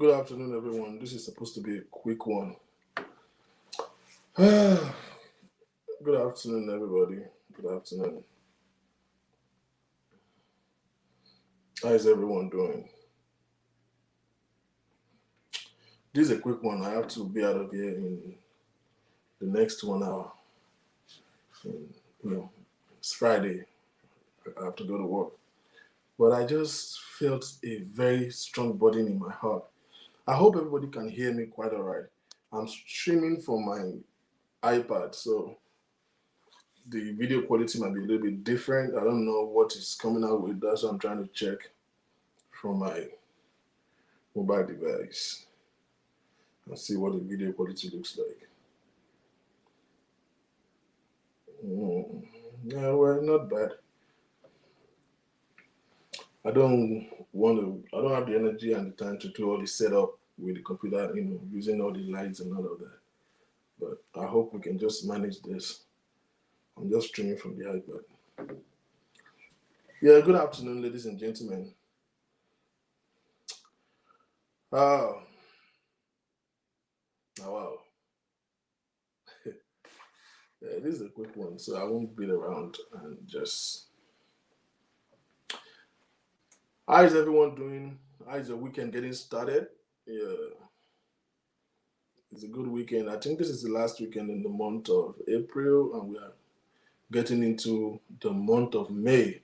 Good afternoon, everyone. This is supposed to be a quick one. Good afternoon, everybody. Good afternoon. How is everyone doing? This is a quick one. I have to be out of here in the next 1 hour. And, it's Friday. I have to go to work. But I just felt a very strong burden in my heart. I hope everybody can hear me quite all right. I'm streaming from my iPad, so the video quality might be a little bit different. I don't know what is coming out with. That's what I'm trying to check from my mobile device and see what the video quality looks like. Yeah, well, not bad. I don't have the energy and the time to do all the setup with the computer, using all the lights and all of that. But I hope we can just manage this I'm just streaming from the iPad. Yeah, good afternoon, ladies and gentlemen. Oh, wow. Yeah, this is a quick one, so I won't beat around and just. How is everyone doing? How is the weekend getting started? Yeah, it's a good weekend. I think this is the last weekend in the month of April, and we are getting into the month of May.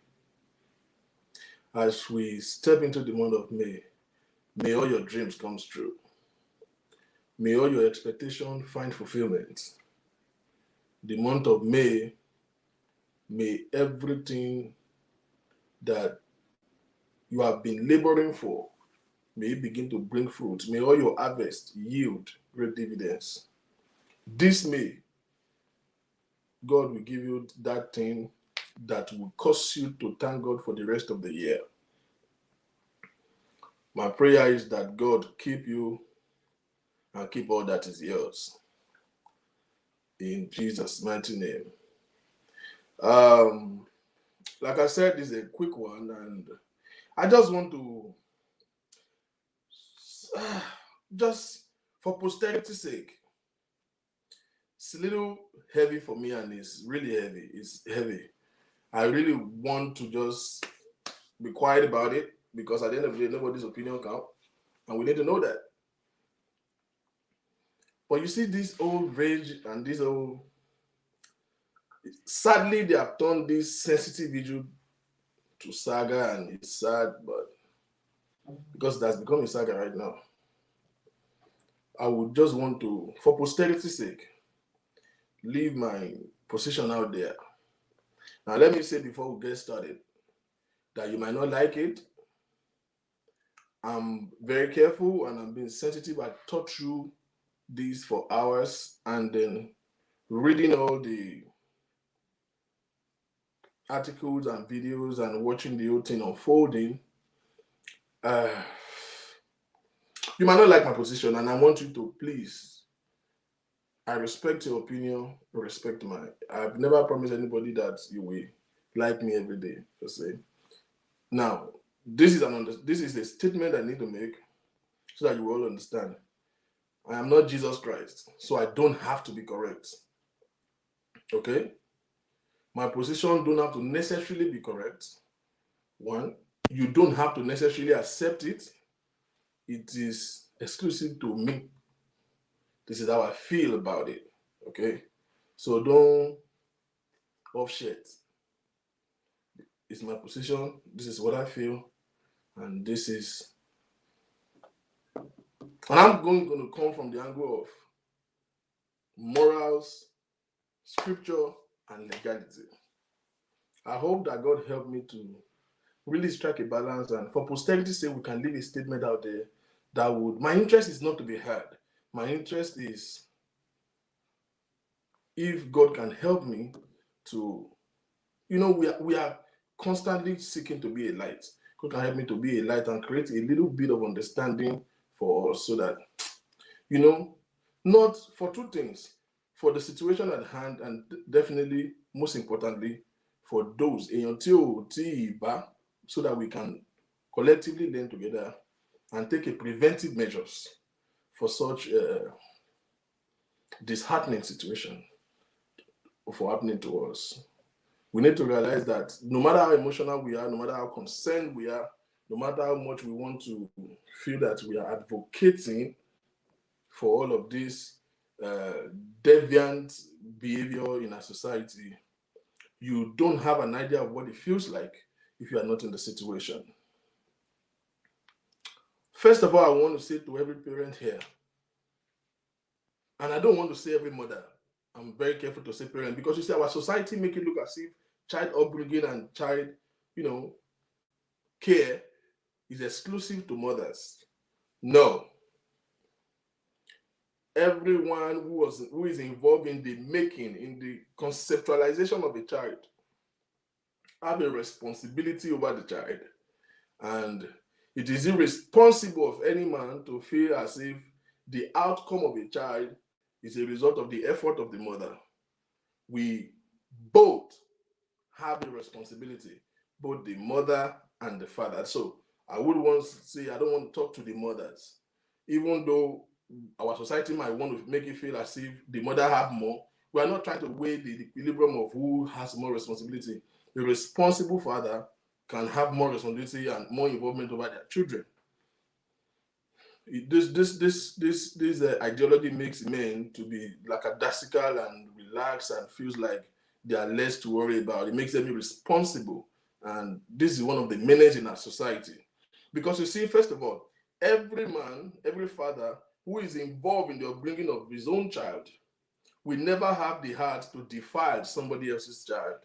As we step into the month of may all your dreams come true. May all your expectations find fulfillment. The month of may everything that you have been laboring for, may it begin to bring fruit. May all your harvest yield great dividends. This May, God will give you that thing that will cause you to thank God for the rest of the year. My prayer is that God keep you and keep all that is yours. In Jesus' mighty name. Like I said, this is a quick one, and I just want to, just for posterity's sake, it's a little heavy for me, and it's really heavy. It's heavy. I really want to just be quiet about it because at the end of the day, nobody's opinion counts, and we need to know that. But you see, this old rage and this old, sadly, they have turned this sensitive issue to Saga, and it's sad, but because that's become a saga right now, I would just want to, for posterity's sake, leave my position out there. Now, let me say before we get started that you might not like it. I'm very careful and I'm being sensitive. I thought through this for hours and then reading all the articles and videos and watching the whole thing unfolding. You might not like my position, and I want you to please. I respect your opinion, respect mine. I've never promised anybody that you will like me every day, per se. Now, this is a statement I need to make so that you will all understand. I am not Jesus Christ, so I don't have to be correct. Okay? My position don't have to necessarily be correct. One, you don't have to necessarily accept it. It is exclusive to me. This is how I feel about it. Okay? So don't off shit. It's my position. This is what I feel. And this is, and I'm going to come from the angle of morals, scripture, and legality. I hope that God helped me to really strike a balance, and for posterity's sake, we can leave a statement out there that would, my interest is not to be heard. My interest is if God can help me to, we are constantly seeking to be a light. God can help me to be a light and create a little bit of understanding for us so that, not for two things, for the situation at hand, and definitely, most importantly, for those, so that we can collectively learn together and take a preventive measures for such disheartening situation for happening to us. We need to realize that no matter how emotional we are, no matter how concerned we are, no matter how much we want to feel that we are advocating for all of this deviant behavior in our society, you don't have an idea of what it feels like if you are not in the situation. First of all, I want to say to every parent here, and I don't want to say every mother, I'm very careful to say parent, because you see, our society make it look as if child upbringing and child, care is exclusive to mothers. No. Everyone who is involved in the making, in the conceptualization of a child, have a responsibility over the child. And it is irresponsible of any man to feel as if the outcome of a child is a result of the effort of the mother. We both have a responsibility, both the mother and the father. So I would want to say I don't want to talk to the mothers, even though our society might want to make it feel as if the mother have more. We are not trying to weigh the equilibrium of who has more responsibility. The responsible father can have more responsibility and more involvement over their children. This ideology makes men to be lackadaisical and relaxed and feels like they are less to worry about. It makes them irresponsible, and this is one of the menace in our society. Because you see, first of all, every man, every father who is involved in the upbringing of his own child will never have the heart to defile somebody else's child.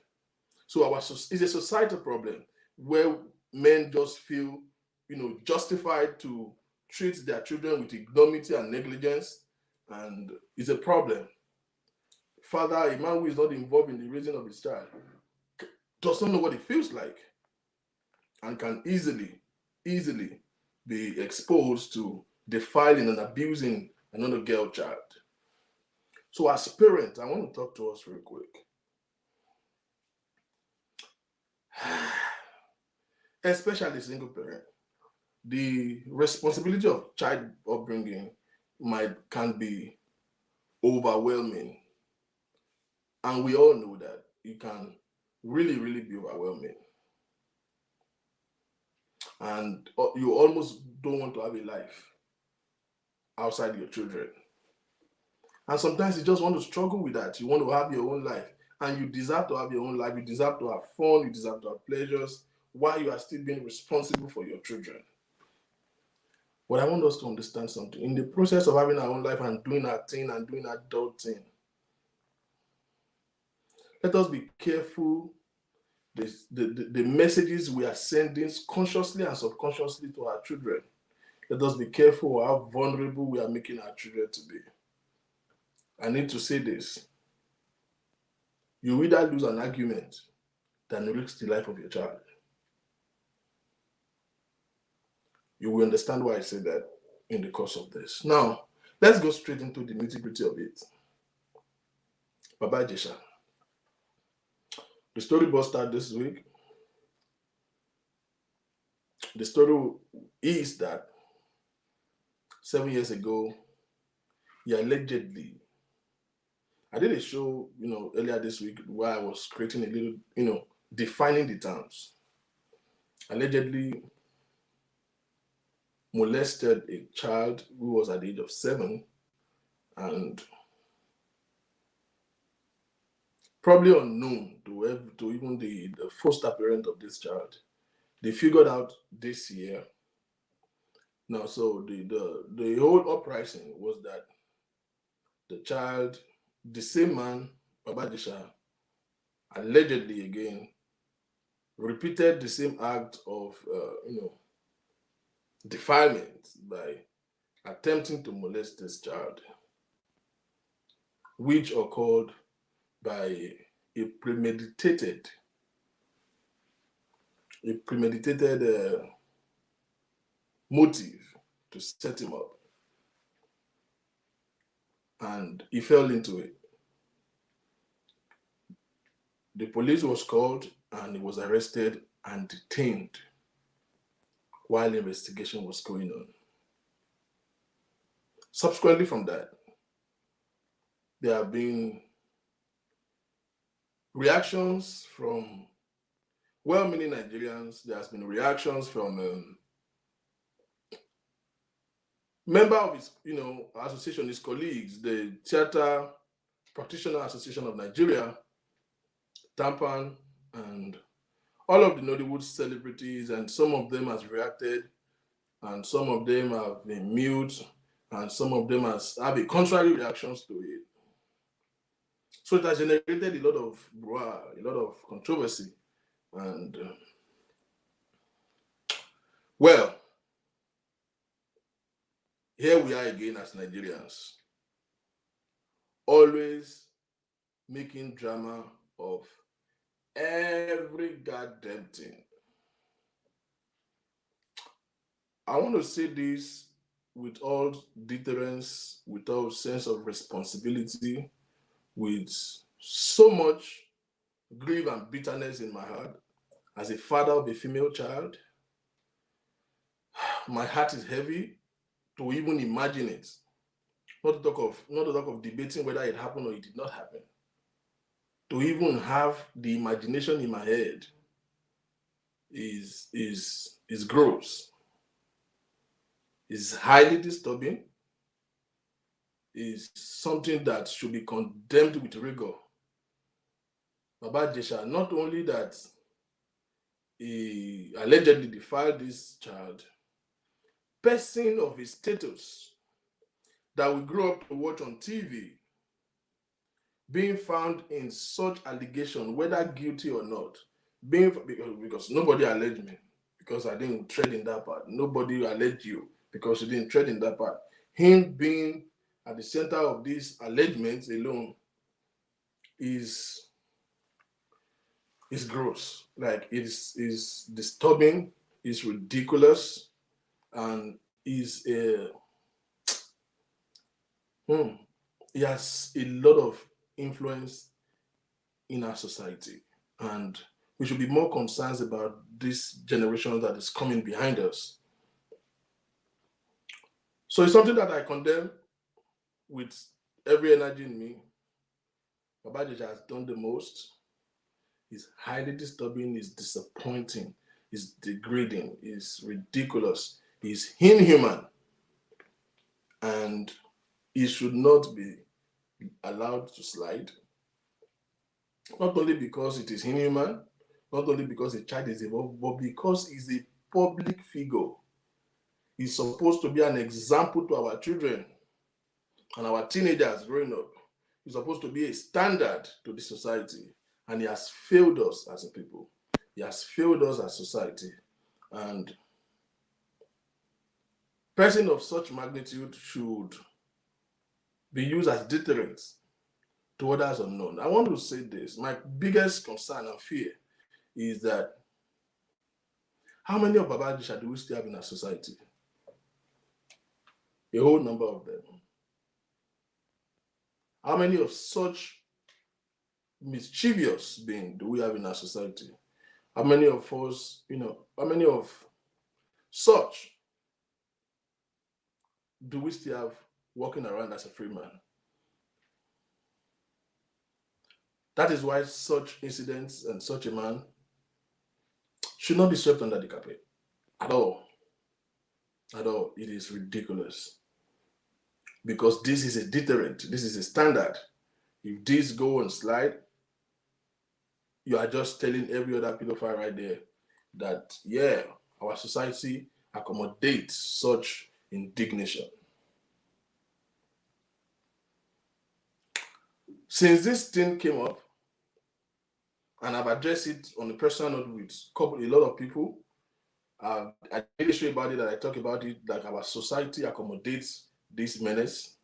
So it's a societal problem where men just feel, justified to treat their children with ignominy and negligence, and it's a problem. Father, a man who is not involved in the raising of his child, does not know what it feels like, and can easily be exposed to defiling and abusing another girl child. So as parents, I want to talk to us real quick. Especially single parent, the responsibility of child upbringing can be overwhelming, and we all know that it can really be overwhelming, and you almost don't want to have a life outside your children. And sometimes you just want to struggle with that. You want to have your own life, and you deserve to have your own life. You deserve to have fun. You deserve to have pleasures while you are still being responsible for your children. But I want us to understand something. In the process of having our own life and doing our thing and doing our adult thing, let us be careful the messages we are sending consciously and subconsciously to our children. Let us be careful how vulnerable we are making our children to be. I need to say this. You either lose an argument than risk the life of your child. You will understand why I say that in the course of this. Now, let's go straight into the nitty-gritty of it. Baba Ijesha. The story busted this week. The story is that 7 years ago, he allegedly, I did a show, earlier this week where I was creating a little, defining the terms. Allegedly molested a child who was at the age of 7, and probably unknown to even the foster parent of this child. They figured out this year. Now, so the whole uprising was that the child, the same man, Baba Ijesha, allegedly again repeated the same act of, defilement by attempting to molest this child, which occurred by a premeditated motive to set him up, and he fell into it. The police was called and he was arrested and detained while investigation was going on. Subsequently from that, there have been reactions from well-meaning Nigerians. There has been reactions from member of his, association, his colleagues, the Theatre Practitioner Association of Nigeria, TAMPAN, and all of the Nollywood celebrities, and some of them has reacted, and some of them have been mute, and some of them have a contrary reactions to it. So it has generated a lot of controversy, and well, here we are again as Nigerians, always making drama of every goddamn thing. I want to say this with all deterrence, with all sense of responsibility, with so much grief and bitterness in my heart. As a father of a female child, my heart is heavy to even imagine it. Not to talk of debating whether it happened or it did not happen. To even have the imagination in my head is gross, is highly disturbing, is something that should be condemned with rigor. Baba Ijesha, not only that he allegedly defiled this child, person of his status that we grew up to watch on TV being found in such allegation, whether guilty or not, because nobody alleged me, because I didn't tread in that part. Nobody alleged you because you didn't tread in that part. Him being at the center of these allegations alone is gross. Like is disturbing, is ridiculous, and is he has a lot of influence in our society, and we should be more concerned about this generation that is coming behind us. So it's something that I condemn with every energy in me. Baba Ijesha has done the most. It's highly disturbing, it's disappointing, it's degrading, it's ridiculous, it's inhuman, and it should not be allowed to slide. Not only because it is inhuman, not only because the child is involved, but because he's a public figure. He's supposed to be an example to our children and our teenagers growing up. He's supposed to be a standard to the society, and he has failed us as a people. He has failed us as society. And person of such magnitude should be used as deterrents to others unknown. I want to say this. My biggest concern and fear is that how many of Baba Ijesha do we still have in our society? A whole number of them. How many of such mischievous beings do we have in our society? How many of us, how many of such do we still have walking around as a free man? That is why such incidents and such a man should not be swept under the carpet at all. At all. It is ridiculous. Because this is a deterrent, this is a standard. If this go and slide, you are just telling every other pedophile right there that, yeah, our society accommodates such indignation. Since this thing came up, and I've addressed it on a personal note with a lot of people, I made sure about it that I talk about it, like our society accommodates this menace.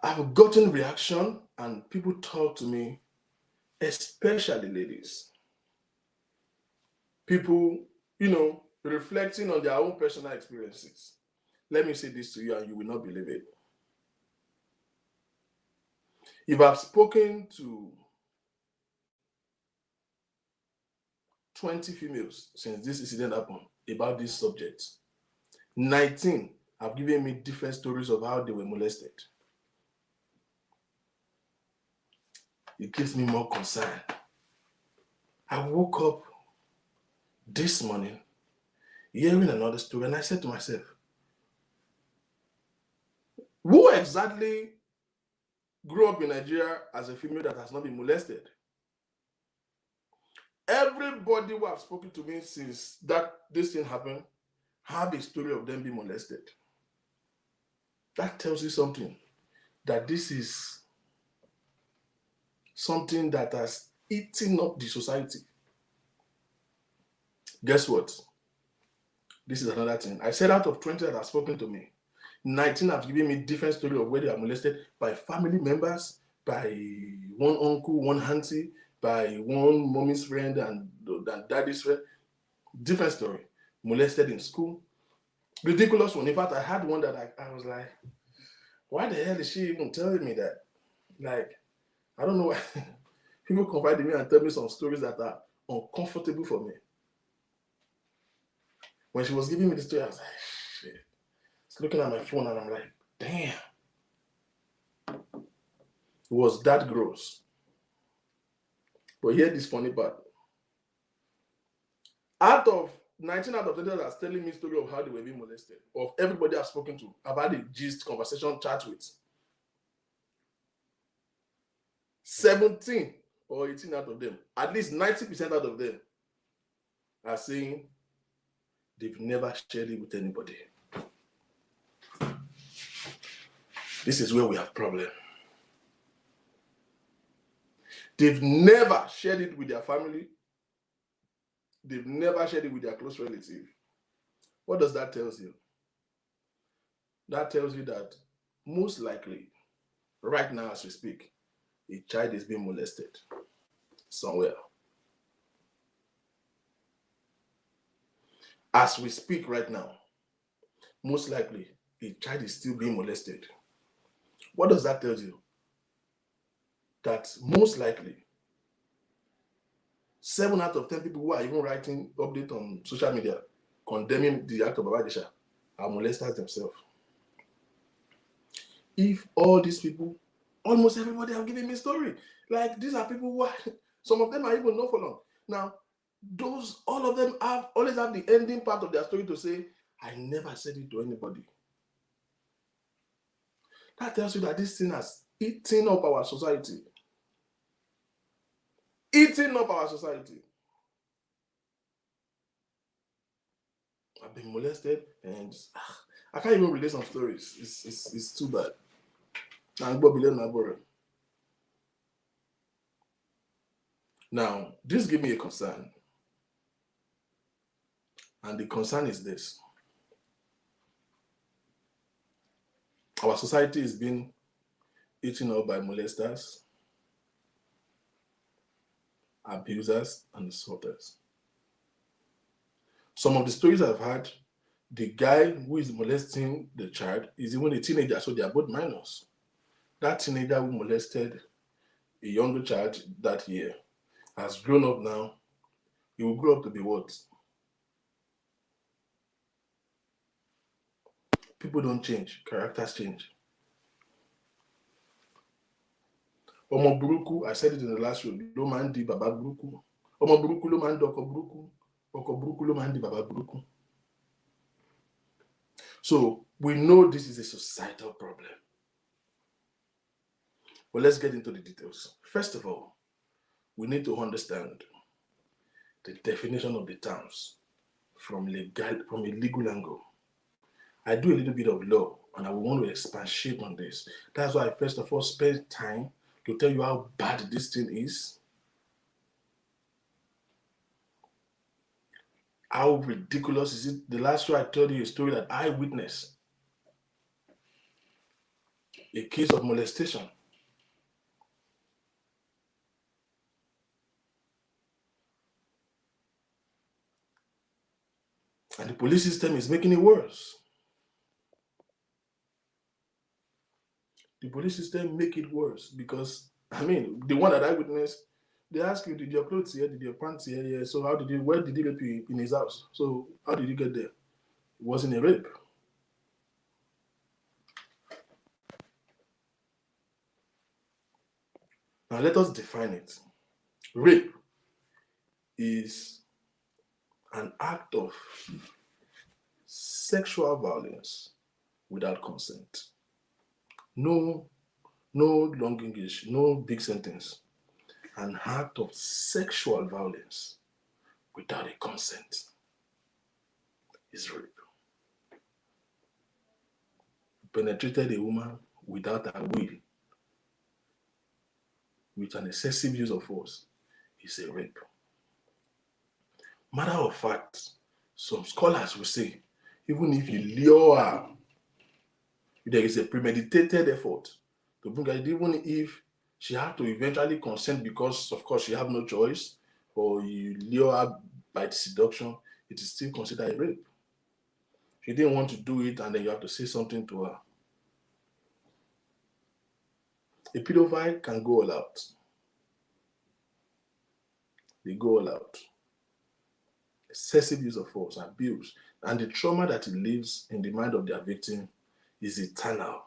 I've gotten reaction and people talk to me, especially ladies. People, reflecting on their own personal experiences. Let me say this to you and you will not believe it. If I've spoken to 20 females since this incident happened about this subject, 19 have given me different stories of how they were molested. It gives me more concern. I woke up this morning hearing another story, and I said to myself, who exactly grew up in Nigeria as a female that has not been molested? Everybody who have spoken to me since this thing happened have a story of them being molested. That tells you something, that this is something that has eaten up the society. Guess what? This is another thing. I said out of 20 that have spoken to me, 19 have given me different story of where they are molested by family members, by one uncle, one auntie, by one mommy's friend and daddy's friend. Different story. Molested in school. Ridiculous one. In fact, I had one that I was like, why the hell is she even telling me that? Like, I don't know why. People confide in me and tell me some stories that are uncomfortable for me. When she was giving me the story, I was like, shit. I was looking at my phone and I'm like, damn. It was that gross. But here this funny part. Out of 19 out of 20 that's telling me story of how they were being molested, of everybody I've spoken to, I've had a gist, conversation, chat with. 17 or 18 out of them, at least 90% out of them are saying they've never shared it with anybody. This is where we have problem. They've never shared it with their family. They've never shared it with their close relative. What does that tell you? That tells you that most likely, right now as we speak, a child is being molested somewhere. As we speak right now, most likely a child is still being molested. What does that tell you? That most likely 7 out of 10 people who are even writing update on social media condemning the act of Ijesha are molesters themselves. If all these people, almost everybody have given me a story. Like these are people who are, some of them are even not for long. Now, all of them always have the ending part of their story to say, I never said it to anybody. That tells you that this thing has eaten up our society. Eating up our society. I've been molested and I can't even relate some stories. It's too bad. Now, this gives me a concern. And the concern is this. Our society is being eaten up by molesters, abusers, and assaulters. Some of the stories I've heard, the guy who is molesting the child is even a teenager, so they are both minors. That teenager who molested a younger child that year has grown up now. He will grow up to be what? People don't change, characters change. Ọmọ burúkú, I said it in the last show, ló máa ń di bàbá burúkú. Ọmọ burúkú ló máa ń di ọkọ burúkú. Ọkọ burúkú ló máa ń di bàbá burúkú. So we know this is a societal problem. But let's get into the details. First of all, we need to understand the definition of the terms from a legal angle. I do a little bit of law and I want to expatiate on this. That's why I first of all spent time to tell you how bad this thing is, how ridiculous is it. The last show I told you a story that I witnessed, a case of molestation. And the police system is making it worse. The police system make it worse because, I mean, the one that I witnessed, they ask you, did your clothes here? Did your pants here? Yeah. So where did he rape you in his house? So how did you get there? It wasn't a rape. Now let us define it. Rape is an act of sexual violence without consent. No long English, no big sentence. An act of sexual violence without a consent is rape. You penetrated a woman without her will, with an excessive use of force, is a rape. Matter of fact, some scholars will say, even if you lure her, if there is a premeditated effort to bring her, even if she had to eventually consent because, of course, she have no choice, or you lure her by seduction, it is still considered a rape. She didn't want to do it, and then you have to say something to her. A pedophile can go all out. they go all out. Excessive use of force, abuse, and the trauma that it leaves in the mind of their victim is eternal.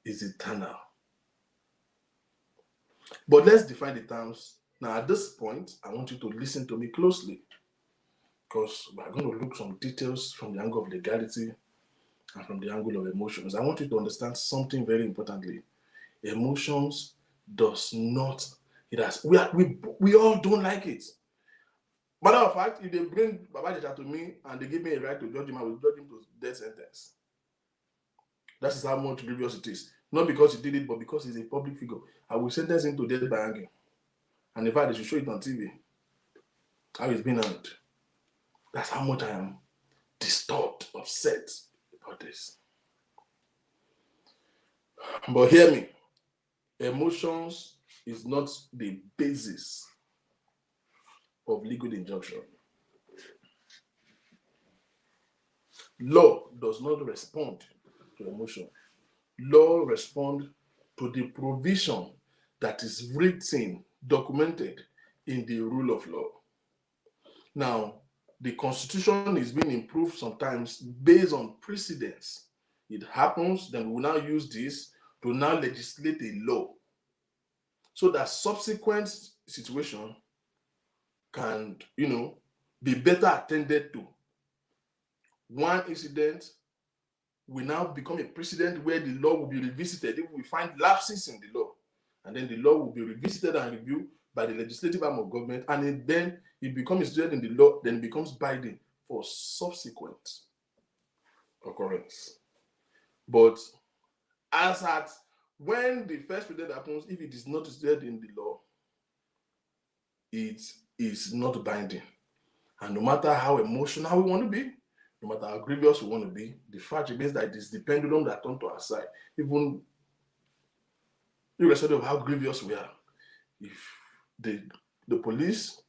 Is eternal. But let's define the terms. Now, at this point, I want you to listen to me closely because we're going to look some details from the angle of legality and from the angle of emotions. I want you to understand something very importantly. Emotions does not, it has, we all don't like it. Matter of fact, if they bring Baba Ijesha to me and they give me a right to judge him, I will judge him to death sentence. That is how much grievous it is. Not because he did it, but because he's a public figure. I will sentence him to death by hanging. And in fact, they should show it on TV. How he's been hanged. That's how much I am disturbed, upset about this. But hear me. Emotions is not the basis of legal injunction. Law does not respond to emotion. Law responds to the provision that is written, documented in the rule of law. Now, the Constitution is being improved sometimes based on precedents. It happens, then we will now use this to now legislate a law so that subsequent situation can, be better attended to. One incident will now become a precedent where the law will be revisited if we find lapses in the law. And then the law will be revisited and reviewed by the legislative arm of government, and then it becomes instituted in the law, then it becomes binding for subsequent occurrence. But as at when the first precedent happens, if it is not instituted in the law, it is not binding. And no matter how emotional we want to be, no matter how grievous we want to be, the fact remains that it is the pendulum that turns to our side. Even irrespective of how grievous we are, if the police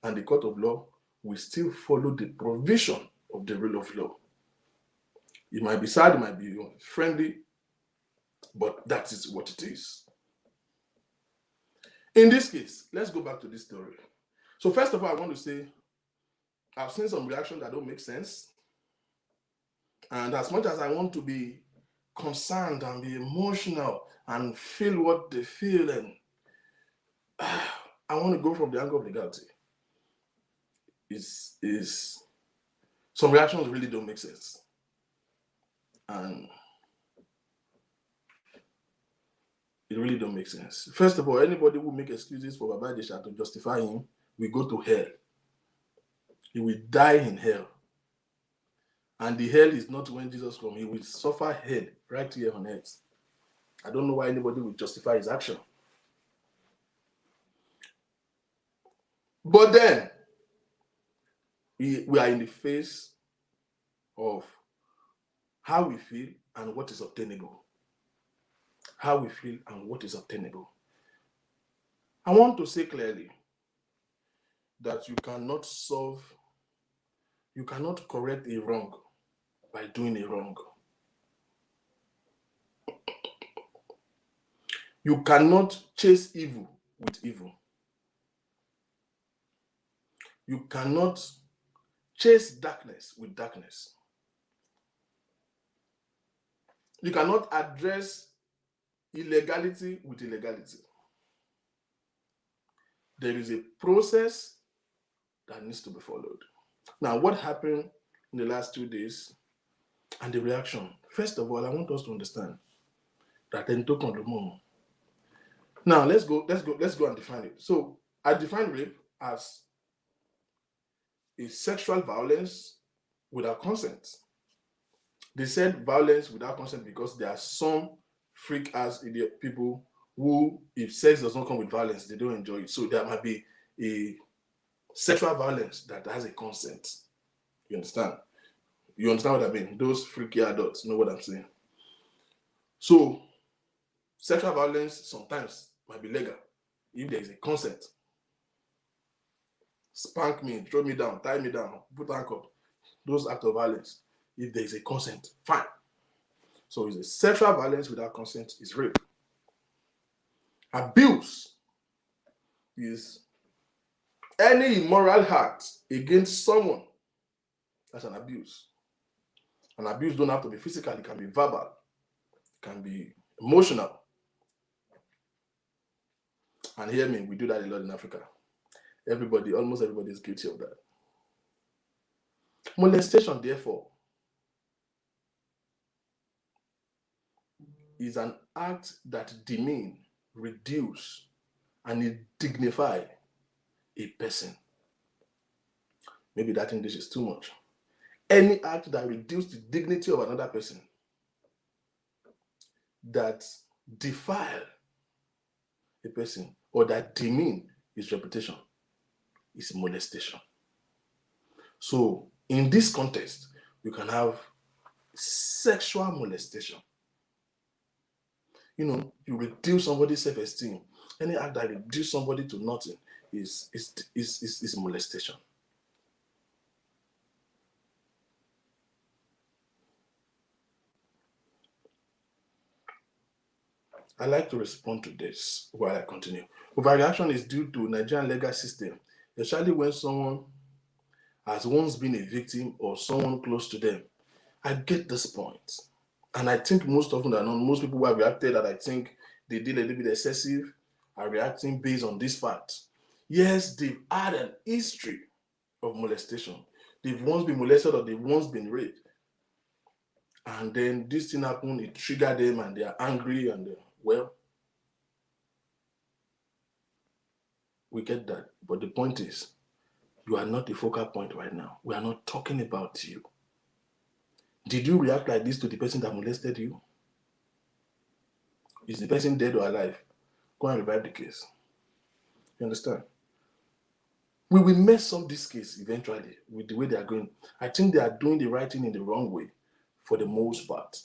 and the court of law will still follow the provision of the rule of law. It might be sad, it might be friendly, but that is what it is. In this case, let's go back to this story. So first of all, I want to say, I've seen some reactions that don't make sense. And as much as I want to be concerned and be emotional and feel what they feel, and I want to go from the angle of legality. Is some reactions really don't make sense. And it really don't make sense. First of all, anybody who make excuses for Baba Ijesha to justify him will go to hell. He will die in hell. And the hell is not when Jesus comes. He will suffer hell right here on earth. I don't know why anybody will justify his action. But then, we are in the face of how we feel and what is obtainable. How we feel and what is obtainable. I want to say clearly that you cannot correct a wrong by doing a wrong. You cannot chase evil with evil. You cannot chase darkness with darkness. You cannot address illegality with illegality. There is a process that needs to be followed. Now, what happened in the last 2 days and the reaction? First of all, I want us to understand that now let's go and define it. So I define rape as a sexual violence without consent. They said violence without consent because there are some freak-ass idiot people who, if sex does not come with violence, they don't enjoy it. So there might be a sexual violence that has a consent. You understand? You understand what I mean? Those freaky adults know what I'm saying. So sexual violence sometimes might be legal if there is a consent. Spank me, throw me down, tie me down, put handcuff. Those acts of violence, if there is a consent, fine. So it's a sexual violence without consent is rape. Abuse is any immoral act against someone. That's an abuse. An abuse don't have to be physical. It can be verbal. It can be emotional. And hear me, we do that a lot in Africa. Almost everybody is guilty of that. Molestation, therefore, is an act that demean, reduce, and dignify a person. Maybe that English is too much. Any act that reduces the dignity of another person, that defile a person, or that demean his reputation, is molestation. So in this context, you can have sexual molestation. You reduce somebody's self-esteem. Any act that reduces somebody to nothing is molestation. I like to respond to this while I continue. Overreaction is due to Nigerian legal system, especially when someone has once been a victim or someone close to them. I get this point. And I think most often than not, most people who have reacted that I think they did a little bit excessive are reacting based on this fact. Yes, they've had an history of molestation. They've once been molested or they've once been raped. And then this thing happened, it triggered them and they are angry and well, we get that. But the point is, you are not the focal point right now. We are not talking about you. Did you react like this to the person that molested you? Is the person dead or alive? Go and revive the case. You understand? We will mess up this case eventually with the way they are going. I think they are doing the right thing in the wrong way for the most part.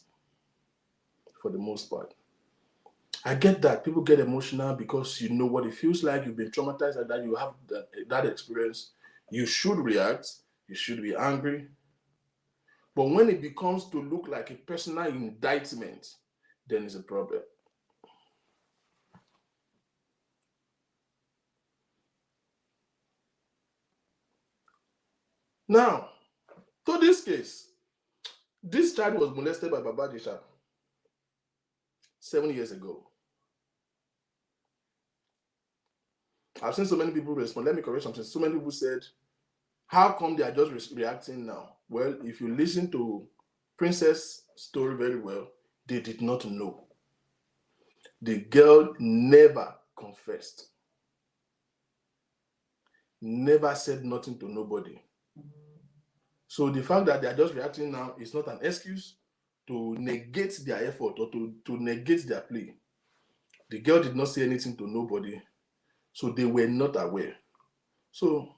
For the most part. I get that. People get emotional because you know what it feels like. You've been traumatized like that. You have that experience. You should react. You should be angry. But when it becomes to look like a personal indictment, then it's a problem. Now, to this case, this child was molested by Baba Ijesha 7 years ago. I've seen so many people respond. Let me correct something. So many people said, how come they are just reacting now? Well, if you listen to Princess' story very well, they did not know. The girl never confessed. Never said nothing to nobody. So the fact that they are just reacting now is not an excuse to negate their effort or to negate their plea. The girl did not say anything to nobody, so they were not aware. So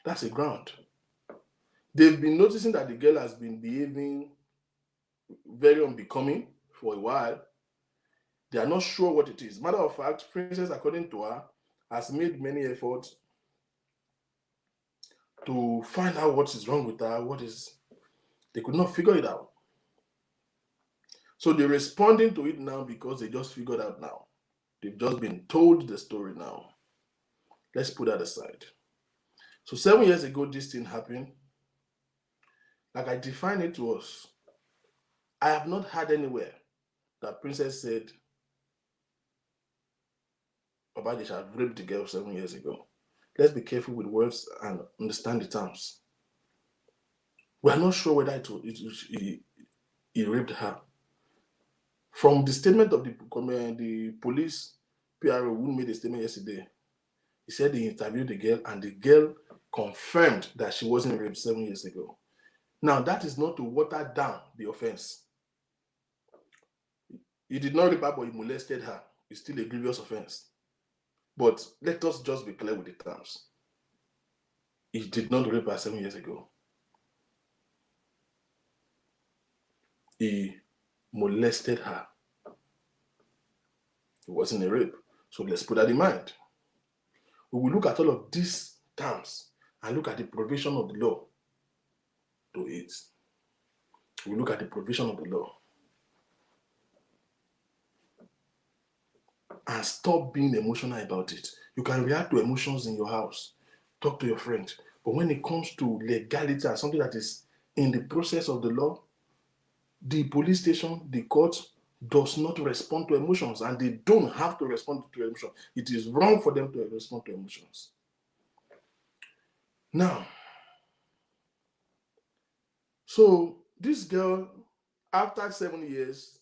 that's a ground. They've been noticing that the girl has been behaving very unbecoming for a while. They are not sure what it is. Matter of fact, Princess, according to her, has made many efforts to find out what is wrong with her, they could not figure it out. So they're responding to it now because they just figured out now. They've just been told the story now. Let's put that aside. So 7 years ago, this thing happened. Like I defined it to us, I have not heard anywhere that Princess said Baba Ijesha raped the girl 7 years ago. Let's be careful with words and understand the terms. We are not sure whether he raped her. From the statement of the police PRO who made a statement yesterday, he said he interviewed the girl and the girl confirmed that she wasn't raped 7 years ago. Now, that is not to water down the offense. He did not rape her, but he molested her. It's still a grievous offense. But let us just be clear with the terms. He did not rape her 7 years ago. He molested her. It wasn't a rape. So let's put that in mind. We will look at all of these terms and look at the provision of the law to it. We look at the provision of the law and stop being emotional about it. You can react to emotions in your house, talk to your friends. But when it comes to legality and something that is in the process of the law, the police station, the court does not respond to emotions, and they don't have to respond to emotions. It is wrong for them to respond to emotions. Now, so this girl, after 7 years,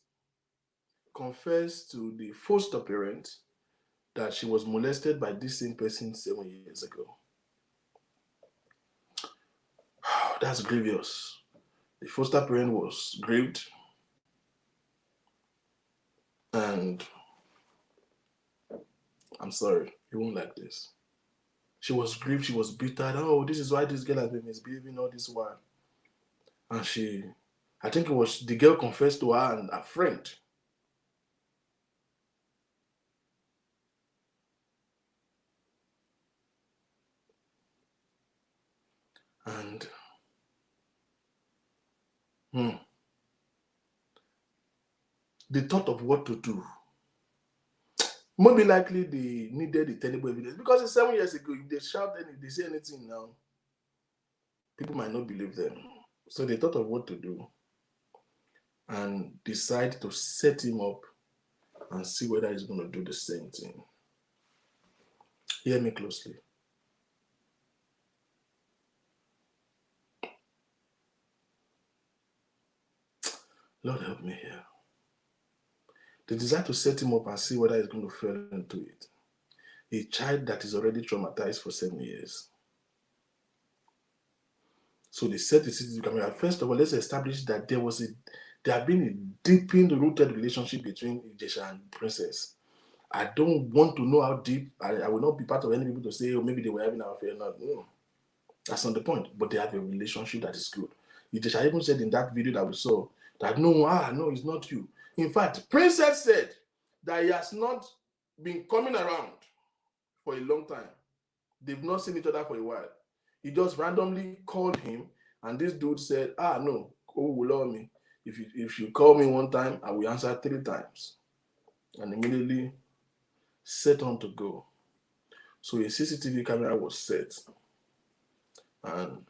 confessed to the foster parent that she was molested by this same person 7 years ago. That's grievous. The foster parent was grieved, and I'm sorry, you won't like this. She was grieved, she was bitter. Oh, this is why this girl has been misbehaving all this while. And I think it was the girl confessed to her and a friend. And the thought of what to do. More be likely they needed the tenable evidence because it's 7 years ago. If they shout and if they say anything now, people might not believe them. So they thought of what to do and decide to set him up and see whether he's going to do the same thing. Hear me closely. Lord help me here. They decide to set him up and see whether he's going to fall into it. A child that is already traumatized for 7 years. So they set the CCTV camera. First of all, let's establish that there had been a deeply rooted relationship between Ijesha and Princess. I don't want to know how deep. I will not be part of any people to say, oh, maybe they were having an affair. No, that's not the point. But they have a relationship that is good. Ijesha even said in that video that we saw that no, it's not you. In fact, Princess said that he has not been coming around for a long time. They've not seen each other for a while. He just randomly called him, and this dude said, no, oh, will love me. If you call me one time, I will answer 3 times. And immediately set on to go. So a CCTV camera was set, and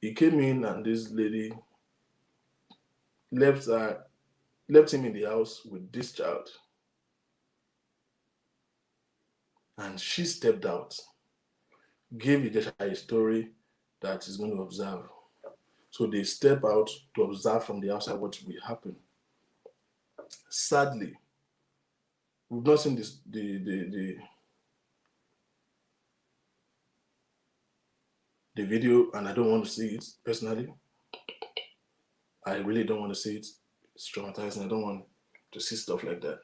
he came in, and this lady left him in the house with this child. And she stepped out, gave Ijesha a story that he's going to observe. So they step out to observe from the outside what will happen. Sadly, we've not seen this, the video, and I don't want to see it personally. I really don't want to see it. It's traumatizing. I don't want to see stuff like that.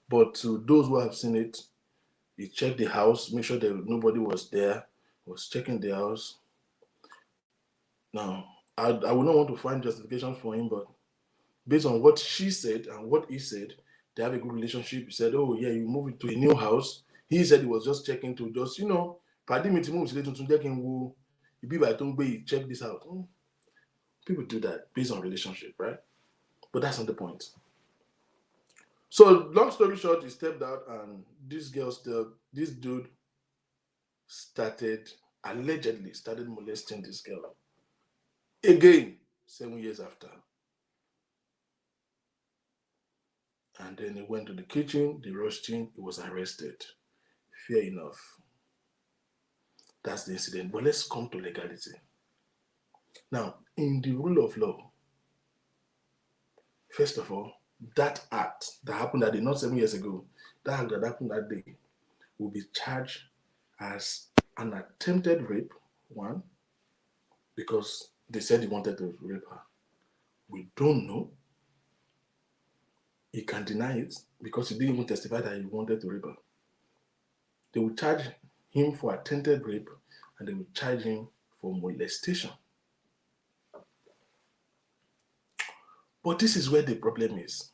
But to those who have seen it, he checked the house, make sure that nobody was there, was checking the house. Now, I would not want to find justification for him, but based on what she said and what he said, they have a good relationship. He said, oh, yeah, you move into a new house. He said he was just checking to just, pardon me to move to checking who you be by Tongbe, check this out. People do that based on relationship, right? But that's not the point. So, long story short, he stepped out, and this dude allegedly started molesting this girl. Again, 7 years after. And then he went to the kitchen, they rushed him, he was arrested. Fair enough. That's the incident. But let's come to legality. Now, in the rule of law, first of all, that act that happened that day, not 7 years ago, that act that happened that day will be charged as an attempted rape, one, because they said he wanted to rape her. We don't know. He can deny it because he didn't even testify that he wanted to rape her. They will charge him for attempted rape, and they will charge him for molestation. But this is where the problem is.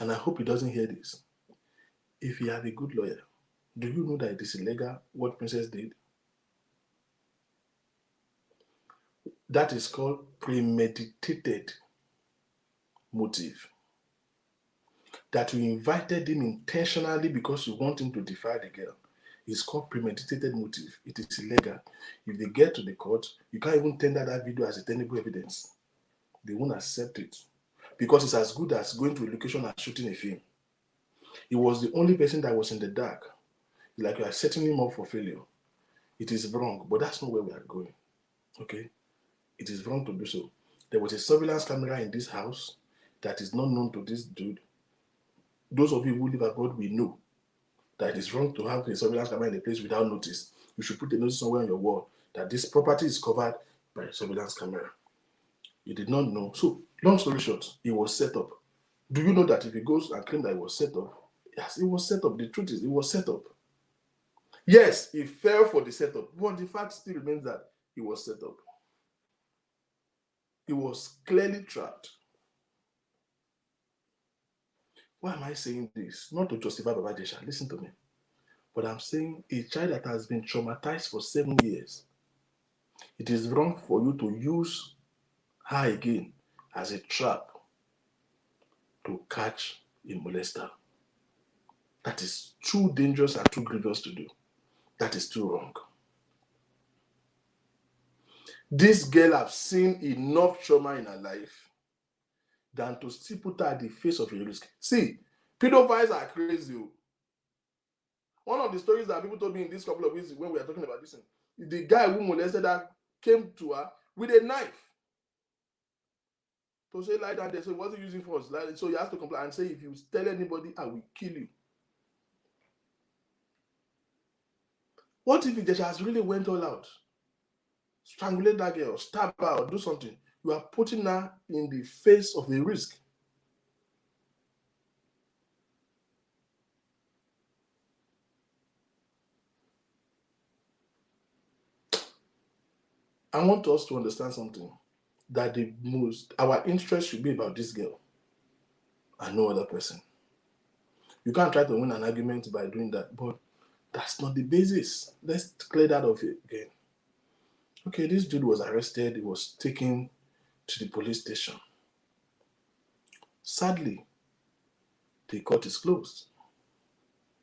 And I hope he doesn't hear this. If you have a good lawyer, do you know that it is illegal what Princess did? That is called premeditated motive. That you invited him intentionally because you want him to defy the girl. It's called premeditated motive. It is illegal. If they get to the court, you can't even tender that video as a tenable evidence. They won't accept it. Because it's as good as going to a location and shooting a film. He was the only person that was in the dark. Like you are setting him up for failure. It is wrong, but that's not where we are going. Okay? It is wrong to do so. There was a surveillance camera in this house that is not known to this dude. Those of you who live abroad, we know that it is wrong to have a surveillance camera in a place without notice. You should put a notice somewhere on your wall that this property is covered by a surveillance camera. You did not know. So, long story short, it was set up. Do you know that if he goes and claims that it was set up, yes, it was set up. The truth is, it was set up. Yes, he fell for the setup, but the fact still remains that it was set up. He was clearly trapped. Why am I saying this? Not to justify Baba Ijesha, listen to me. But I'm saying a child that has been traumatized for 7 years, it is wrong for you to use her again as a trap to catch a molester. That is too dangerous and too grievous to do. That is too wrong. This girl has seen enough trauma in her life than to still put her at the face of a risk. See, pedophiles are crazy. One of the stories that people told me in this couple of weeks when we were talking about this, the guy who molested her came to her with a knife to say, lie down there. So he wasn't using force. So he has to comply and say, if you tell anybody, I will kill you. What if Ijesha has really went all out? Strangulate that girl, stab her, or do something. You are putting her in the face of a risk. I want us to understand something. That our interest should be about this girl and no other person. You can't try to win an argument by doing that, but that's not the basis. Let's clear that off again. Okay, this dude was arrested. He was taken to the police station. Sadly, the court is closed.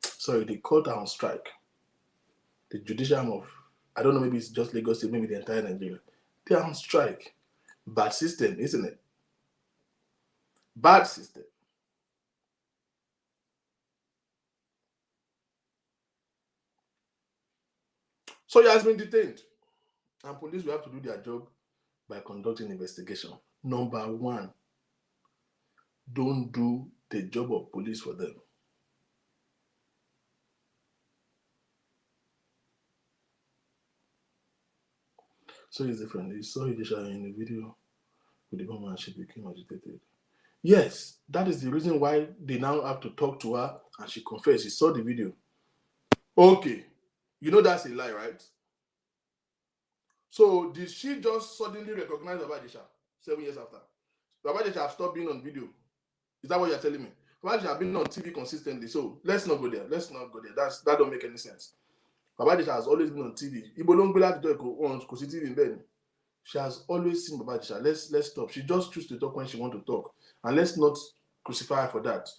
Sorry, the court are on strike. The judicial arm of, I don't know, maybe it's just Lagos State, maybe the entire Nigeria. They are on strike. Bad system, isn't it? Bad system. So he has been detained. And police will have to do their job by conducting investigation. Number one, don't do the job of police for them. So it's different. You saw Ijesha in the video with the woman and she became agitated. Yes, that is the reason why they now have to talk to her and she confessed. She saw the video. Okay, you know that's a lie, right? So did she just suddenly recognize Baba Ijesha 7 years after? Baba Ijesha have stopped being on video. Is that what you're telling me? Baba Ijesha have been on TV consistently. So let's not go there. Let's not go there. That don't make any sense. Baba Ijesha has always been on TV. Ibo ló ń gbé láti jọ́ ìkó kò sí TV ń bẹ̀ ni. She has always seen Baba Ijesha. Let's stop. She just chooses to talk when she wants to talk. And let's not crucify her for that.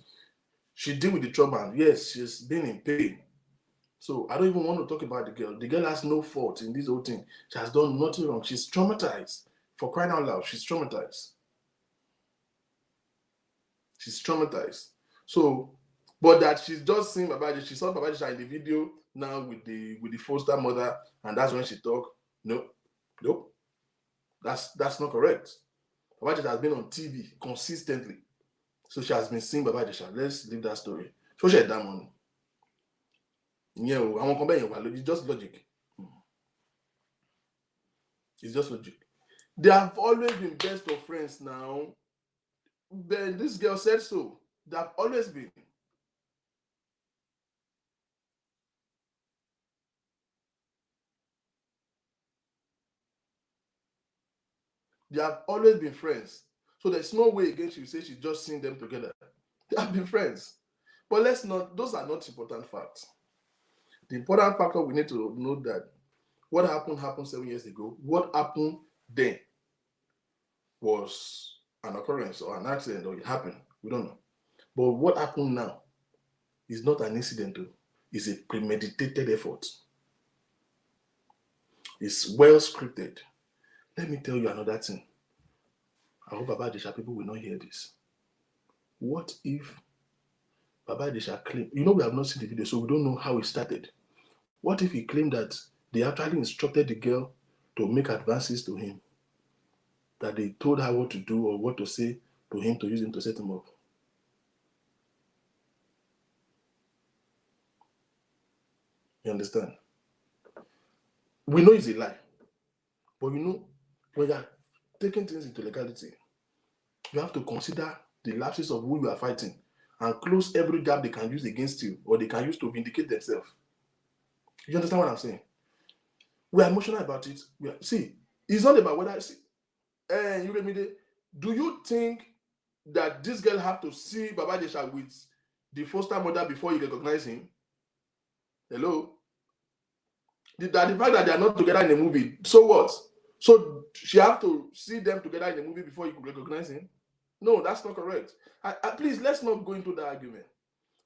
She deal with the trauma. Yes, she's been in pain. So I don't even want to talk about the girl. The girl has no fault in this whole thing. She has done nothing wrong. She's traumatized. For crying out loud, she's traumatized. She's traumatized. So, but that she's just seen Baba Ijesha. She saw Baba Ijesha in the video now with the foster mother, and that's when she talked. Nope. That's not correct. Baba Ijesha has been on TV consistently. So she has been seeing Baba Ijesha. Let's leave that story. So she had that money. Yeah, I won't come back. It's just logic. It's just logic. They have always been best of friends now. But this girl said so. They have always been. They have always been friends. So there's no way again she will say she's just seeing them together. They have been friends. But let's not, those are not important facts. The important factor we need to know that what happened 7 years ago. What happened then? was an occurrence or an accident or it happened. We don't know. But what happened now is not an incident, it's a premeditated effort. It's well scripted. Let me tell you another thing. I hope Baba Ijesha people will not hear this. What if Baba Ijesha claimed, we have not seen the video, so we don't know how it started. What if he claimed that they actually instructed the girl to make advances to him? That they told her what to do or what to say to him to use him to set him up? You understand? We know it's a lie. But when you are taking things into legality, you have to consider the lapses of who you are fighting and close every gap they can use against you or they can use to vindicate themselves. You understand what I'm saying? We are emotional about it. See, it's not about whether, you get me. Do you think that this girl have to see Baba Ijesha with the foster mother before you recognize him? Hello? The fact that they are not together in the movie, so what? So she have to see them together in the movie before you could recognize him? No, that's not correct. Please, let's not go into that argument.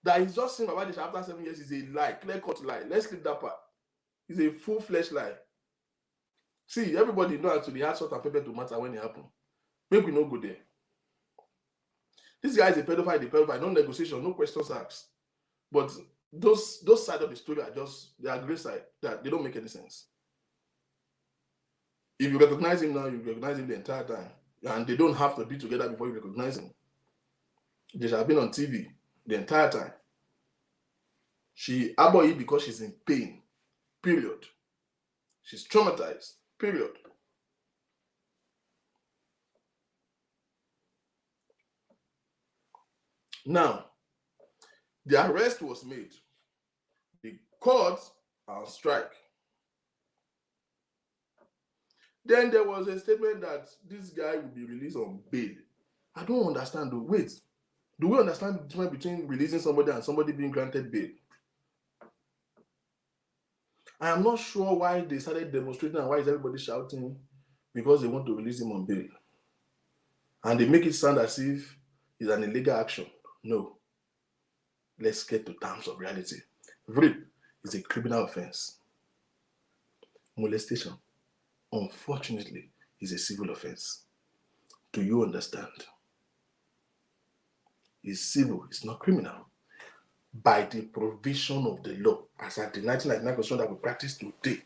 That he's just seen Baba Ijesha after 7 years is a lie, clear-cut lie. Let's leave that part. It's a full-fledged lie. See, everybody know actually had salt and pepper to matter when it happened. Maybe we not go there. This guy is a pedophile, no negotiation, no questions asked. But those sides of the story are just, they are great side, that they don't make any sense. If you recognize him now, you recognize him the entire time. And they don't have to be together before you recognize him. They should have been on TV the entire time. She abhors it because she's in pain. Period. She's traumatized. Period. Now, the arrest was made. The courts are on strike. Then there was a statement that this guy will be released on bail. I don't understand though. Wait, do we understand the difference between releasing somebody and somebody being granted bail? I am not sure why they started demonstrating and why is everybody shouting because they want to release him on bail. And they make it sound as if it's an illegal action. No. Let's get to terms of reality. Rape is a criminal offense. Molestation, unfortunately, is a civil offense. Do you understand? It's civil, it's not criminal. By the provision of the law, as at the 1999 Constitution that we practice today,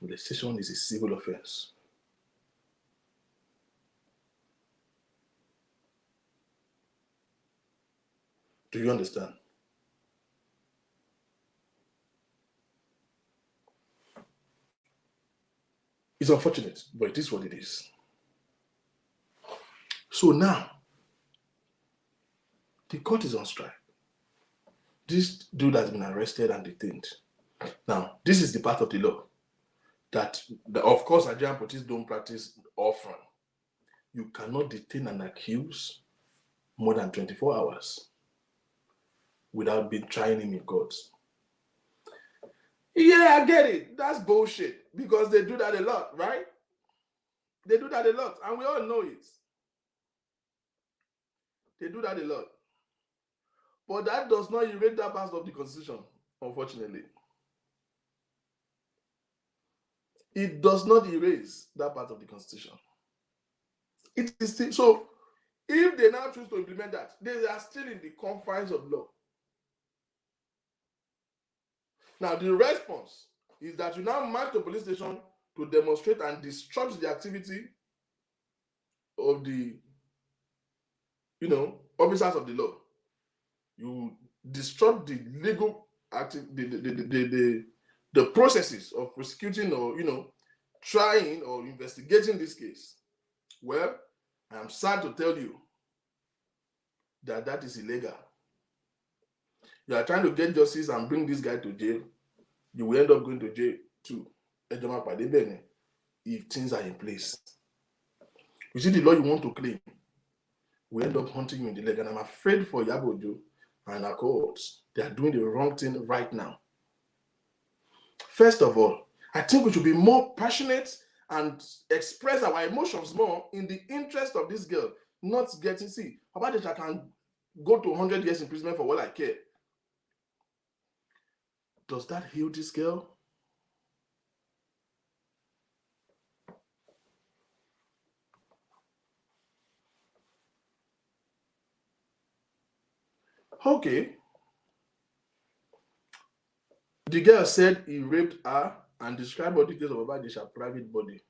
molestation is a civil offense. Do you understand? It's unfortunate, but it is what it is. So now, the court is on strike. This dude has been arrested and detained. Now, this is the part of the law that of course, Nigerian police don't practice often. You cannot detain an accused more than 24 hours without being trying him in court. Yeah, I get it. That's bullshit because they do that a lot, right? They do that a lot, and we all know it. They do that a lot. But that does not erase that part of the Constitution, unfortunately. It does not erase that part of the Constitution. It is still, so if they now choose to implement that, they are still in the confines of law. Now, the response is that you now march to police station to demonstrate and disrupt the activity of the, officers of the law. You disrupt the legal the processes of prosecuting or trying or investigating this case. Well, I am sad to tell you that is illegal. You are trying to get justice and bring this guy to jail. You will end up going to jail too. If things are in place. You see the law you want to claim will end up hunting you in the leg. And I'm afraid for Yabojo and our courts, they are doing the wrong thing right now. First of all, I think we should be more passionate and express our emotions more in the interest of this girl not getting. See, Papa Ijesha can go to 100 years imprisonment for all I care. Does that heal this girl? Okay. The girl said he raped her and described all details of Papa Ijesha's private body.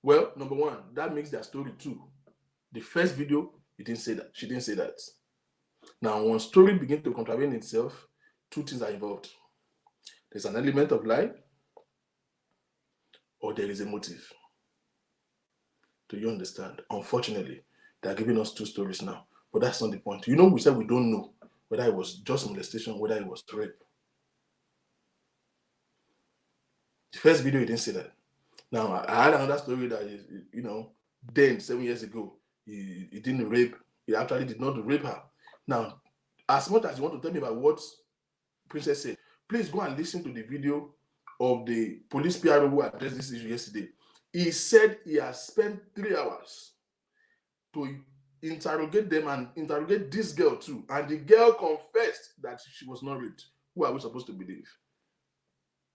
Well, number one, that makes their story two. The first video, he didn't say that. She didn't say that. Now, when story begins to contravene itself, two things are involved. There's an element of lie, or there is a motive. Do you understand? Unfortunately, they are giving us two stories now. But that's not the point. You know, we said we don't know whether it was just molestation, whether it was rape. The first video, he didn't say that. Now, I had another story that, you know, then 7 years ago, he didn't rape. He actually did not rape her. Now, as much as you want to tell me about what Princess said, please go and listen to the video of the police PRO who addressed this issue yesterday. He said he has spent 3 hours to interrogate them and interrogate this girl too. And the girl confessed that she was not raped. Who are we supposed to believe?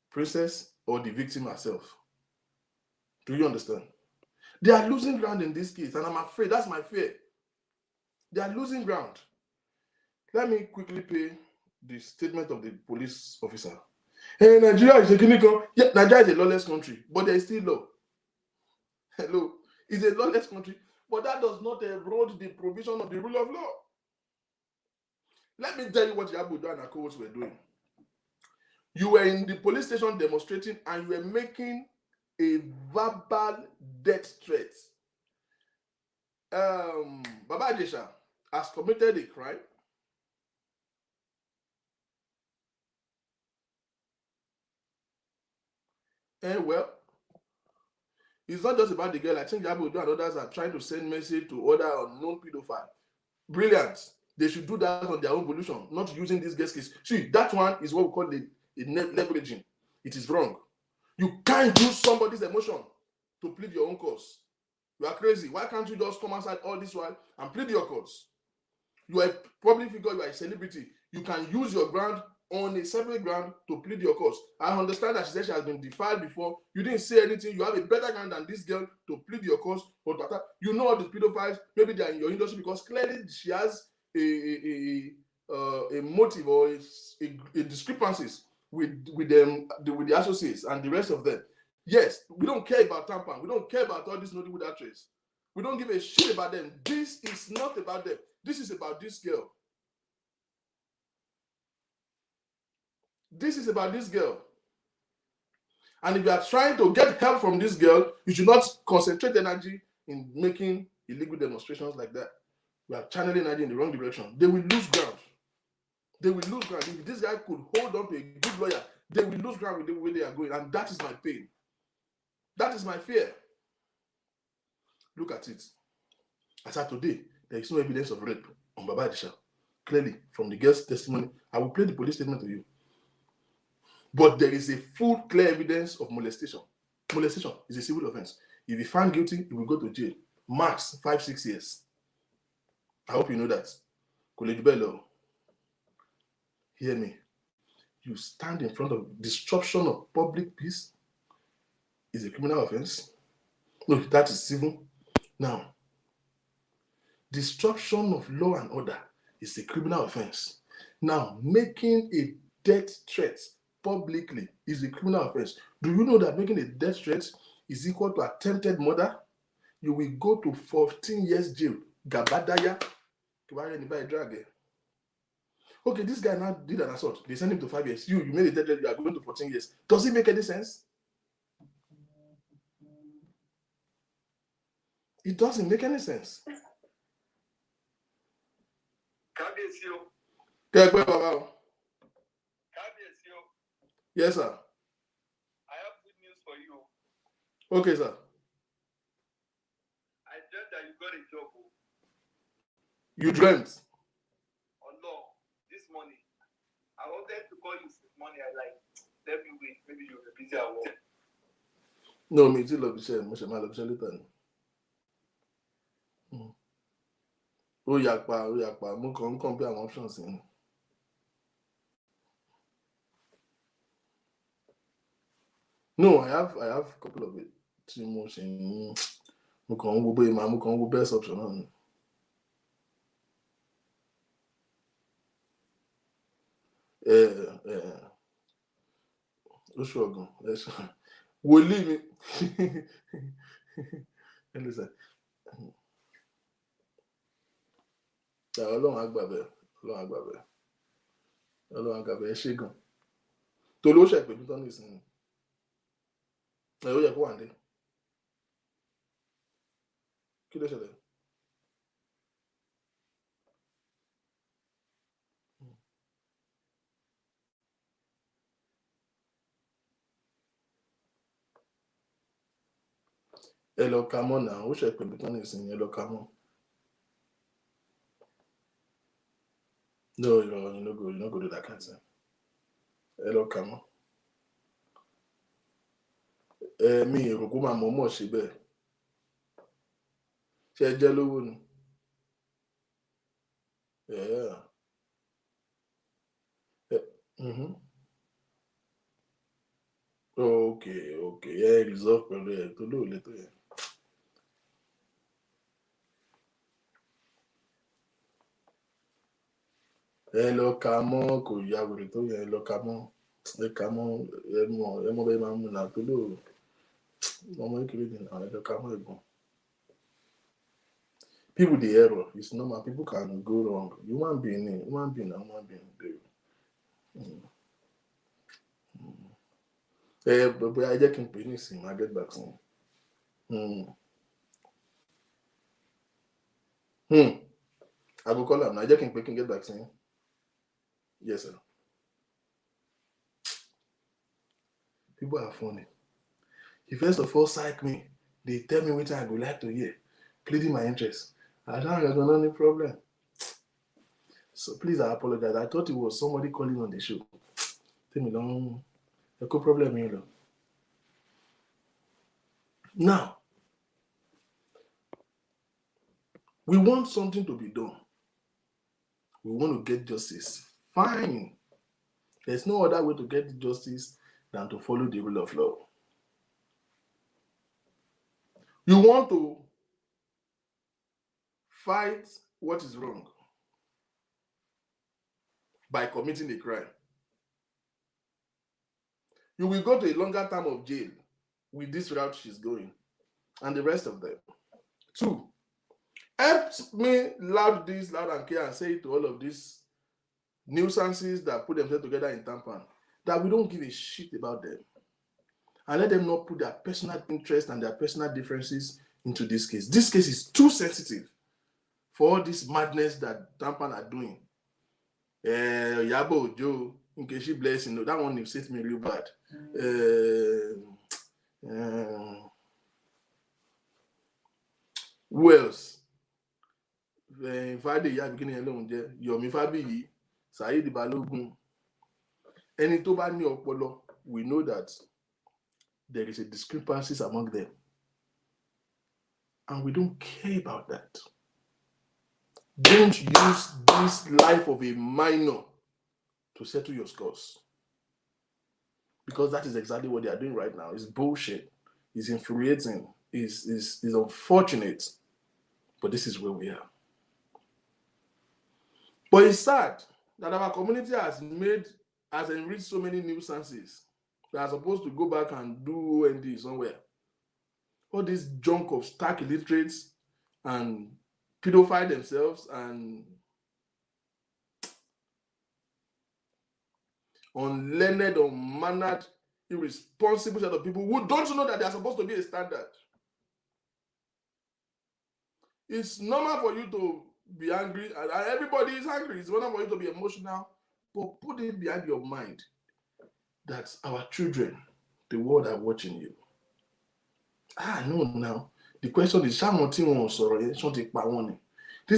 Princess or the victim herself? Do you understand? They are losing ground in this case, and I'm afraid that's my fear. They are losing ground. Let me quickly play the statement of the police officer. Hey, Nigeria is a clinical. Yeah, Nigeria is a lawless country, but there is still law. Hello, it's a lawless country, but that does not erode the provision of the rule of law. Let me tell you what Yabudo and her co-hosts were doing. You were in the police station demonstrating, and you were making a verbal death threat. Baba Ijesha has committed a crime. And well, it's not just about the girl. I think Yabudo and others are trying to send message to other unknown pedophiles. Brilliant. They should do that on their own volition, not using this guest case. See, that one is what we call the leveraging. It is wrong. You can't use somebody's emotion to plead your own cause. You are crazy. Why can't you just come outside all this while and plead your cause? You are a public figure, you are a celebrity. You can use your ground on a separate ground to plead your cause. I understand that she said she has been defiled before. You didn't say anything. You have a better ground than this girl to plead your cause. But you know all these pedophiles, maybe they are in your industry because clearly she has a motive or a discrepancies with the associates and the rest of them. Yes, we don't care about tampon. We don't care about all this Nollywood actress. We don't give a shit about them. This is not about them. This is about this girl. This is about this girl. And if you are trying to get help from this girl, you should not concentrate energy in making illegal demonstrations like that. You are channeling energy in the wrong direction. They will lose ground. They will lose ground. If this guy could hold on to a good lawyer, they will lose ground with the way they are going. And that is my pain. That is my fear. Look at it. As of today, there is no evidence of rape on Baba Ijesha. Clearly, from the girl's testimony, I will play the police statement to you. But there is a full, clear evidence of molestation. Molestation is a civil offense. If you found guilty, you will go to jail. Max 5-6 years. I hope you know that. College Bello, hear me. You stand in front of disruption of public peace is a criminal offense. No, that is civil. Now, disruption of law and order is a criminal offense. Now, making a death threat publicly is a criminal offense. Do you know that making a death threat is equal to attempted murder? You will go to 14 years jail. Gabadaya. Okay, this guy now did an assault. They sent him to 5 years. You made a death threat, you are going to 14 years. Does it make any sense? It doesn't make any sense. Yes, sir. I have good news for you. Okay, sir. I dreamt that you got a job. You dreamt? Oh no, this morning. I wanted to call you this morning. I let me wait. Maybe you'll be busy at work. No, me still love the share. Mo ṣe máa lọ bí iṣẹ́ later ni. Ó yàpá. Mo kàn ń compare àwọn options yẹn. No, I have a couple of it. Tí mo ṣe ń mo kàn ń wo bóyá mo kàn ń wo best option náà ni. Ó ṣọ̀gùn wòlíì mi Ọlọ́run á gbà bẹ́ẹ̀ ẹ ṣé gan torí ó ṣẹ̀ pé bí tán nìsín ó yẹ kó wà ní kí ló ṣẹlẹ̀. Ẹ lọ ka mọ́ náà ó ṣẹ̀ pé bí tán nìsín ẹ lọ ka mọ́. No, you no go do that kind of thing. Ẹ lọ ka mọ́. Mi èrò kó máa mọ̀ ṣe bẹ́ẹ̀. Ṣé ẹ jẹ́ lówó ni? Yeah. Okay. Yeah, resolve pẹ̀lú ẹ̀ tó lóòlé tó yẹ. Ẹ lọ ka mọ́ kò yá wèrè tó yẹ ẹ lọ ka mọ́. Ẹ ka mọ́ ẹ mọ́ bẹ́ẹ̀ máa ń mú nà tó lóò. Ọmọ ìkéré ni àwọn ẹ lọ ka mọ́ ẹ̀gbọ́n. People dey error. It's normal. People can go wrong. Human being. But I just can pay this. I get back soon. I go call him. I just can get back soon. Yes, sir. People are funny. He first of all psych me. They tell me what I would like to hear, pleading my interest. I don't have any problem. So please, I apologize. I thought it was somebody calling on the show. Tell me long. A cool problem here. Now, we want something to be done. We want to get justice. Fine. There's no other way to get justice than to follow the rule of law. You want to fight what is wrong by committing a crime. You will go to a longer term of jail with this route she's going and the rest of them. 2, help me loud and clear and say to all of these nuisances that put themselves together in Tampan that we don't give a shit about them. And let them not put their personal interest and their personal differences into this case. This case is too sensitive for all this madness that Tampan are doing. Yabo Joe, in case she blessing, that one upset me real bad. Who else? Friday, you are beginning alone there. Yomi Fabiyi, Saheed Balogun. Ẹni tó bá ní ọpọlọ, we know that there is a discrepancies among them. And we don't care about that. Don't use this life of a minor to settle your scores. Because that is exactly what they are doing right now. It's bullshit. It's infuriating. It's unfortunate. But this is where we are. But it's sad that our community has enriched so many nuisances that are supposed to go back and do OND somewhere. All this junk of stark illiterates and pedophile themselves and unlearned, unmannered, irresponsible set of people who don't know that they are supposed to be a standard. It's normal for you to be angry, and everybody is angry. It's normal for you to be emotional, but put it behind your mind that our children, the world are watching you. No, now. The question is, this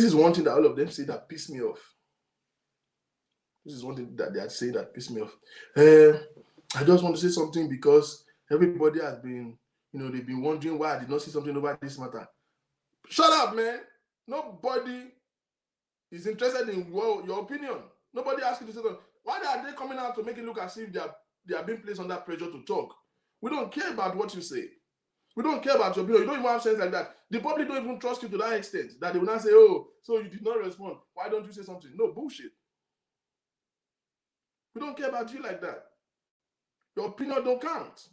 is one thing that all of them say that pissed me off. This is one thing that they are saying that pissed me off. I just want to say something because everybody has been they've been wondering why I did not see something over this matter. Shut up, man. Nobody is interested in your opinion. Nobody asked you to say that. Why are they coming out to make it look as if they are being placed under pressure to talk? We don't care about what you say. We don't care about your opinion. You don't even have sense like that. The public don't even trust you to that extent that they will not say, oh, so you did not respond. Why don't you say something? No, bullshit. We don't care about you like that. Your opinion don't count.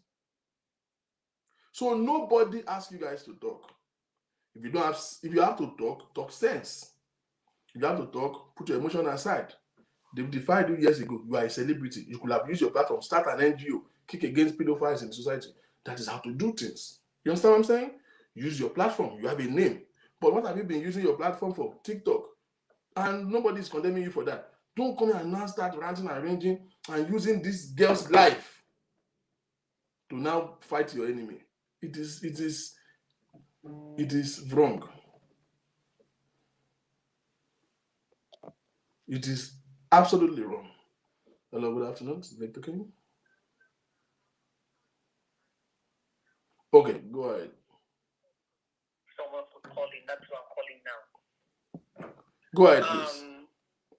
So nobody asks you guys to talk. If you have to talk sense. If you have to talk, put your emotion aside. They defied you years ago. You are a celebrity. You could have used your platform, start an NGO, kick against pedophiles in the society. That is how to do things. You understand what I'm saying? Use your platform. You have a name. But what have you been using your platform for? TikTok. And nobody is condemning you for that. Don't come and now start ranting and ranging and using this girl's life to now fight your enemy. It is wrong. It is absolutely wrong. Hello, good afternoon. Victor King. Okay, go ahead. Someone could call in. That's why I'm calling now. Go ahead, please.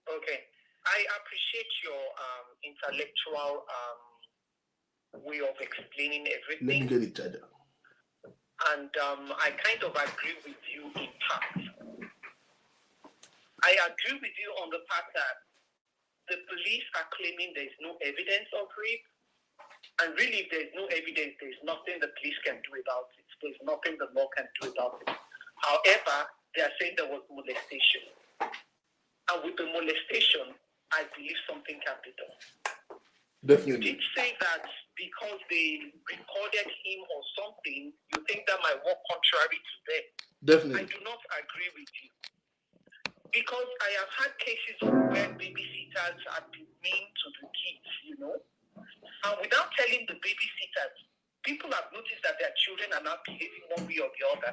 Okay. I appreciate your intellectual way of explaining everything. Let me get it, Chada. And I kind of agree with you in part. I agree with you on the part that the police are claiming there's no evidence of rape. And really, if there's no evidence, there's nothing the police can do about it. There's nothing the law can do about it. However, they are saying there was molestation. And with the molestation, I believe something can be done. Definitely. You did say that because they recorded him or something, you think that might work contrary to them. Definitely. I do not agree with you. Because I have had cases of where babysitters have been mean to the kids, And without telling the babysitters, people have noticed that their children are not behaving one way or the other.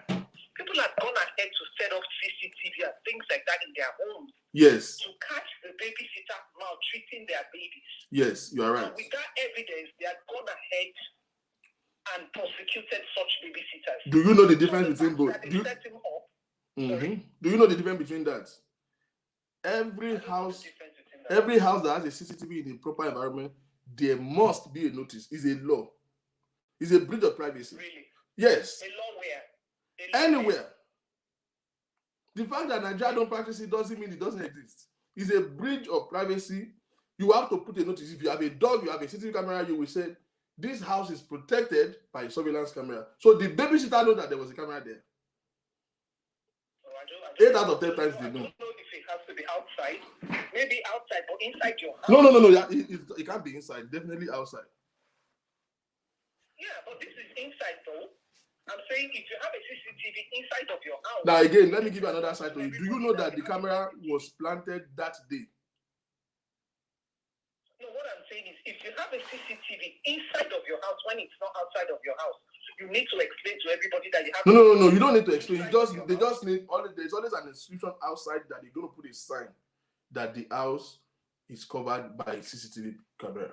People have gone ahead to set up CCTV and things like that in their homes. Yes. To catch the babysitter maltreating their babies. Yes, you are right. And with that evidence, they have gone ahead and prosecuted such babysitters. Do you know the difference between both? They set him up. Do you know the difference between that? Every house that has a CCTV in a proper environment, there must be a notice. It's a law. It's a breach of privacy. Really? Yes. A law where? Anywhere. The fact that Nigeria don't practice it doesn't mean it doesn't exist. It's a breach of privacy. You have to put a notice. If you have a dog, you have a CCTV camera, you will say, this house is protected by a surveillance camera. So the babysitter knows that there was a camera there. 8 out of 10 times they know. I don't know if it has to be outside. Maybe outside, but inside your house. No. It can't be inside. Definitely outside. Yeah, but this is inside though. I'm saying if you have a CCTV inside of your house. Now again, let me give you another side to you. Do you know that the camera was planted that day? No, what I'm saying is if you have a CCTV inside of your house when it's not outside of your house, you need to explain to everybody that you have. No. You don't need to explain. There's always an inscription outside that they're going to put a sign that the house is covered by a CCTV camera.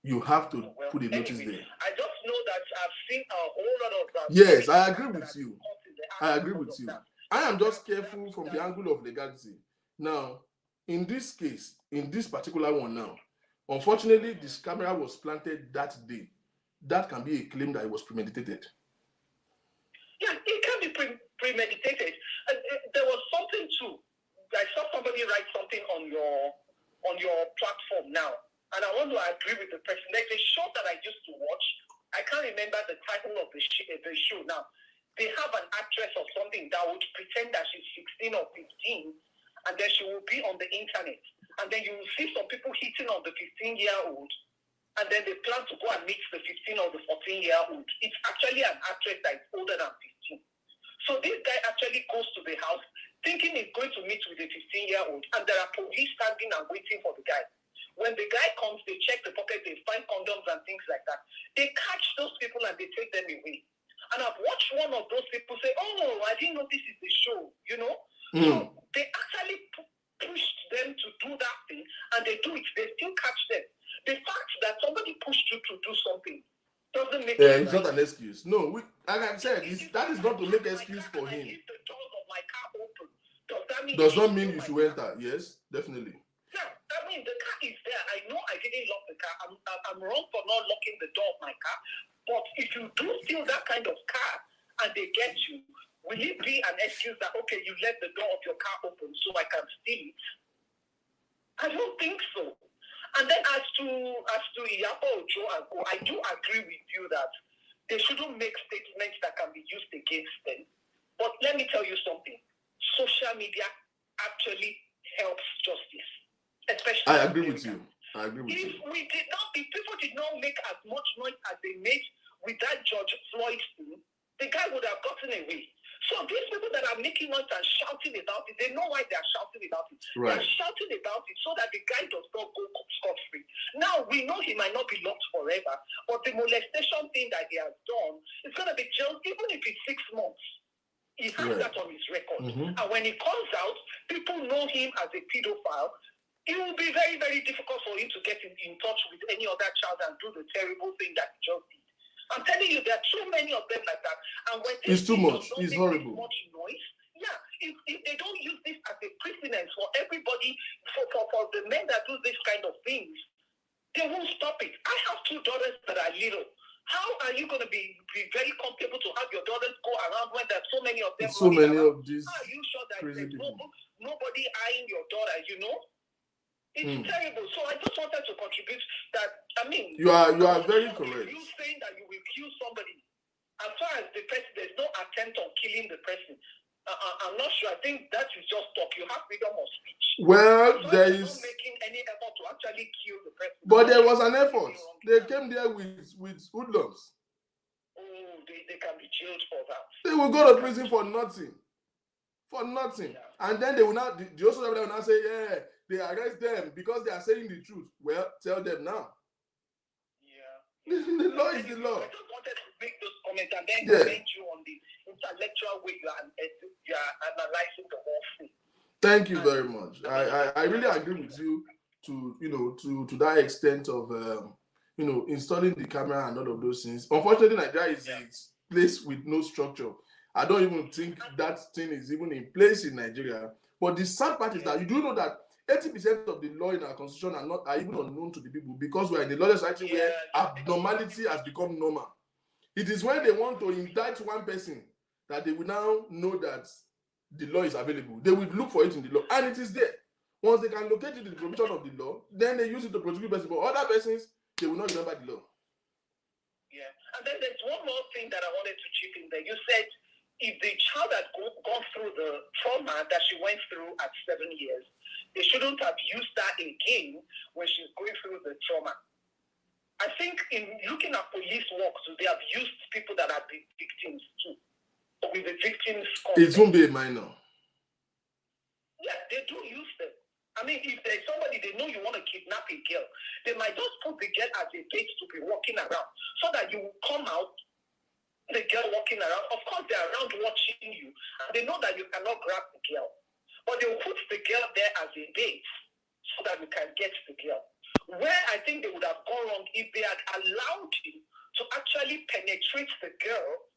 You have to put a notice there. I just know that I've seen a whole lot of that. Yes, I agree with you. I am just careful from the angle of legality. Now, in this case, in this particular one now, unfortunately, this camera was planted that day. That can be a claim that it was premeditated. Yeah, it can be premeditated. And there was something too. I saw somebody write something on your platform now, and I want to agree with the person. Like the show that I used to watch, I can't remember the title of the show now. They have an actress or something that would pretend that she's 16 or 15, and then she will be on the internet, and then you will see some people hitting on the 15-year-old. And then they plan to go and meet the 15 or the 14-year-old. It's actually an actress that is older than 15. So this guy actually goes to the house thinking he's going to meet with a 15-year-old, and there are police standing and waiting for the guy. When the guy comes, they check the pocket, they find condoms and things like that. They catch those people and they take them away. And I've watched one of those people say, oh, I didn't know this is the show, So they actually pushed them to do that thing, and they do it. They still catch them. The fact that somebody pushed you to do something doesn't make Yeah, it it's right. not an excuse. No, like I said, that is not to make excuse for I him. leave the doors of my car open. Does that mean Does not mean you should enter. Yes, definitely. Yeah, I mean the car is there. I know I didn't lock the car. I'm wrong for not locking the door of my car. But if you do steal that kind of car and they get you, will it be an excuse that okay, you left the door of your car open so I can steal it? I don't think so. And then as to Iyabo Ojo and Co, I do agree with you that they shouldn't make statements that can be used against them. But let me tell you something. Social media actually helps justice. Especially I agree with you. If people did not make as much noise as they made with that George Floyd thing, the guy would have gotten away. So these people that are making noise and shouting about it, they know why they are shouting about it. Right. They are shouting about it so that the guy does not go scot-free. Now, we know he might not be locked forever, but the molestation thing that he has done is going to be jailed even if it's 6 months. He has that on his record. And when he comes out, people know him as a pedophile. It will be very, very difficult for him to get in touch with any other child and do the terrible thing that he just did. I'm telling you, there are too many of them like that. And when it's too much, it's horrible. Much noise, yeah, if they don't use this as a precedent for everybody, for the men that do this kind of things, they won't stop it. I have 2 daughters that are little. How are you going to be very comfortable to have your daughters go around when there are so many of them? So many of these. How are you sure that crazy there's people. nobody eyeing your daughter? You know, it's terrible. So I just wanted to contribute that. I mean, you are very correct. You saying that you will kill somebody, as far as the person, there's no attempt on killing the person. I'm not sure. I think that is just talk. You have freedom of speech. Well, there is not making any effort to actually kill the person. But there was an effort. They came there with hoodlums. Oh, they can be jailed for that. They will go to prison for nothing. For nothing. Yeah. And then they will not, the also will now say, yeah, they arrest them because they are saying the truth. Well, tell them now. Yeah. The law is the law. I just wanted to make those comments and then comment you on the intellectual way you are analyzing the whole thing. Thank you very much. I really agree with you to that extent of installing the camera and all of those things. Unfortunately, Nigeria is a place with no structure. I don't even think that thing is even in place in Nigeria. But the sad part is that you do know that 80% of the law in our constitution are even unknown to the people because we are in the lawless society where abnormality has become normal. It is when they want to indict one person that they will now know that the law is available. They will look for it in the law, and it is there. Once they can locate it in the provision of the law, then they use it to prosecute person. But other persons, they will not remember the law. Yeah, and then there's one more thing that I wanted to chip in there. You said if the child had gone through the trauma that she went through at 7 years, they shouldn't have used that again when she's going through the trauma. I think in looking at police work, so they have used people that are the victims too. With the victims, it won't be a minor. Yeah, they do use them. I mean, if there's somebody they know you want to kidnap a girl, they might just put the girl as a bait to be walking around, so that you will come out, the girl walking around. Of course, they're around watching you, and they know that you cannot grab the girl, but they will put the girl there as a bait, so that you can get the girl. Where I think they would have gone wrong if they had allowed you to actually penetrate the girl,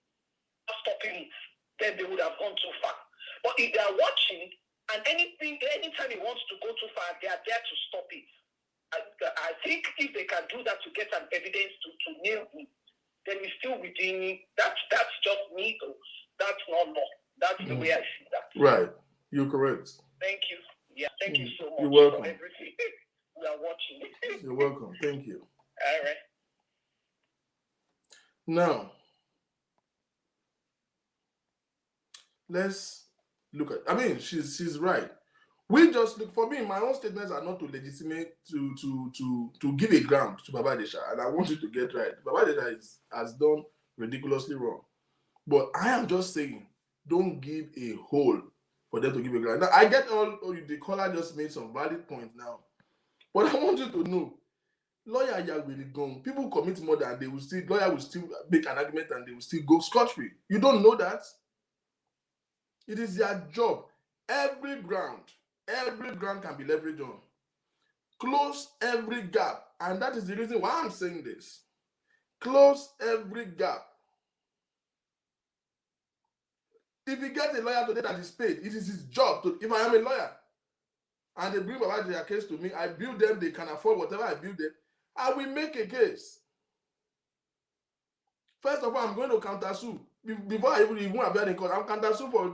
stopping it, then they would have gone too far. But if they are watching, and anytime he wants to go too far, they are there to stop it. I think if they can do that to get an evidence to nail him, then it's still within. That's just me, though. That's not law. That's the way I see that. Right, you're correct. Thank you. Yeah, thank you so much. You're welcome. For everything. We are watching. You're welcome. Thank you. All right. Now, let's look at. I mean, she's right. We just look, for me, my own statements are not to legitimate to give a ground to Baba Ijesha, and I want you to get right. Baba Ijesha has done ridiculously wrong, but I am just saying, don't give a hole for them to give a ground. Now, I get the caller just made some valid points now, but I want you to know, lawyer will gone. People commit murder and lawyer will still make an argument and they will still go scot-free. You don't know that? It is their job. Every ground can be leveraged on. Close every gap. And that is the reason why I'm saying this. Close every gap. If you get a lawyer today that is paid, it is his job to, if I am a lawyer and they bring about their case to me, I bill them, they can afford whatever I bill them, I will make a case. First of all, I'm going to counter sue. Before I even appear in court, I'm counter sue for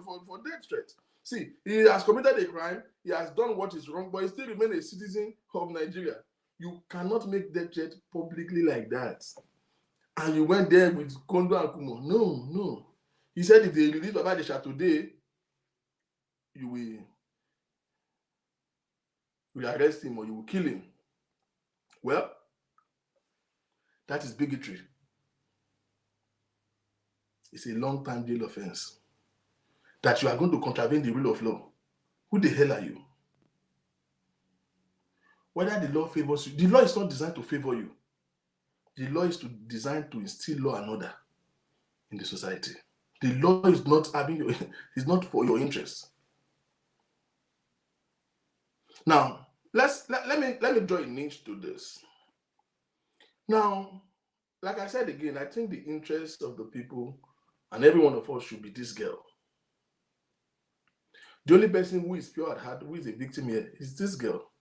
death threat. See, he has committed a crime, he has done what is wrong, but he still remains a citizen of Nigeria. You cannot make death threat publicly like that. And you went there with Kondo and Kumo. No. He said if they release Baba Ijesha today, you will arrest him or you will kill him. Well, that is bigotry. It's a long-time jail offense. That you are going to contravene the rule of law. Who the hell are you? Whether the law favors you, the law is not designed to favor you. The law is designed to instill law and order in the society. The law is not is not for your interest. Now, let me draw a niche to this. Now, like I said again, I think the interest of the people and every one of us should be this girl. The only person who is pure at heart, who is a victim here, is this girl.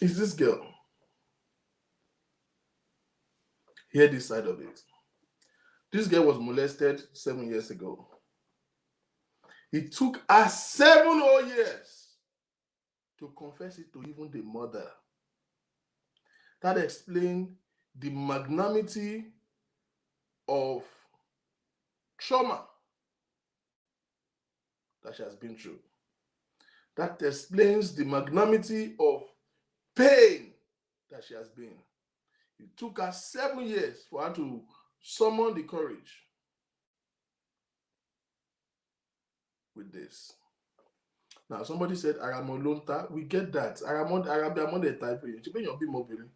Is this girl. Hear this side of it. This girl was molested 7 years ago. It took her 7 whole years to confess it to even the mother. That explains the magnanimity of trauma that she has been through. That explains the magnanimity of pain that she has been. It took her 7 years for her to summon the courage with this. Now, somebody said, Aramolonta, we get that. Arabiamon type of you.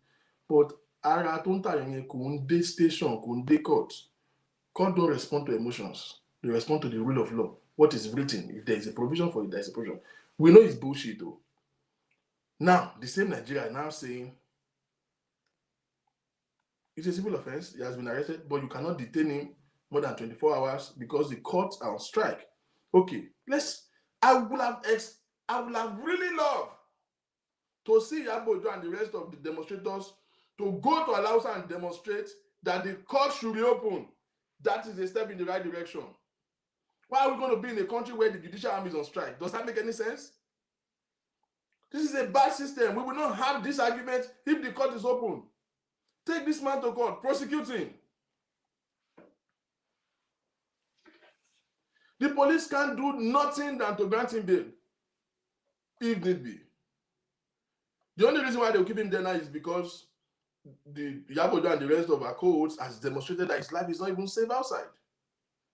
But Aratonta Kunde station, Kunde court. Court don't respond to emotions. They respond to the rule of law. What is written? If there is a provision for it, there is a provision. We know it's bullshit though. Now, the same Nigeria now saying it's a civil offense, he has been arrested, but you cannot detain him more than 24 hours because the courts are on strike. Okay, I would have really loved to see Yabojo and the rest of the demonstrators to go to Alausa and demonstrate that the court should reopen. That is a step in the right direction. Why are we going to be in a country where the judicial arm is on strike? Does that make any sense? This is a bad system. We will not have this argument if the court is open. Take this man to court, prosecute him. The police can't do nothing than to grant him bail, if need be. The only reason why they'll keep him there now is because the Yabojo and the rest of our cohorts has demonstrated that his life is not even safe outside.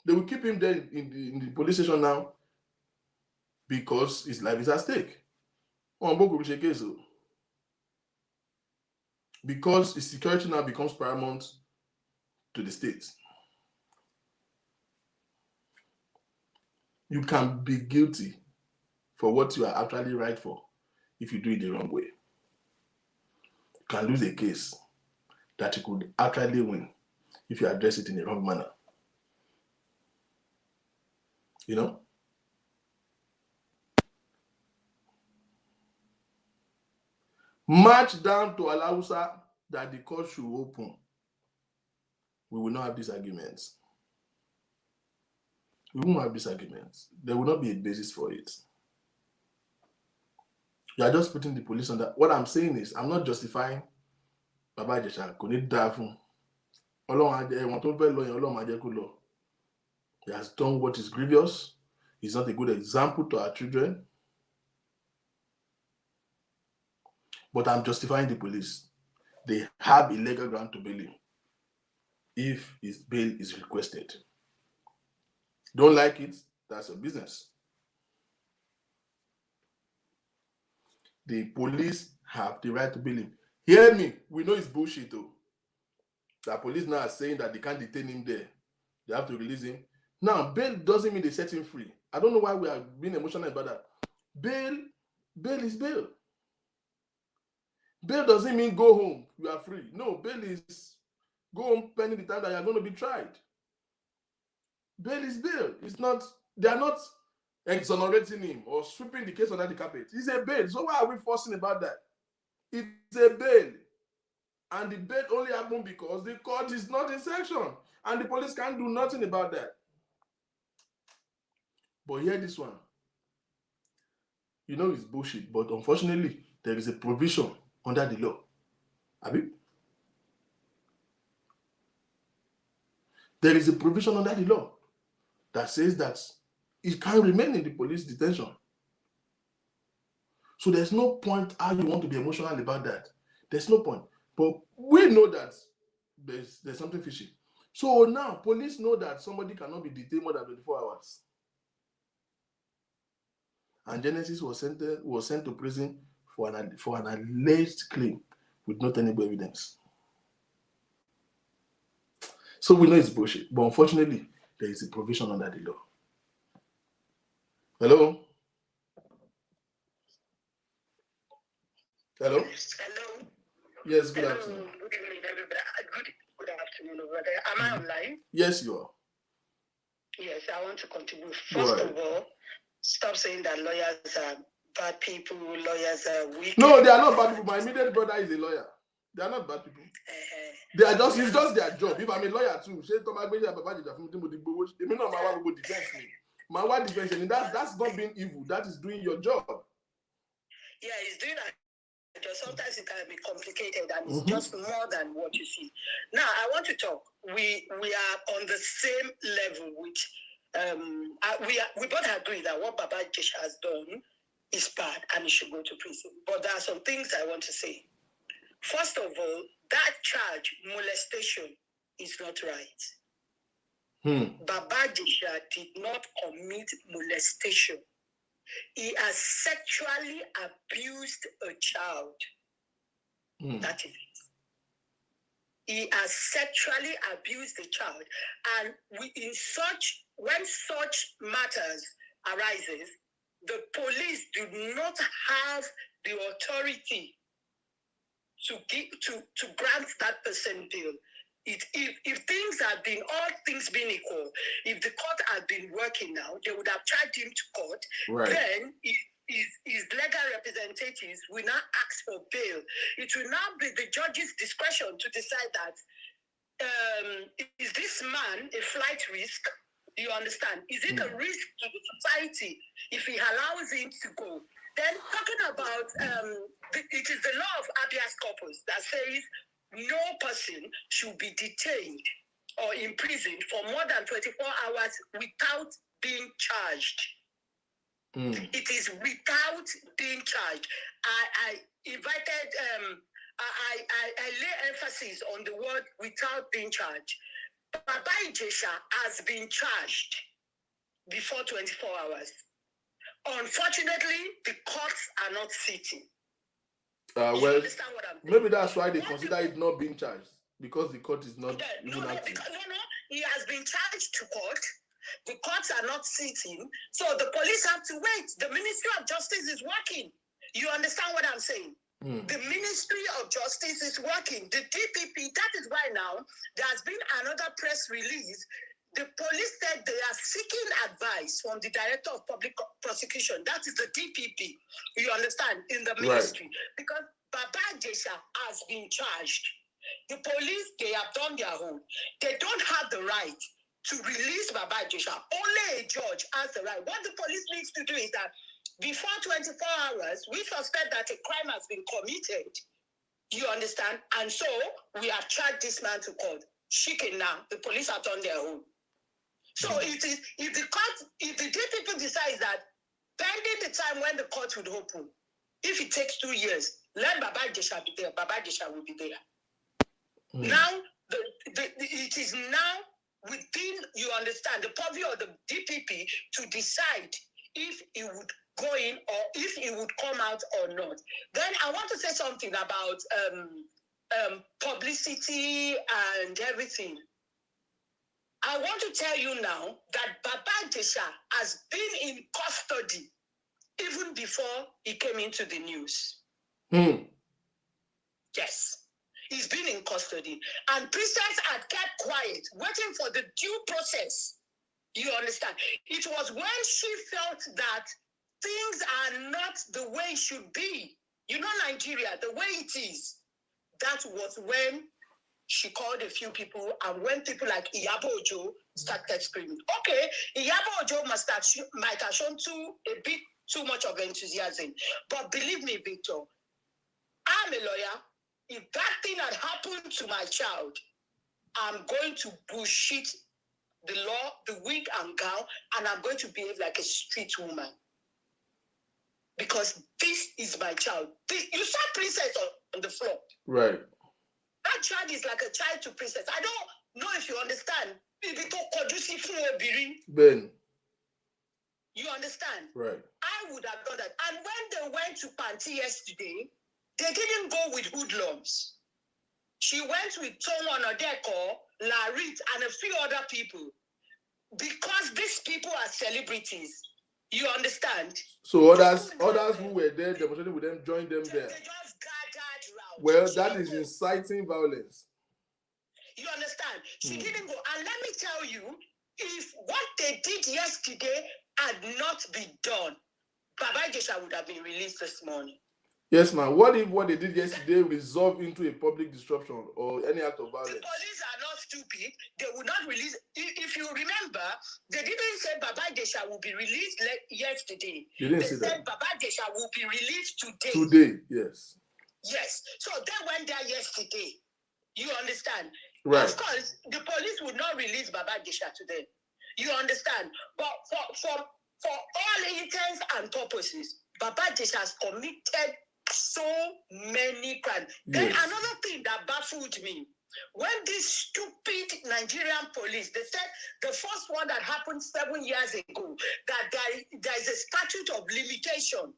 They will keep him there in the police station now because his life is at stake. Because his security now becomes paramount to the state. You can be guilty for what you are actually right for if you do it the wrong way. You can lose a case that you could actually win if you address it in the wrong manner. You know? March down to Alausa that the court should open. We will not have these arguments. We won't have these arguments. There will not be a basis for it. You are just putting the police on that. What I'm saying is, I'm not justifying Baba Ijesha. He has done what is grievous. He's not a good example to our children. But I'm justifying the police. They have a legal ground to bail him if his bail is requested. Don't like it, that's your business. The police have the right to bail him. Hear me, we know it's bullshit though. The police now are saying that they can't detain him there. They have to release him. Now, bail doesn't mean they set him free. I don't know why we are being emotional about that. Bail is bail. Bail doesn't mean go home, you are free. No, bail is go home pending the time that you are going to be tried. Bail is bail. It's not, they are not exonerating him or sweeping the case under the carpet. It's a bail. So why are we fussing about that? It's a bail. And the bail only happened because the court is not in session. And the police can't do nothing about that. But hear this one. You know it's bullshit, but unfortunately, there is a provision under the law. Abi? There is a provision under the law that says that it can remain in the police detention. So there's no point how you want to be emotional about that. There's no point. But we know that there's something fishy. So now police know that somebody cannot be detained more than 24 hours. And Genesis was sent to prison for an alleged claim with no tenable evidence. So we know it's bullshit. But unfortunately, there is a provision under the law. Hello? Hello? Hello. Yes, good Hello. afternoon. Good evening, everybody. Good afternoon over there. Am I online? Yes, you are. Yes, I want to contribute. First of all, stop saying that lawyers are bad people, lawyers are weak. No, they are not bad people. My immediate brother is a lawyer. They are not bad people. They are just, it's just their job. If I'm a lawyer too, that's not being evil. That is doing your job. Yeah, he's doing that. Sometimes it can be complicated and it's just more than what you see. Now, I want to talk. We are on the same level, which we both agree that what Baba Ijesha has done is bad and he should go to prison. But there are some things I want to say. First of all, that charge, molestation, is not right. Baba Ijesha did not commit molestation. He has sexually abused a child. That is it. He has sexually abused a child. And when such matters arises, the police do not have the authority to grant that person bail. If things had been, all things being equal, if the court had been working now, they would have charged him to court. Right. Then his legal representatives will now ask for bail. It will now be the judge's discretion to decide that is this man a flight risk? Do you understand? Is it a risk to the society if he allows him to go? Then talking about it is the law of habeas corpus that says no person should be detained or imprisoned for more than 24 hours without being charged. It is without being charged. I invited, I lay emphasis on the word without being charged. Baba Ijesha has been charged before 24 hours. Unfortunately, the courts are not sitting. Well, maybe that's why they consider it not being charged, because the court is not even active. No, he has been charged to court. The courts are not sitting, so the police have to wait. The Ministry of Justice is working. You understand what I'm saying? The Ministry of Justice is working. The DPP, that is why now there has been another press release. The police said they are seeking advice from the Director of Public Prosecution. That is the DPP. You understand? In the ministry. Right. Because Baba Ijesha has been charged. The police, they have done their own. They don't have the right to release Baba Ijesha. Only a judge has the right. What the police needs to do is that before 24 hours, we suspect that a crime has been committed. You understand? And so we have charged this man to court. Shaken now. The police have done their own. So it is, if the DPP decides that pending the time when the court would open, if it takes 2 years, let Baba Ijesha be there. Baba Ijesha will be there. Now, it is now within, you understand, the purview of the DPP to decide if he would go in or if he would come out or not. Then I want to say something about publicity and everything. I want to tell you now that Baba Ijesha has been in custody even before he came into the news. Yes. He's been in custody. And Princess had kept quiet, waiting for the due process. You understand? It was when she felt that things are not the way it should be. You know, Nigeria, the way it is. That was when she called a few people, and when people like Iyabo Ojo started screaming. Okay, Iyabo Ojo might have shown a bit too much of enthusiasm. But believe me, Victor, I'm a lawyer. If that thing had happened to my child, I'm going to bullshit the law, the wig and gown, and I'm going to behave like a street woman. Because this is my child. You saw Princess on the floor. Right. That child is like a child to Princess. I don't know if you understand. Ben. You understand? Right. I would have done that. And when they went to Panty yesterday, they didn't go with hoodlums. She went with Tomo Odeko, Larit, and a few other people. Because these people are celebrities. You understand? So others who were there demonstrating with them joined them there. They just gathered round. Well, that is inciting violence. You understand? She didn't go. And let me tell you, if what they did yesterday had not been done, Baba Ijesha would have been released this morning. Yes, ma'am. What if what they did yesterday resolved into a public disruption or any act of violence? The police are not stupid. They will not release. If you remember, they didn't say Baba Ijesha will be released yesterday. They said that. Baba Ijesha will be released today. Today, yes. Yes. So they went there yesterday. You understand? Right. Of course, the police would not release Baba Ijesha today. You understand? But for all intents and purposes, Baba Ijesha has committed so many crimes. Yes. Then another thing that baffled me, when this stupid Nigerian police, they said the first one that happened 7 years ago, that there is a statute of limitation.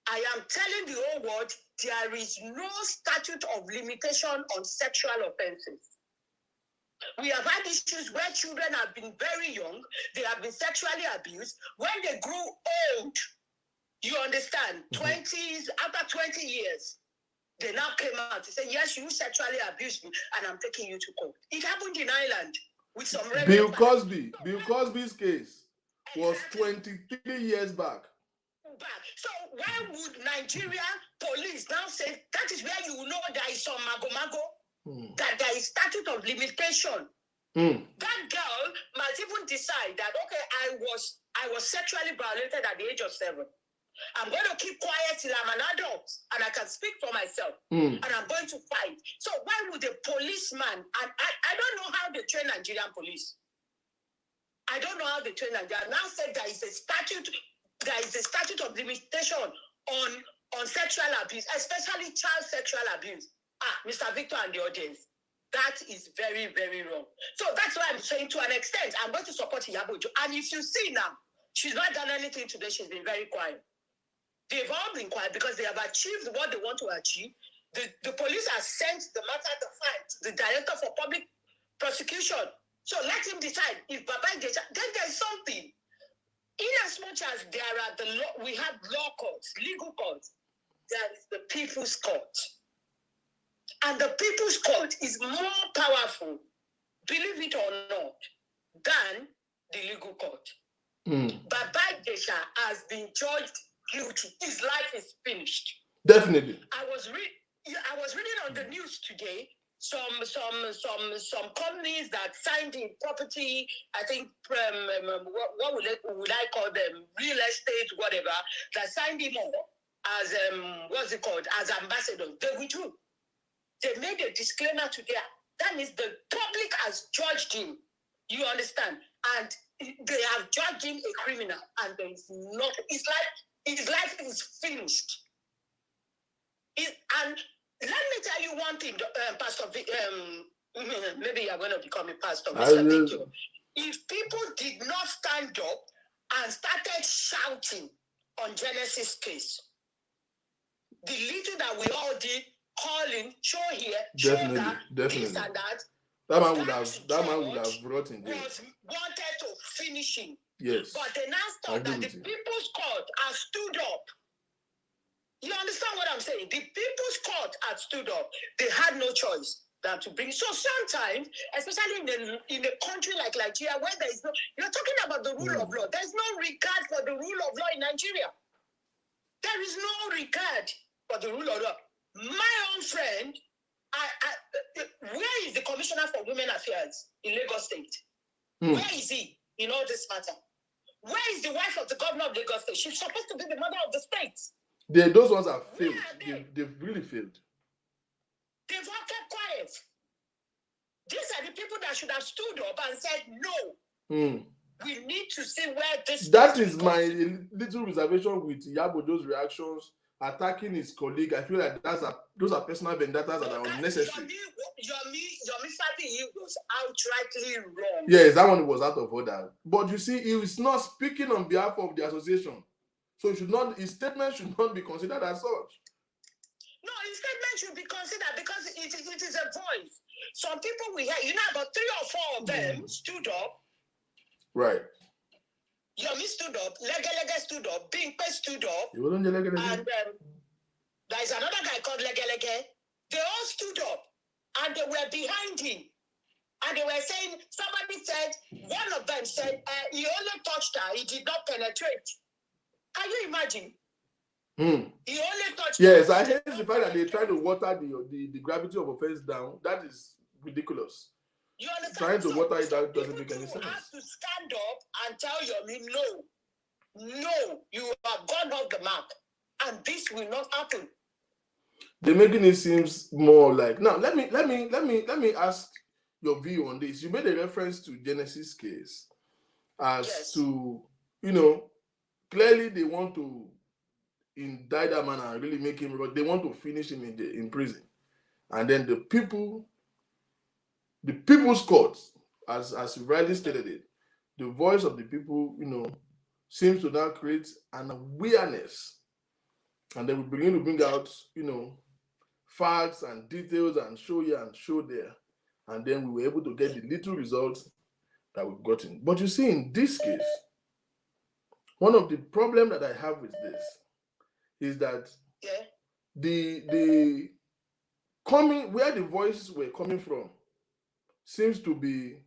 I am telling the whole world, there is no statute of limitation on sexual offenses. We have had issues where children have been very young, they have been sexually abused. When they grew old, you understand, 20s, after 20 years, they now came out to say, yes, you sexually abused me, and I'm taking you to court. It happened in Ireland with some Bill Cosby's case was 23 years back. So why would Nigeria police now say that is where you know there is some mago, that there is statute of limitation? That girl must even decide that, okay, I was sexually violated at the age of 7. I'm going to keep quiet till I'm an adult and I can speak for myself. And I'm going to fight. So why would a policeman, and I don't know how they train Nigerian police. I don't know how they train Nigerian. Now said there is a statute of limitation on sexual abuse, especially child sexual abuse. Mr. Victor and the audience, that is very, very wrong. So that's why I'm saying, to an extent, I'm going to support Iyabo Ojo. And if you see now, she's not done anything today. She's been very quiet. They've all been quiet because they have achieved what they want to achieve. The police has sent the matter to fight the director for public prosecution. So let him decide if Baba Ijesha. Then there's something. In as much as there are we have law courts, legal courts, there is the People's Court. And the People's Court is more powerful, believe it or not, than the legal court. Baba Ijesha has been judged guilty. His life is finished. Definitely. I was reading on the news today some companies that signed in property, I think what would I call them, real estate, whatever, that signed him up as as ambassadors. They withdrew. They made a disclaimer today. That means the public has judged him. You understand? And they have judged him a criminal, and there is not. His life is finished. And let me tell you one thing, Pastor. Maybe you're going to become a pastor, Mr. Victor. If people did not stand up and started shouting on Genesis case, the little that we all did, calling, show here, show that, this and that. That man would have brought in jail. Was wanted to finish him. Yes. But they now thought that the People's Court has stood up. You understand what I'm saying? The People's Court had stood up. They had no choice than to bring. So sometimes, especially in a country like Nigeria, where there is no, you're talking about the rule of law. There's no regard for the rule of law in Nigeria. There is no regard for the rule of law. My own friend, where is the Commissioner for Women Affairs in Lagos State? Where is he in all this matter? Where is the wife of the governor of Lagos State? She's supposed to be the mother of the state. Those ones have failed. They've really failed. They've all kept quiet. These are the people that should have stood up and said, no, we need to see where this... That is my little reservation with Yabodo's reactions, attacking his colleague. I feel like those are personal vendettas that are unnecessary. Yomi Fabiyi was outrightly wrong. Yes, that one was out of order. But you see, he is not speaking on behalf of the association. So his statement should not be considered as such. No, his statement should be considered because it is a voice. Some people we hear, about 3 or 4 of them stood up. Right. Yomi stood up, Legality stood up, Bingpe stood up, and there is another guy called Legality. They all stood up and they were behind him. And they were saying, somebody said, one of them said, he only touched her, he did not penetrate. Can you imagine? He only touched her. Yes, I hate the fact that they try to water the gravity of offense down. That is ridiculous. You understand? Trying to water it out doesn't make any sense. You have to stand up and tell Yomi, no, you have gone off the mark. And this will not happen. They're making it seems more like... Now, let me ask your view on this. You made a reference to Genesis case as to, clearly they want to indict that man and really make him... They want to finish him in prison. And then the People's Court, as you rightly stated it, the voice of the people, seems to now create an awareness. And then we begin to bring out, facts and details and show here and show there. And then we were able to get the little results that we've gotten. But you see, in this case, one of the problems that I have with this is that the coming where the voices were coming from seems to be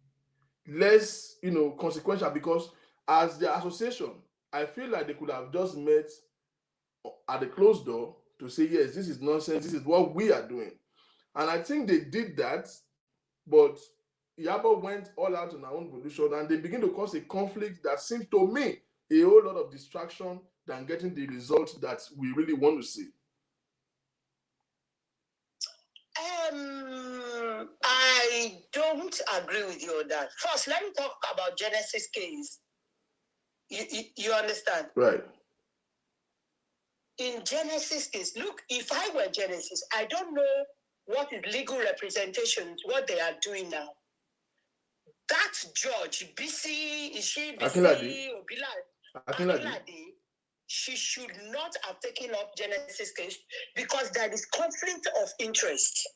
less, consequential, because as the association, I feel like they could have just met at the closed door to say, yes, this is nonsense, this is what we are doing. And I think they did that, but Yabo went all out on our own volition, and they begin to cause a conflict that seems to me a whole lot of distraction than getting the results that we really want to see. I don't agree with you on that. First, let me talk about Genesis case. You understand? Right. In Genesis case, look, if I were Genesis, I don't know what is legal representation, what they are doing now. That judge, BC, is she BC or Bilal? She should not have taken up Genesis case because there is conflict of interest.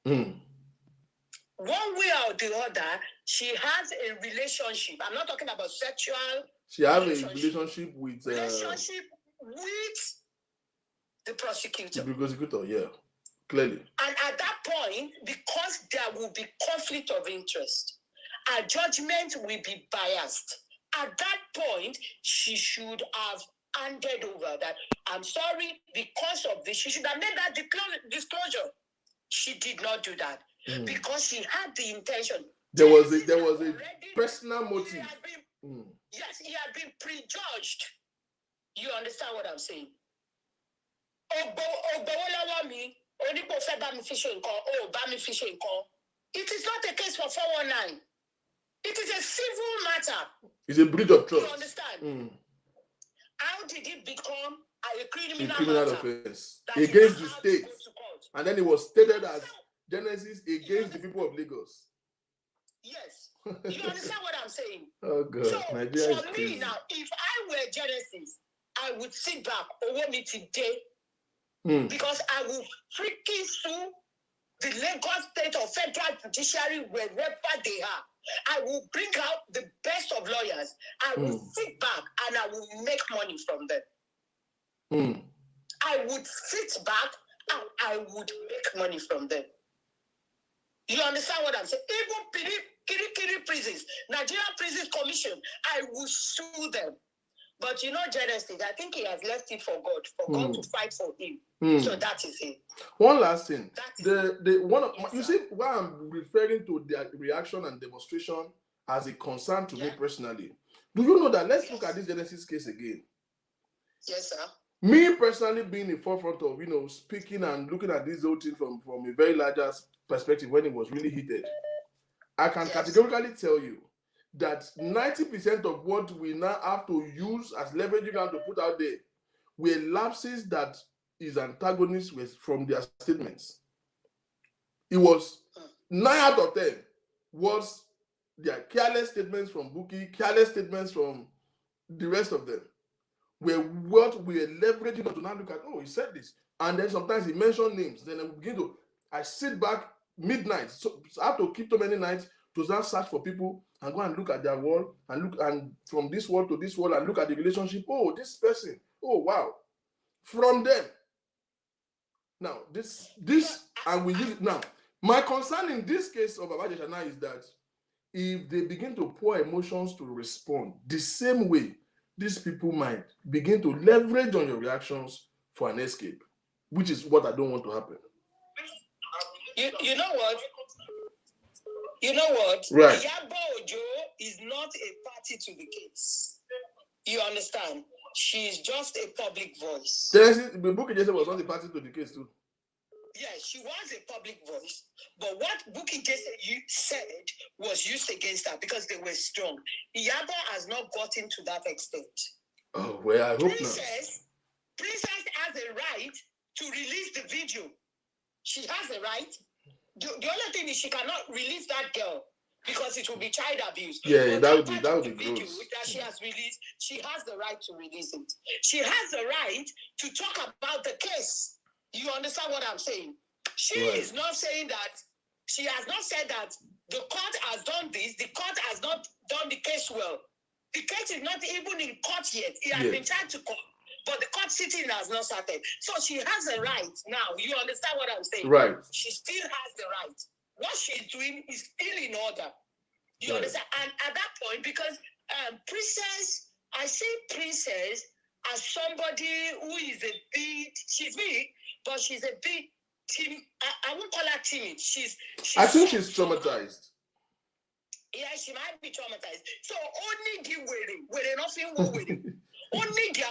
One way or the other, she has a relationship. I'm not talking about sexual. She has a relationship with the prosecutor. The prosecutor, yeah, clearly. And at that point, because there will be conflict of interest, her judgment will be biased. At that point, she should have handed over that. I'm sorry, because of this, she should have made that disclosure. She did not do that because she had the intention. There was a personal motive. Yes, he had been prejudged. You understand what I'm saying? It is not a case for 419. It is a civil matter. It's a breach of trust. You understand? How did it become a criminal offense against the state? And then it was stated as Genesis against the people of Lagos. Yes. You understand what I'm saying? Oh, God. So, Nigeria for me now, if I were Genesis, I would sit back over me today because I will freaking sue the Lagos State or Federal Judiciary wherever they are. I will bring out the best of lawyers. I will sit back and I will make money from them. I would sit back and I would make money from them. You understand what I'm saying? Even Kiri prisons, Nigerian Prisons Commission, I will sue them. But you know, Genesis, I think he has left it for God to fight for him. So that is it. One last thing. Yes, you see why I'm referring to their reaction and demonstration as a concern to me personally. Do you know that? Let's look at this Genesis case again. Yes, sir. Me personally being in the forefront of, speaking and looking at this whole thing from a very larger perspective when it was really heated, I can categorically tell you that 90% of what we now have to use as leveraging ground to put out there were lapses that is antagonist with from their statements. It was 9 out of 10 was their careless statements from Buki, careless statements from the rest of them. Were what we are leveraging to now look at, he said this. And then sometimes he mentioned names. Then I sit back midnight. So I have to keep too many nights to now search for people and go and look at their wall and from this wall to this wall and look at the relationship. Oh, this person. Oh, wow. From them. Now, this, and we use it now. My concern in this case of Ijesha now is that if they begin to pour emotions to respond the same way, these people might begin to leverage on your reactions for an escape, which is what I don't want to happen. You know what? You know what? Right. Yabo Ojo is not a party to the case. You understand? She's just a public voice. The Buki Ijesha was not a party to the case too. Yes, she was a public voice, but what Buki Ijesha said was used against her because they were strong. Yabo has not gotten to that extent. Oh, well, I hope not. Princess has a right to release the video. She has a right. The only thing is she cannot release that girl because it will be child abuse. Yeah, that would be video gross. that she has released, she has the right to release it. She has the right to talk about the case. You understand what I'm saying? She is not saying that. She has not said that the court has done this. The court has not done the case well. The case is not even in court yet. It has been tried to court, but the court sitting has not started. So she has a right now. You understand what I'm saying? Right. She still has the right. What she's doing is still in order. You understand? And at that point, because Princess, I see Princess as somebody who is a bit, she's big, but she's a bit timid. I won't call her timid. I think she's traumatized. Yeah, she might be traumatized. So only the wedding, nothing will wedding. Only the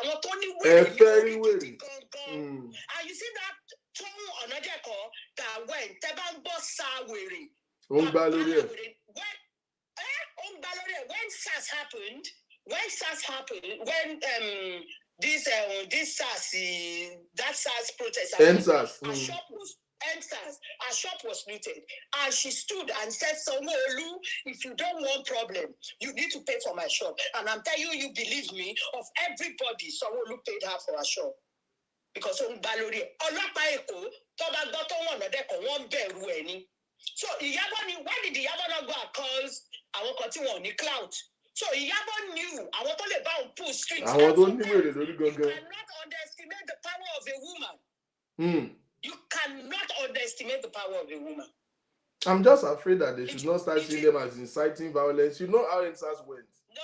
wedding. Very wedding. And you see that tongue another call that when Teban boss saw wedding. When SARS happened, when this SARS protest happened, our shop was looted, and she stood and said, "Sanwo-Olu, if you don't want problem, you need to pay for my shop." And I'm telling you, believe me, of everybody, Sanwo-Olu paid her for her shop because on Balori, so why did Iyabo not go and cause our country on the clout? So Iyabo knew I want to about pull streets. You cannot underestimate the power of a woman. You cannot underestimate the power of a woman. I'm just afraid that they should not start seeing them as inciting violence. You know how NSAS went. No.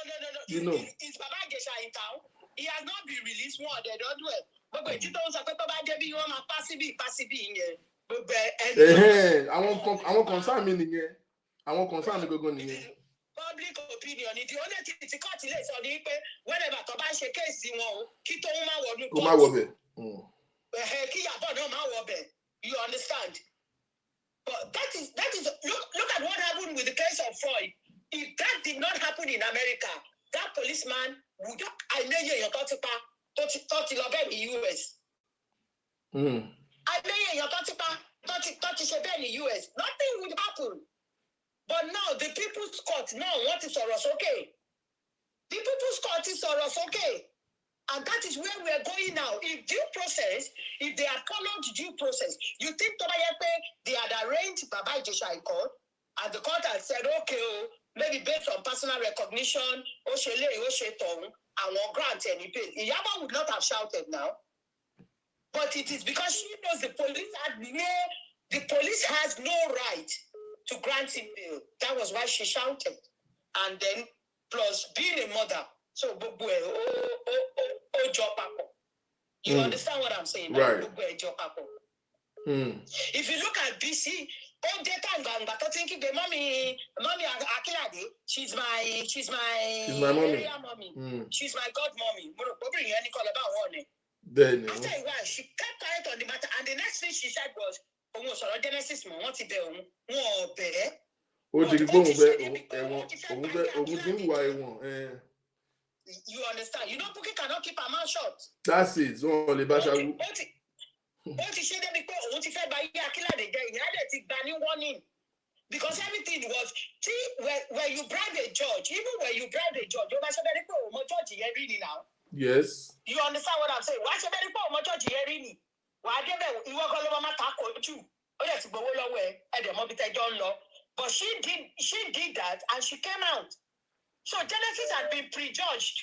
You know. Is Baba Ijesha in town? He has not been released. One, they don't do it. But you don't say Baba Ijesha, you want to pass it in here. I want concern me in here. I want concern me go in here. Public opinion. The only thing is cut late on the whenever Toba shake case, you understand? But that is look at what happened with the case of Floyd. If that did not happen in America, that policeman would I know you thought in the US. I know you thought in the US. Nothing would happen. But now the people's court now what is us okay? The people's court is us okay. And that is where we are going now. If due process, if they had followed due process, you think they had arranged Baba Ijesha in court, and the court had said, okay, maybe based on personal recognition, I won't grant any pay. Iyabo would not have shouted now. But it is because she knows the police has no right to grant him bail. That was why she shouted. And then, plus being a mother, so you understand what I'm saying? Right. If you look at BC, all the time, thinking the mommy Akilade, she's my mommy. Mommy. She's my god mommy. Then after a while, she kept quiet on the matter, and the next thing she said was, Genesis, you understand? You know, Pookie cannot keep her mouth shut. That's it. Because everything was, see, when you bribe a judge, even when you bribe a judge, you must have very poor judge here now. Yes. You understand what I'm saying? Why should very poor judge here? Why give you walk all over my taco too? Oh, yes, but but she did that and she came out. So Genesis had been prejudged.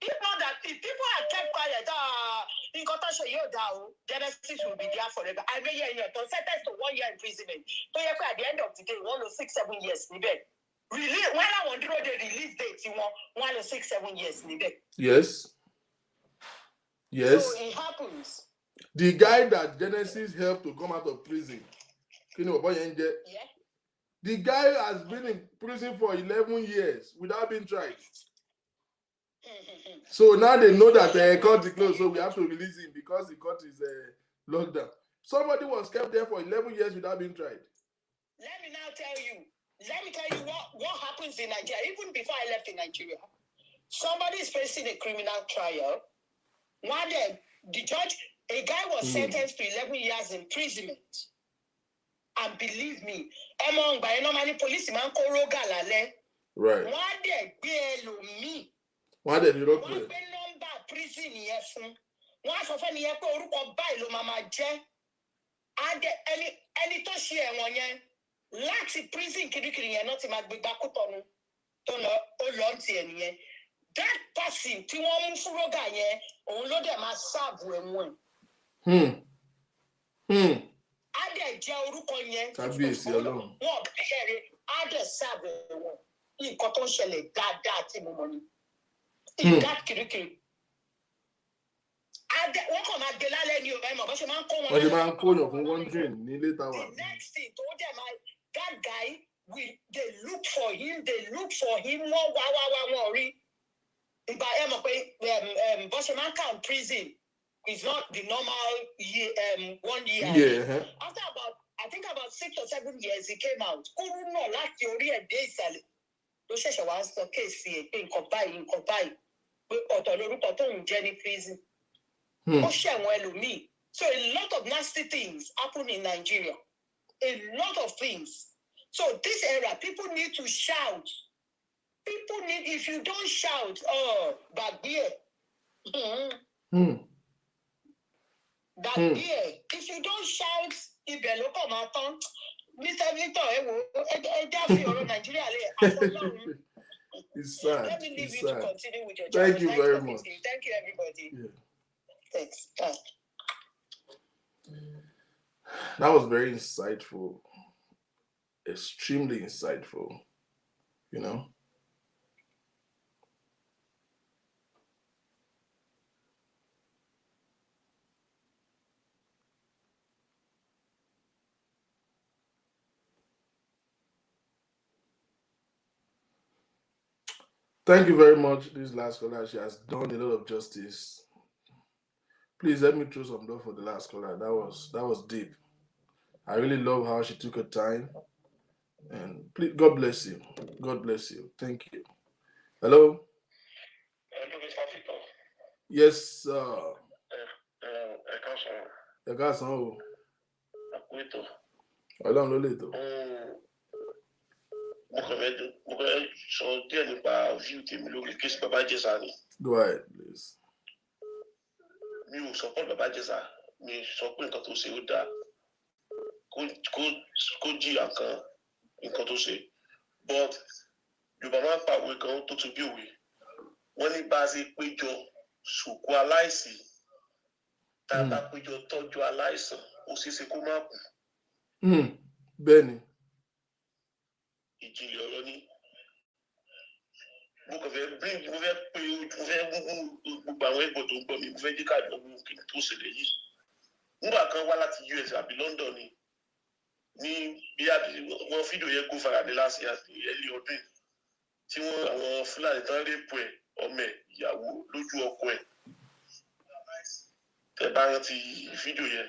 If not that, if people had kept quiet, Genesis will be there forever. I mean, you're sentenced to 1 year imprisonment. So at the end of the day, 106, 7 years. Release, when I want to know the release date, you want 106, 7 years. Yes. Yes. So it happens. The guy that Genesis helped to come out of prison, yeah. The guy has been in prison for 11 years without being tried. So now they know that the court is closed, so we have to release him because the court is locked down. Somebody was kept there for 11 years without being tried. Let me tell you what happens in Nigeria. Even before I left in Nigeria, somebody is facing a criminal trial. One day, the judge, a guy was sentenced to 11 years imprisonment. And believe me, among by normally policeman right. One day, me. One day, you don't play. One number prison here fun. One of any orúkọ báyìí ló máa jẹ́. And any tó ṣe ẹ̀wọ̀n yẹn láti prison kirikiri yẹn náà ti máa gbé gbàkútọ̀nù tó lọ ó lọ ti ẹ̀ nìyẹn. That person tí wọ́n mú fúrógà yẹn òun ló dẹ̀ máa ṣáàbù ẹ̀wọ̀n. Adé jẹ́ orúkọ yẹn. Kábíyèsí Ọlọ́run. Wọ́n bẹ̀rẹ̀ Adé ṣáàbù ẹ̀wọ̀n. Nǹkan tó ń ṣẹlẹ̀ dáadáa tí mo mọ̀ ni. Ìdá kirikiri. Wọ́n kàn máa gbé lálẹ́ ní ọ̀bẹ mọ̀ bó ṣe máa ń kó wọn. Wọ́n ṣe máa ń kó yàn fún wondering nílé táwa. The next thing tó dẹ̀ máa that guy they look for him wọ́n wá wọn rí. Ìgbà ẹ mọ̀ pé bó ṣe máa ń count prison is not the normal year, 1 year. Yeah. After about 6 or 7 years he came out. Kúrú náà láti orí ẹ̀ dé ìsàlẹ̀ ló ṣẹ̀ṣẹ̀ wá sọ kéèsì ẹ̀ pé nǹkan báyìí pé ọ̀tọ̀ lórúkọ tó ń jẹ́ ní prison. Ó ṣẹ̀wọ̀n ẹlòmíì. So a lot of nasty things happen in Nigeria. A lot of things. So this era, people need to shout. People need, if you don't shout, gbàgbé ẹ̀. If you don't shout, ibẹ̀ ló kọ̀ máa tán. Mr. Victor, ẹ já fi ọ̀rọ̀ Nàìjíríà lẹ̀. It's sad. Let me leave you to continue with your job. Thank you very much. Thank you, everybody. Yeah. Thanks. That was very insightful. Extremely insightful. You know? Thank you very much. This last caller, she has done a lot of justice. Please let me throw some love for the last caller. That was deep. I really love how she took her time. And please, God bless you. God bless you. Thank you. Hello? Yes, sir. Ọlọ́run ló lè tó. Mo fẹ́ sọ díẹ̀ nípa view tèmi lórí kéésì bàbá Ijesha ni. Go ahead, please. Mi ò support bàbá Ijesha, mi sọ pé nǹkan tó ṣe ó dáa. Kó jìyà nǹkan tó ṣe. But Yorùbá máa ń pa òwe kan tó tún bí òwe. Wọ́n ní bá a ṣe péjọ sòkò aláìsí tá a bá péjọ tọ́jú aláìsàn ó ṣeéṣe kó má kú. bẹ́ẹ̀ ni. Ìjìnlẹ̀ ọ̀rọ̀ ni mo kàn fẹ́ pé mo fẹ́ gbogbo àwọn ẹgbẹ́ tó ń gbọ́ mi mo fẹ́ jí káàdì ọgbọ́n kí n tó ṣẹlẹ̀ yìí. Nígbà kan wá láti US àbí London ni ní bí wọ́n fídíò yẹn kó faradé láti ẹ̀lì ọdún tí wọ́n àwọn Fúlàní tán rèpù ẹ̀ ọmọ ẹ̀ ìyàwó lójú ọkọ ẹ̀. Tẹ bá rántí fídíò yẹn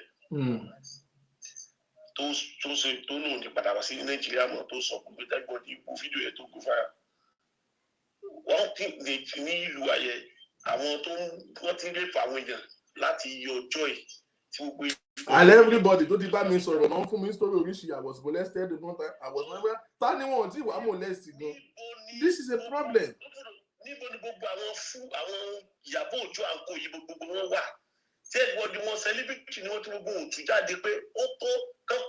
tó lòun ní padà wá sí Nàìjíríà mọ́ tó sọ pé tẹ́gbọ́n ní ipò fídíò yẹn tó kó fara. Wọ́n ti ní ìlú ayẹ àwọn wọ́n ti rèpù àwọn èèyàn láti iye ọjọ́ yìí tí gbogbo and everybody tó ti bá mi sọ̀rọ̀ náà fún mi story oríṣi I was molested one time I was never ta ni wọn ò tí wàá molest gan. This is a problem. Níbo ni gbogbo àwọn Ìyábọ̀ Òjó àǹkó yìí gbogbo wọn wà tí ẹgbọ́n ni wọn celebrity ni wọ́n ti gbogbo òtún jáde pé ó tó kán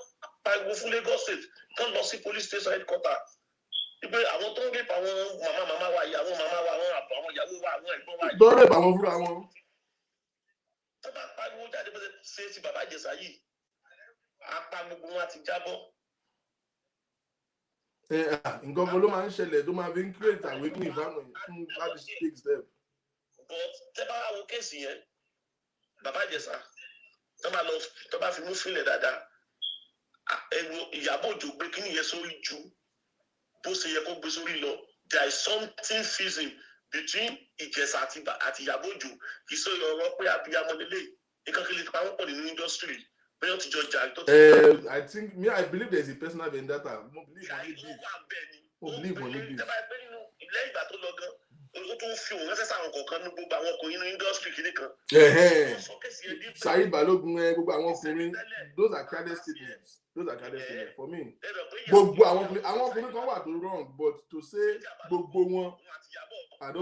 pariwo fún Lagos State kán lọ sí police station headquarter pé àwọn tó ń gbé àwọn màmá wa ìyàwó màmá wa àwọn ìyàwó wa àwọn ẹ̀gbọ́n wa. dọ́rẹ̀ bá wọn fúnra wọn. Tó bá pariwo jáde bó ṣe ti bàbá Ìjẹ̀ṣà yìí apá gbogbo wọn ti jábọ́. Nǹkan kan ló máa ń ṣẹlẹ̀ tó máa fi ń create awakening fáwọn fún láti take step. But tẹ́ bá wo kéèsì yẹn bàbá Ìjẹ̀ṣà tó bá fi mú sílẹ̀ dáadáa Ìyábọ̀ Òjó gbé kíní yẹn sórí ju bó ṣe yẹ kó gbé sórí lọ. There is something fission between Ìjẹ̀ṣà àti Ìyábọ̀ Òjó kì í sọ ọ̀rọ̀ pé abiyamọ lélẹ̀ nǹkan kí lè pa wọ́n pọ̀ nínú industry bẹ́ẹ̀ ti jọ jà tó ti. I believe there is a personal vendetta. Mo believe on it. Ilé ìgbà tó lọ gan ó tún fi òun ránṣẹ́ sáwọn kọ̀ọ̀kan ní gbogbo àwọn ọkùnrin nínú industry kìíní kan. Saheed Balogun gbogbo àwọn ọkùnrin those are careless statements for me. Gbogbo àwọn ọkùnrin kan wà tó wrong but to say gbogbo wọn I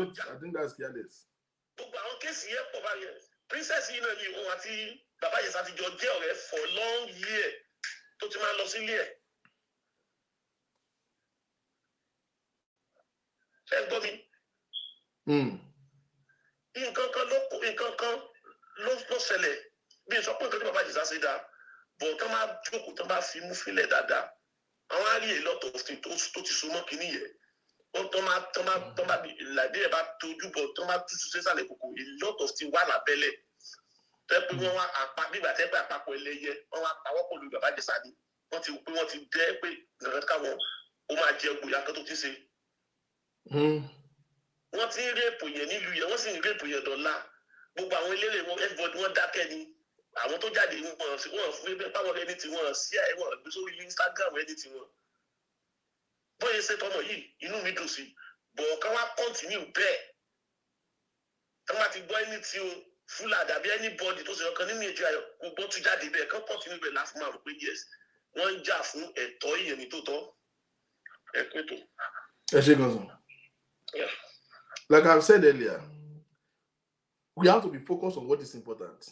think that's careless. Gbogbo àwọn kéèsì yẹn pọ̀ báyẹn princess yìí náà ni òun àti bàbá Ìjẹ̀ṣà ti jọ jẹ́ ọ̀rẹ́ for long year tó ti máa lọ sílé ẹ̀. Ṣé gbọ́ mi? Nǹkan kan ló ṣẹlẹ̀ bí n sọ pé nǹkan tí bàbá Ìjẹ̀ṣà ṣe dáa bọ̀ tán máa jókòó tán bá fi mú fílẹ̀ dáadáa àwọn á rí èlò tó ti so mọ́ kínní yẹn wọ́n tán bá ìlàdí ẹ̀ bá tójú bọ̀ tán bá túṣu sẹ́sàlẹ̀ kòkò a lot of things wà lábẹ́lẹ̀ tẹ́ pé wọ́n wá nígbà tẹ́ pé àpapọ̀ ẹlẹ́yẹ wọ́n wá pawọ́ pẹ̀lú bàbá Ìjẹ̀ṣà ni wọ́n ti dẹ́ pé nǹkan káwọn ó máa jẹ gbòòyà kan tó ti ṣe. Wọ́n ti ń rèpò yẹn nílùú yẹn wọ́n sì ń rèpò yẹn dọ́là gbogbo àwọn eléré wọn everybody wọ́n dákẹ́ ni àwọn tó jáde wọ́n fún ẹgbẹ́ báwọn ẹni tí wọ́n sí ẹ̀wọ̀n gbé sórí Instagram ẹni tí wọ́n. Bóyá ṣe tọmọ yìí inú mi dùn sí bọ̀ ká wá continue bẹ́ẹ̀ ká wá ti gbọ́ ẹni tí o Fúlàní àbí anybody tó ṣe ọkàn nínú ètò ayọ̀ gbogbo tún jáde bẹ́ẹ̀ ká continue bẹ́ẹ̀ láti máa rò pé yes wọ́n ń jà fún ẹ̀tọ́ ìyẹn ní tó tọ́ ẹ̀pẹ́ tó. Ẹ ṣé gan-an. Like I've said earlier, we have to be focused on what is important.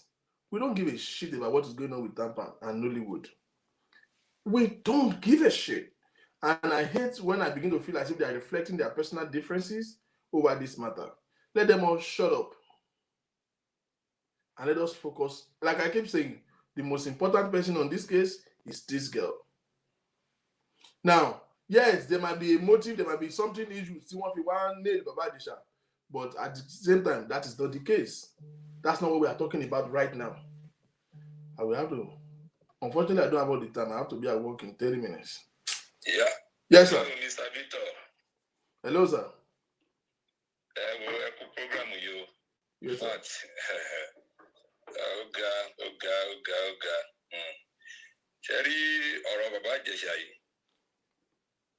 We don't give a shit about what is going on with Tampa and Nollywood. We don't give a shit. And I hate when I begin to feel as if they are reflecting their personal differences over this matter. Let them all shut up. And let us focus. Like I keep saying, the most important person on this case is this girl. Now, yes, there might be a motive, there might be something issue. See what we want nail Baba Ijesha. But at the same time, that is not the case. That's not what we are talking about right now. I will have to. Unfortunately, I don't have all the time. I have to be at work in 30 minutes. Yeah. Yes, sir. Hello, Mr. Victor. Hello, sir. Program you. Yes, sir. Oga. Ṣẹ́rí ọ̀rọ̀ Bàbá Ìjẹ̀ṣà yìí.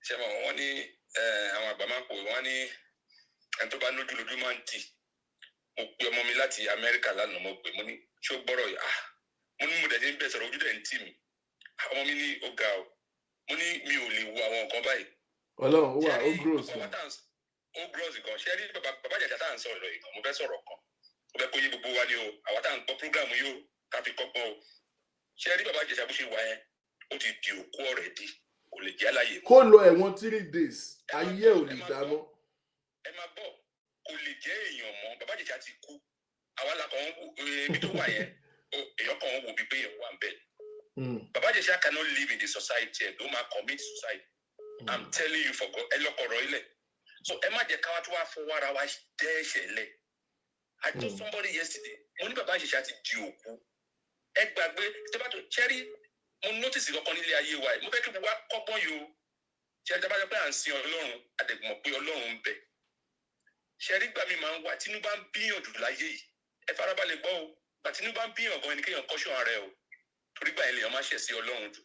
Ṣé wọ́n ní àwọn àgbà máa ń pò wọ́n ní ẹni tó bá lójú máa ń tì. Mo pe ọmọ mi láti Amẹ́ríkà lánàá mo pè mo ní ṣé ó gbọ́rọ̀ yìí? Mo ní mo dẹ̀ ti ń bẹ̀ sọ̀rọ̀ ojú dẹ̀ ń tì mí. Ọmọ mi ní ó ga o. Mo ní mi ò lè wo àwọn nǹkan báyìí. Ọlọ́run ó wà ó gross gan. Ó gross gan. Ṣé rí Bàbá Ìjẹ̀ṣà tá à ń sọ̀rọ̀ yìí kan? Mo fẹ́ sọ̀rọ̀ kan. Mo fẹ́ kó yé gbogbo wa ní o. Àwa tá à ń gbọ́ program yìí o. Ká fi kọ́gbọ́n o. Ṣé rí Bàbá Ìjẹ̀ṣà bó ṣe wà yẹn? Ó ti di òkú ọ̀rẹ́ di. Kò lè jẹ́ àlàyé. Kó lọ ẹ̀wọ̀n 3 days. Ayé ò lè dá mọ́. Ẹ máa bọ̀. Kò lè jẹ́ èèyàn mọ́. Bàbá Ìjẹ̀ṣà ti kú. Àwa la kàn ibi tó wà yẹn. èèyàn kan wò bí pé èèyàn wà ń bẹ̀. Baba Ijesha cannot live in the society ẹ̀ ló máa commit suicide. I'm telling you for God ẹ lọ́kọ̀ọ̀rọ̀ ilẹ̀. So ẹ má jẹ́ káwá tó wá fọwọ́ ara wa dẹ́ ẹ̀ṣẹ̀ lẹ̀. I told somebody yesterday mo ní Baba Ijesha ti di òkú. Ẹ gbàgbé tẹ́bàtò cherry mo notice kankan nílé ayé wa mo fẹ́ kí gbogbo wa kọ́gbọ́n yìí o. Ṣé tẹ́bàtò pé à ń sin Ọlọ́run àdẹ̀gbọ̀n pé Ọlọ́run ń bẹ. Ṣẹ́rí gbà mí máa ń wà tínú bá ń bíyàn jù láyé yìí. Ẹ farabalẹ̀ gbọ́ o. Gbà tínú bá ń bíyàn gan ẹni kéèyàn kọ́ṣọ́ ara ẹ o. Torí gbà yẹn lèèyàn máa ṣẹ̀ sí Ọlọ́run jù.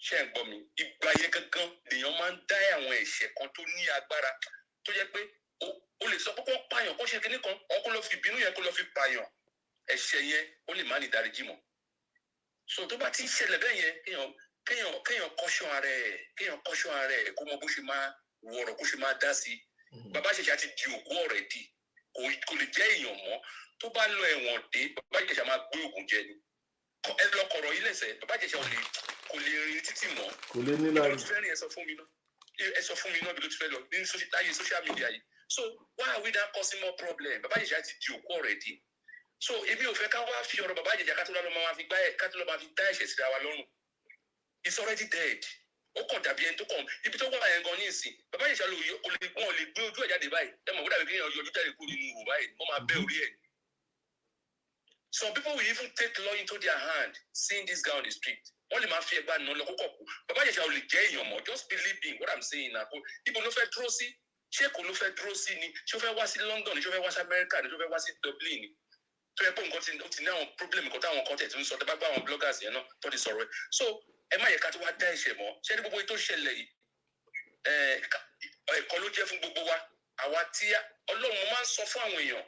Ṣé ẹ̀ ń gbọ́ mi? Ìgbà yẹn gangan lèèyàn máa ń dá àwọn ẹ̀ṣẹ̀ kan tó ní agbára tó jẹ́ pé o lè sọ pé kó pààyàn kó ṣe kinní kan ọkọ lọ fi ìbínú yẹn kó lọ fi pààyàn ẹ̀ṣẹ̀ yẹn ó lè má ní ìdáríjì mọ́. So tó bá ti ń ṣẹlẹ̀ bẹ́ẹ̀ yẹn kéèyàn kọ́ṣọ́ ara ẹ̀ kó mọ bó ṣe máa wọ̀rọ̀ kó ṣe máa dá sí i. Baba Ijesha ti di òkú already kò lè jẹ́ èèyàn mọ́ tó bá lọ ẹ̀wọ̀n dé Baba Ijesha máa gbé ògùn jẹ ni. Ẹ lọ kọ̀rọ̀ yìí lẹ́sẹ̀ Baba Ijesha kò lè rin títì mọ́. Kò lè ní láàyè. Ẹ sọ fún mi náà bí ló ti fẹ́ lọ ní láyé social media yìí. So why are we now causing more problem? Baba Ijesha ti di òkú already. So èmi ò fẹ́ ká wá fi ọ̀rọ̀ Baba Ijesha ká tó lọ́ máa fi dá ẹ̀ṣẹ̀ síra wa lọ́rùn. It's already dead. Ó kàn dàbí ẹni tó kàn ibi tó wà yẹn gan ní ìsìn Baba Ijesha wọn lè gbé ojú ẹ̀ jáde báyìí ẹ mọ̀ wọ́n dàbí kéèyàn yọjú jáde kúrò nínú ìwò báyìí wọ́n máa bẹ́ orí ẹ̀. Some people will even take law into their hand seeing this guy on the street wọ́n lè máa fi ẹgbàá nà lọ́kọ́kọ́ kù Baba Ijesha ò lè jẹ́ èèyàn mọ́ just believe in what I'm saying na ibo ló fẹ́ dúró sí ṣé kò ló fẹ́ dúró sí ni ṣé ó fẹ́ wá sí London ni ṣé ó fẹ́ wá sí America ni ṣé ó fẹ́ wá sí Dublin ni tó yẹ pé nǹkan ti ní àwọn problem nǹkan táwọn kan tẹ̀ tó ń sọ tó bá gbá àwọn bloggers yẹn náà tó ti sọ̀rọ̀ ẹ̀ so ẹ má yẹ ká tó wá dá ẹ̀ṣẹ̀ mọ́ ṣé ní gbogbo ètò ìṣẹ̀lẹ̀ yìí ẹ̀kọ́ ló jẹ́ fún gbogbo wa àwa tí Ọlọ́run máa ń sọ fún àwọn èèyàn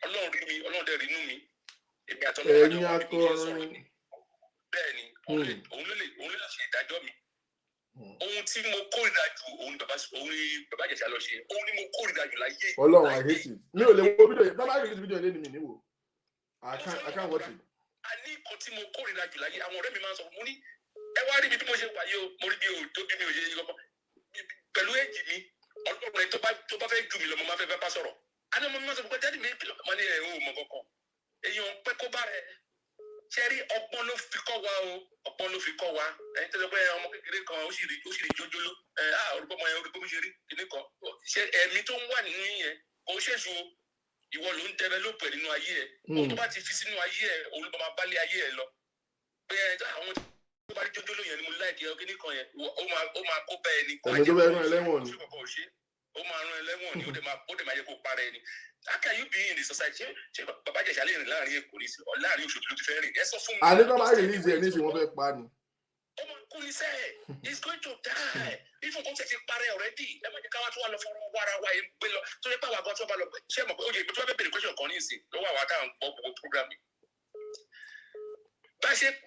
Ọlọ́run rí mi Ọlọ́run dẹ̀ rí inú mi èmi àtọ́lọ́run bẹ́ẹ̀ ni òun ló lè ṣe ìdájọ́ mi ohun tí mo kórìíra jù òun ni Baba Ijesha lọ ṣe òun ni mo kórìíra jù láyé. Ọlọ́run I hate it mi ò lè wo fídíò yẹn bàbá release fídíò yẹn lẹ́nu mi níwò I can't watch it. A ní nǹkan tí mo kórìíra jù láyé àwọn ọ̀rẹ́ mi máa ń sọ fún mi ní ẹ wá rí mi bí mo ṣe wà yìí o mo rí bí o tó bí mi ò ṣe yí kọ́kọ́ pẹ̀lú èjì mi Ọlọ́run ẹ tó bá fẹ́ jù mí lọ mo máa fẹ́ bá sọ̀rọ̀ àná mo máa sọ pé jáde mi kìlọ̀ máa ní ẹ̀ ń mọ kankan èèyàn pẹ́ kó bá rẹ̀ ṣẹ́rí ọgbọ́n ló fi kọ́ wa o ọgbọ́n ló fi kọ́ wa ẹni tó lọ pé ọmọ kékeré kan ó sì rí jójóló orúkọ ọmọ yẹn orúkọ bó ṣe rí kíní kan ṣe ẹ̀mí tó ń wà nínú yẹn kò ṣèṣù ìwọ ló ń develop ẹ̀ nínú ayé ẹ̀ ohun tó bá ti fi sínú ayé ẹ̀ òun ló máa bá lé ayé ẹ̀ lọ pé àwọn tó bá rí jójóló yẹn ni mo láì jẹ́ kíní kan yẹn ó máa kó bẹ́ẹ̀ ni ọmọ tó bẹ́ẹ̀ rán ẹlẹ́wọ̀n ni ó máa rán ẹlẹ́wọ̀n ni ó dẹ̀ máa yẹ kó parẹ́ ni. How can you be in the society? Ṣé Baba Ijesha lè rìn láàrin Èkó ní láàrin Òṣòdì ló ti fẹ́ rìn? Ẹ sọ fún mi. Àdéhùn bá release ẹ̀ nísìnyí wọ́n fẹ́ pa ni. Ó máa kú ní sẹ́ẹ̀. He's going to die. Ifun kò tẹ̀ ti parẹ́ already. Ẹ má jẹ́ ká wá tó wà lọ fọwọ́ wára wa yẹn gbé lọ. Tó yẹ pé àwọn àgọ́ tó bá lọ ṣé ẹ mọ̀ pé ó yẹ ìgbé tó bá bẹ̀rẹ̀ question kan ní ìsìn lọ́wọ́ àwọn àtàwọn gbọ́ gbogbo program yìí.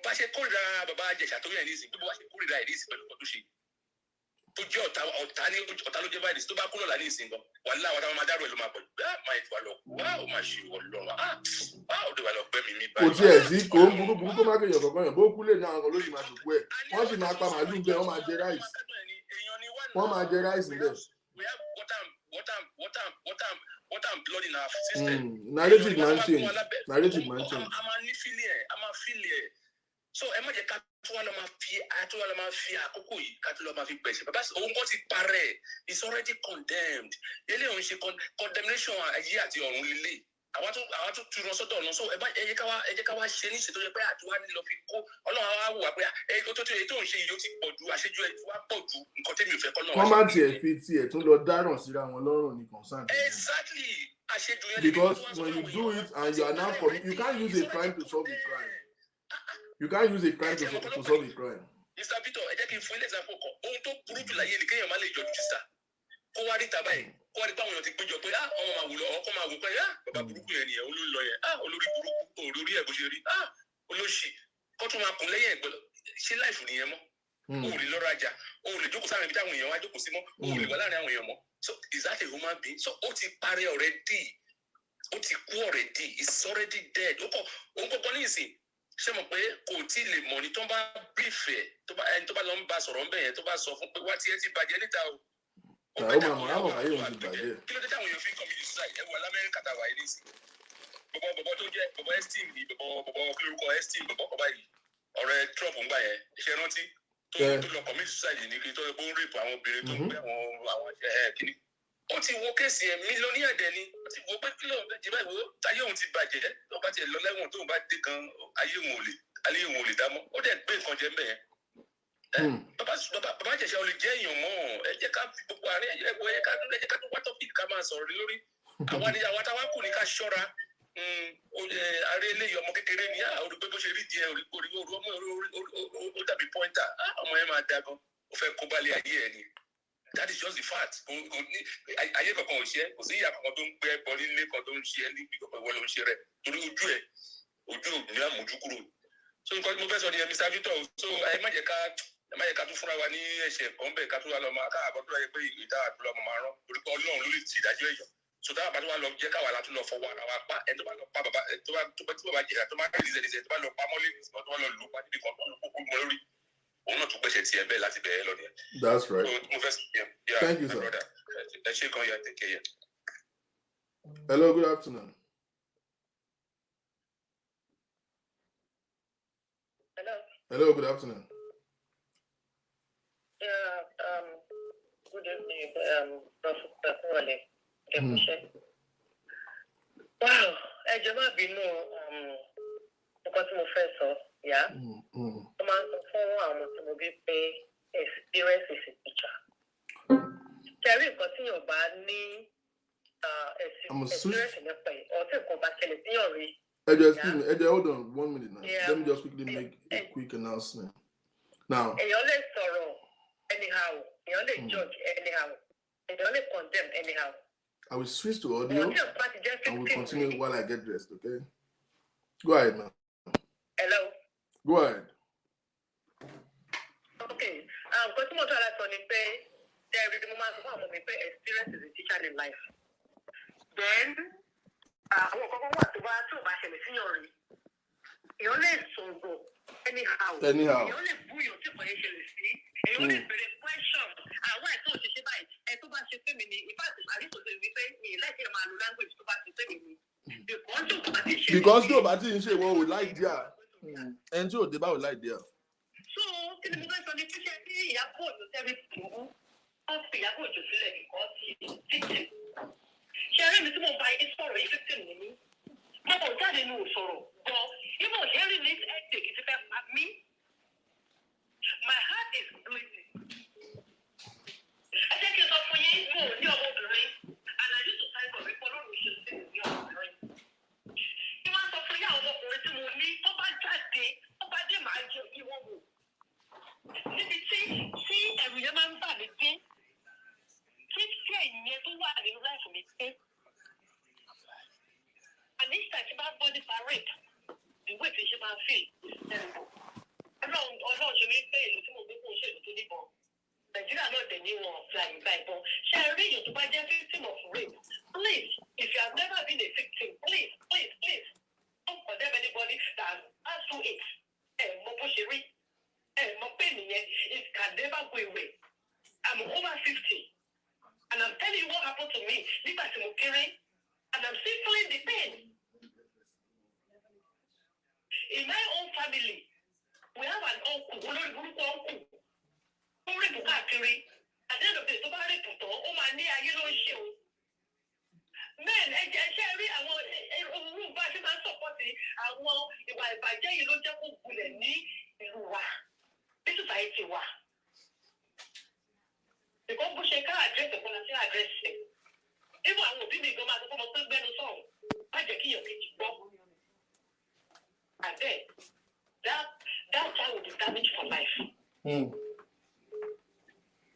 Bá ṣe kórìíra Baba Ijesha tó yẹ ní ìsìn bí wọ́n ṣe kórìíra ẹ̀ ní ìsìn pẹ̀lú ọdún ṣe. Tó jẹ́ ọ̀tá ló jẹ́ báyìí tó bá kúrò lá ní ìsìn gan wàhálà àwọn táwọn máa dárò ẹ̀ ló máa pọ̀ máa ètò àlọ́ ó máa ṣe ìwọ lọ́rùn ó dé wà lọ gbẹ́mí mi báyìí. Kò tiẹ̀ sí kò ń burúkú tó máa kéèyàn kankan yàn bó kú lè ní àwọn kan lóyìn máa ṣòkú ẹ̀ wọ́n sì máa pa màálù bẹ́ẹ̀ wọ́n máa jẹ ráìsì wọ́n máa jẹ ráìsì bẹ́ẹ̀. What I'm blood in our system. Narrative man change. A máa ní fílì ẹ̀. So ẹ má jẹ́ ká tó wà lọ máa fi àkókò yìí ká tó lọ máa fi gbẹ̀ṣẹ̀ bàbá òun kò ti parẹ́ it's already condemned ilé òun ṣe condemnation ayé àti ọ̀run lílé àwọn tó tu lọ sọ́dọ̀ ọ̀nà so ẹ jẹ́ ká wá ṣe ní ìṣètò yẹ pé àdúrà ní lọ fi kó Ọlọ́run á wò wá pé tó ń ṣe yìí ó ti pọ̀ ju àṣejù ẹ̀ wá pọ̀ ju nǹkan tẹ́mi ò fẹ́ kọ́ náà. wọ́n má tiẹ̀ fi tiẹ̀ tún lọ dáràn síra wọn lọ́rùn ní concern. Exactly àṣejù yẹn. Because when you do it and you are now you can't use a crime to solve a crime. You can't use a crime to solve a crime. Mr. Victor, ẹ jẹ́ kí n fún ilé ìsàpò kan. Ohun tó burú jù láyé ni kéèyàn má lè yọjú sísà. Kó wá rí tàbá yìí. Kó wá rí táwọn èèyàn ti péjọ pé ọmọ máa wù lọ, ọkọ máa wù pé bàbá burúkú yẹn nìyẹn, olórí lọ yẹn, olórí burúkú, olórí ẹ̀ bó ṣe rí, olóṣì. Kó tún máa kún lẹ́yìn ẹ̀gbọ́n. Ṣé láìfù nìyẹn mọ́? O ò lè lọ rajà, o ò lè jókòó sáwọn ibi táwọn èèyàn wá jókòó sí mọ́, o ò lè wà láàrin àwọn èèyàn mọ́. So is that a human being? So ó ti parẹ́ already. Ó ti kú already. It's already dead. Òun kọ̀ọ̀kan ní ìsìn. Ṣé mo pé kò tí ì lè mọ̀ ní tó bá bífẹ̀ ẹni tó bá lọ ń bá sọ̀rọ̀ ń bẹ̀ yẹn tó bá sọ fún pé wá tí ẹ ti bàjẹ́ níta o. Ó máa mọ̀ láwọn báyìí wọn ti bàjẹ́. Kí ló dé táwọn èèyàn fi ń commit suicide ẹ wọ lamẹ́ríkà tá a wà yìí nísìn. bọ̀bọ̀ tó jẹ́ bọ̀bọ̀ Epstein ni bọ̀bọ̀ lórúkọ Epstein bọ̀bọ̀ kọ́ báyìí ọ̀rẹ́ Trump ń gbà yẹn iṣẹ́ rántí tó lọ commit suicide ní kí tó yẹ kó ń rape àwọn obìnrin tó ń gbé àwọn kíní. Wọ́n ti wo kéèsì ẹ̀ mílíọ̀nìyà dẹ̀ ni wọ́n ti wo pé kí lóun jẹ́ báyìí wo táyé òun ti bàjẹ́ tó bá tiẹ̀ lọ lẹ́wọ̀n tóun bá dé gan ayé òun ò lè dámọ́ ó dẹ̀ gbé nǹkan jẹ mẹ́ẹ̀. Bàbá Ìjẹ̀ṣà ò lè jẹ́ èèyàn mọ́ ẹ jẹ́ ká fi gbogbo àárín ẹ jẹ́ ká tó wá tọ́pìkì ká máa sọ̀rọ̀ lórí àwa táwa kù ní ká ṣọ́ra ààrẹ eléyìí ọmọ kékeré ni orí pé bó ṣe rí díẹ̀ orí ọmọ ó dàbí pọ́ńtà ọmọ yẹn máa da gan ó fẹ́ kó balẹ̀ ayé ẹ̀ ni that is just the fact ayé kankan ò ṣe kò sí ìyá kankan tó ń gbẹ bọ nílé kan tó ń ṣe ẹ níbi kankan ìwọ ló ń ṣe rẹ torí ojú ò ní àmójú kúrò so nǹkan tí mo fẹ́ sọ ni Mr. Victor so ẹ má jẹ́ ká tún fúnra wa ní ẹ̀ṣẹ̀ kan bẹ́ẹ̀ ká tún wá lọ máa káàbọ̀ tó yẹ pé ìdá àdúrà máa rán torí pé Ọlọ́run ló lè ti ìdájọ́ èèyàn so táwọn bá tó wá lọ jẹ́ káwa látún lọ fọwọ́ ara wa pa ẹ tó bá lọ pa bàbá tó bá jẹ tó bá rí ìṣẹ̀lẹ̀ tó bá lọ pa mọ́lẹ̀ tó bá lọ lù pa níbi kan tó lọ kókó mọ́ lórí òun náà tún gbẹ̀ṣẹ̀ tiẹ̀ bẹ́ẹ̀ láti bẹ̀rẹ̀ lọ nìyẹn. That's right. So mo fẹ́ thank you sir. ẹ ṣe kan yà tẹ̀kẹ́ yẹ. Hello, good afternoon. Hello, good afternoon. Good evening, Professor Wale. Wow, ẹ jẹ́ má bínú nǹkan tí mo fẹ́ sọ, yá. Mo máa ń sọ fún àwọn tí mo bí pé experience is a teacher. Ṣẹ̀rí nǹkan tí yóò bá ní experience nípa ẹ̀ ọ̀tí nǹkan bá ṣẹlẹ̀ sí yàn rí. Excuse me. Hold on 1 minute now. Let me just quickly make a quick announcement. Now. Èèyàn lè sọ̀rọ̀ anyhow. Èèyàn lè judge anyhow. Èèyàn lè condemn anyhow. I will switch to audio and we'll continue while I get dressed, okay? Go ahead, man. Hello? Go ahead. Okay. Because mo try to say there is a moment when we pay experience as a teacher in life. Then, àwọn kankan wà tó bá ṣẹlẹ̀ sí yàn rí. Èèyàn lè sọ̀rọ̀ anyhow. Èèyàn lè bú yàn tí kò yẹ ṣẹlẹ̀ sí. Èèyàn lè bèrè question. Àwọn ẹ̀tọ́ òṣìṣẹ́ báyìí, ẹ̀ tó bá ṣe pé mi ni, ìfàṣẹ àríṣòṣe wípé mi láìpẹ́ máa lo language tó bá ṣe pé mi ni. Because tó bá ti ń ṣe ìwọ ò láì díà. Ẹni tí ò dé bá ò láì díà. So, kí ni mo fẹ́ sọ ní píṣẹ́ tí Ìyábọ̀ Òjó tẹ́lẹ̀ tìǹbù, wọ́n fi Ìyábọ̀ Òjó sílẹ̀ nìkan sí victim. Ṣé eré mi tí mo bá yín sọ̀rọ̀ yìí victim ni mí? Mo kò jáde ní òṣòro gan. Even hearing this headache ti fẹ́ pa mí. My heart is bleeding. Ẹ jẹ́ kí n sọ fún yín, mo ò ní ọmọbìnrin. And I used to type of people lórí ìṣẹ̀lẹ̀ sí mi ní ọmọbìnrin. Kí wọ́n sọ fún yín àwọn ọmọkùnrin tí mo ní tó bá jáde, tó bá dé màá jẹ bí wọ́n wò. Níbi tí ẹ̀rù yẹn máa ń bà mí dé. Tí ẹ̀yìn yẹn tó wà nínú láìfù mi dé. And each time tí bá gbọ́ nípa rape, ìwé tí ṣe máa fi Ọlọ́run ṣe wí pé ìlú tí mo gbé kó ṣe ìlú tó níbọn. Nàìjíríà náà dẹ̀ ní wọn fi àyè gba ìbọn. Ṣé ẹ rí èèyàn tó bá jẹ́ victim of rape? Please, if you have never been a victim, please, don't condemn anybody that has passed through it. Mo bó ṣe rí. Mo pé nìyẹn, it can never go away. I'm over 50. And I'm telling you what happened to me nígbà tí mo kéré. And I'm still feeling the pain. In my own family, we have an uncle, olórí burúkú uncle. Ó rèpù káàkiri. At the end of the day, tó bá rèpù tán, ó máa ní ayé ló ń ṣe o. Men, ẹ̀jẹ̀ ṣe rí àwọn ohun bá ṣe máa ń sọ̀pọ̀tì àwọn ìwà ìbàjẹ́ yìí ló jẹ́ kó gbilẹ̀ ní ìlú wa, ní society wa. Ìkọ́ bó ṣe ká àdírẹ́sì kan láti àdírẹ́sì. Even àwọn òbí mi gan máa sọ fún ọmọ pé gbẹ́nu sọ̀rọ̀, má jẹ́ kí èèyàn kejì gbọ́. And then, that child will be damaged for life.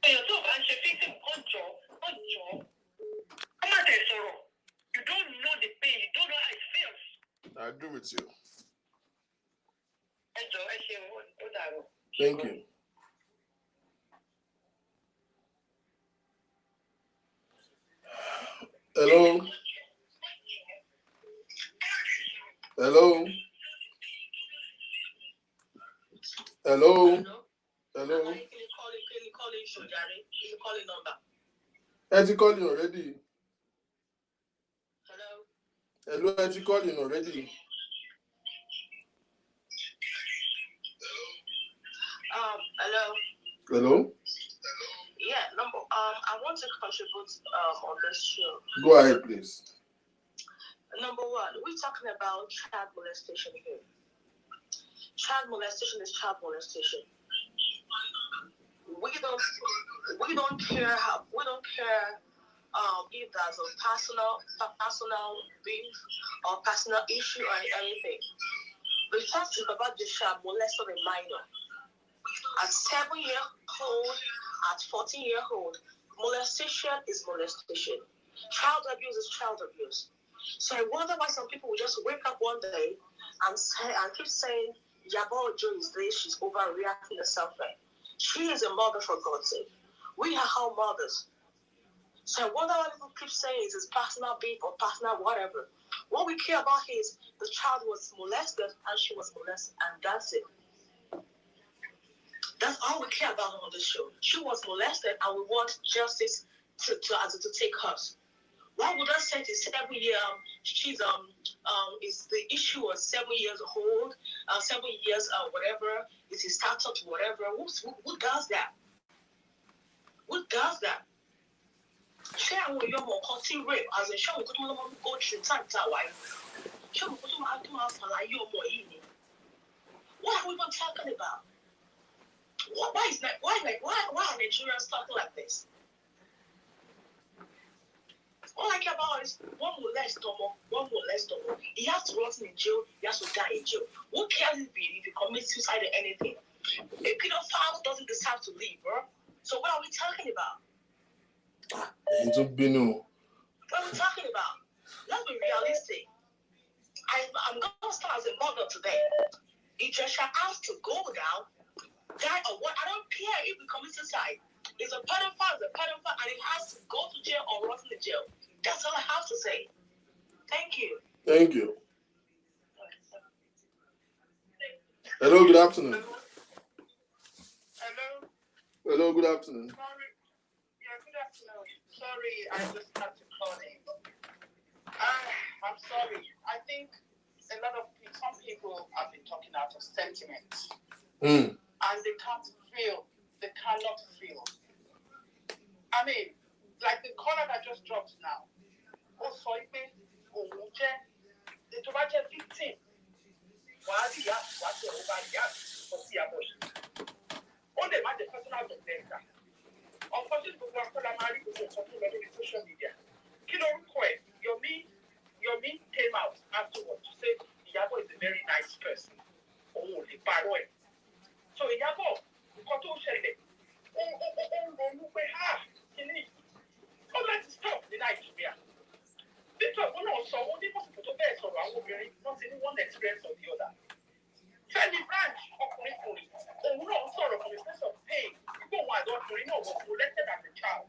Èèyàn tó bá ń ṣe victim ọjọ́, ó má tẹ̀ sọ̀rọ̀. You don't know the pain, you don't know how it feels. I agree with you. Ẹ jọ̀ọ́, ẹ ṣeun, ó dàrú. Thank you. Hello. Hello. Hello. Hello. Has he called you already? Hello. Hello, have you called in already? Hello. Hello? Yeah, I want to contribute on this show. Go ahead, please. Number one, we're talking about child molestation here. Child molestation is child molestation. We don't care if there's a personal beef or personal issue or anything. The fact is about the child molested a minor. At 7-year-old, at 14-year-old, molestation is molestation. Child abuse is child abuse. So I wonder why some people will just wake up one day and keep saying, Yabo Joe is this, she's overreacting to something. She is a mother, for God's sake. We are all mothers. So I wonder why people keep saying it's personal beef or personal whatever. What we care about is the child was molested and she was molested, and that's it. That's all we care about on this show. She was molested and we want justice to take us. Why would I say it's 7 years? She's is the issue was 7 years old, 7 years whatever. It's a startup whatever. Who does that? Who does that? Share with your more cutting rape as a show. Go through time. Show me what you have what are we even talking about? Why are Nigerians talking like this? All I care about is one molest Tomo. He has to rot in jail, he has to die in jail. Who cares if he commits suicide or anything? A pedophile doesn't deserve to live, bro. So what are we talking about? What are we talking about? Let's be realistic. I'm going to start as a mother today. Ijesha has to go down, die or what? I don't care if he commits suicide. It's a pedophile, and he has to go to jail or rot in the jail. That's all I have to say. Thank you. Thank you. Hello, good afternoon. Hello. Hello, good afternoon. Sorry. Yeah, good afternoon. Sorry, I just had to call in. I'm sorry. I think some people have been talking out of sentiment. And they can't feel. They cannot feel. I mean, like the caller that just dropped now. Also, if they victim. Why do you have to watch your for only about the personal vendetta. Unfortunately, people are calling social media. Yomi came out afterwards to say Iyabo is a very nice person. Oh, the paroi. So Iyabo, let's stop in Nigeria. Because we also only most people to bear so not in one experience or the other. Tell the branch of police, we don't sorrow from a place of pain. People who are not molested as a child.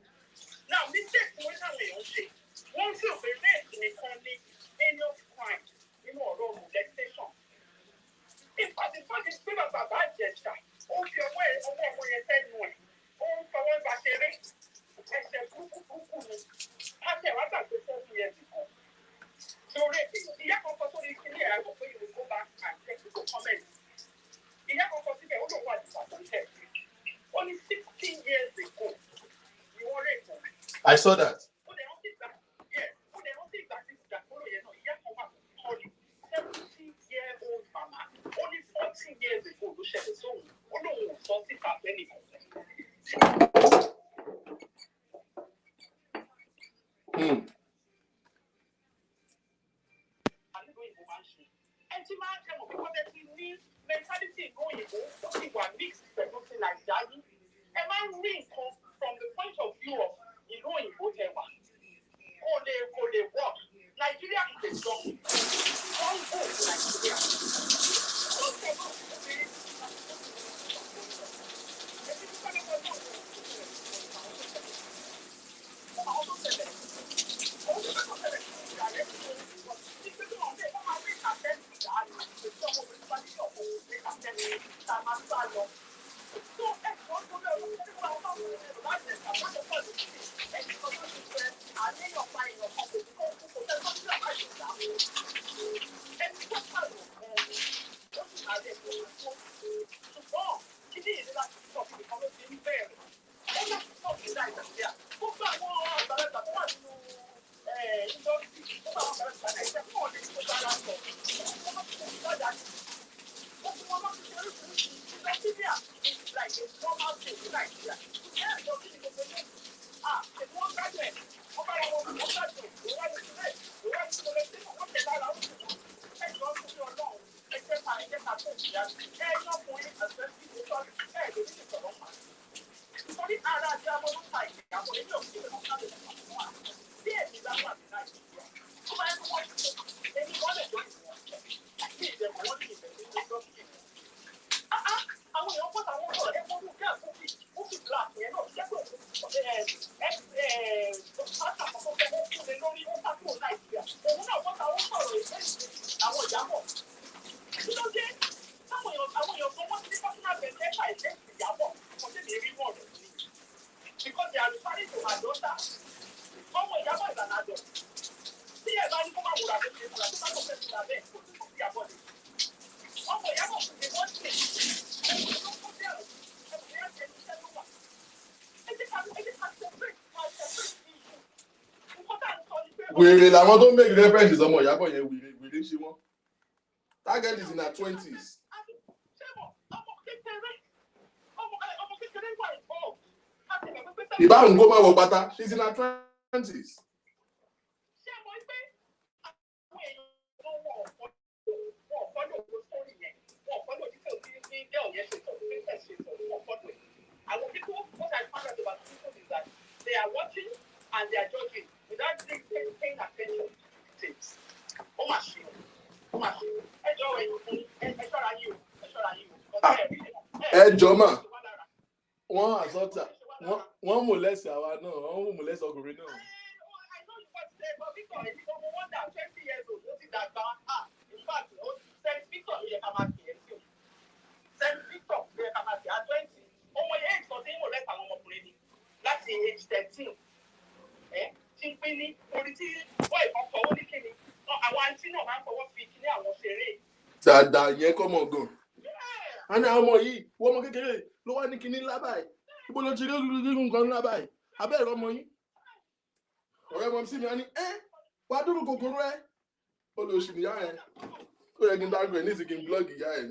Now, mistakes we have we own shit. Once you prevent in a family, heinous crime, or molestation. In fact, it's still about Ijesha. Oh, your way, or what you said, no. Oh, for one battery. I said, I said, what about the 7 years ago? So, the young person is here, I will go back and take the comments. The young person, I don't know what is happening. Only 16 years ago, you were able. I saw that. Years ago, you said so. Oh no, something happened. Mentality going mixed something like that. Am I reading from the point of view of Because they are referring to her daughter. Ọmọ Ìyábọ̀ is an adult. Tí ẹ bá ní kó má wúra bó ṣe múra, tó bá kọ̀ fẹ́ múra bẹ́ẹ̀ kò sí kò sí àbọ̀ ni. Ọmọ Ìyábọ̀ kò lè wọ́n ṣe. Ẹ̀wọ̀n ló kó dé ọ̀rọ̀. Ẹ̀wọ̀n yẹn ṣe iṣẹ́ tó wà. Ẹ jẹ́ ká separate issue. Nǹkan tá à ń sọ ni pé. Wèrè làwọn tó ń make references ọmọ Ìyábọ̀ yẹn wèrè ṣe wọ́n. Target is in her 20s. Ìbáhùn kó má wọ pátá, she's in her 20s. They are watching and they are judging without paying attention to things. Ẹ jọ̀ọ́ mà, wọ́n àsọ̀tà, wọ́n molest àwa náà, wọ́n molest ọkùnrin náà. Láti age 13 tí ń pín ní orí tí wọ́n ìkan fọwọ́ ní kíni àwọn àǹtí náà máa ń fọwọ́ fi kíní àwọn ṣeré. Dáadáa yẹn kọ́ mọ̀ gan. A ní àwọn ọmọ yìí wọ́n ọmọ kékeré ló wá ní kíní ńlá báyìí ibo ló ti rí nǹkan ńlá báyìí abẹ́rẹ́ ọmọ yín. Ọ̀rẹ́ ọmọ sí mi á ní wà á dúró kòkòrò ẹ̀ ó lè oṣù níyà ẹ̀ ó yẹ kí n dágbé ní ìsìnkí blọ́ọ̀gì ìyá ẹ̀.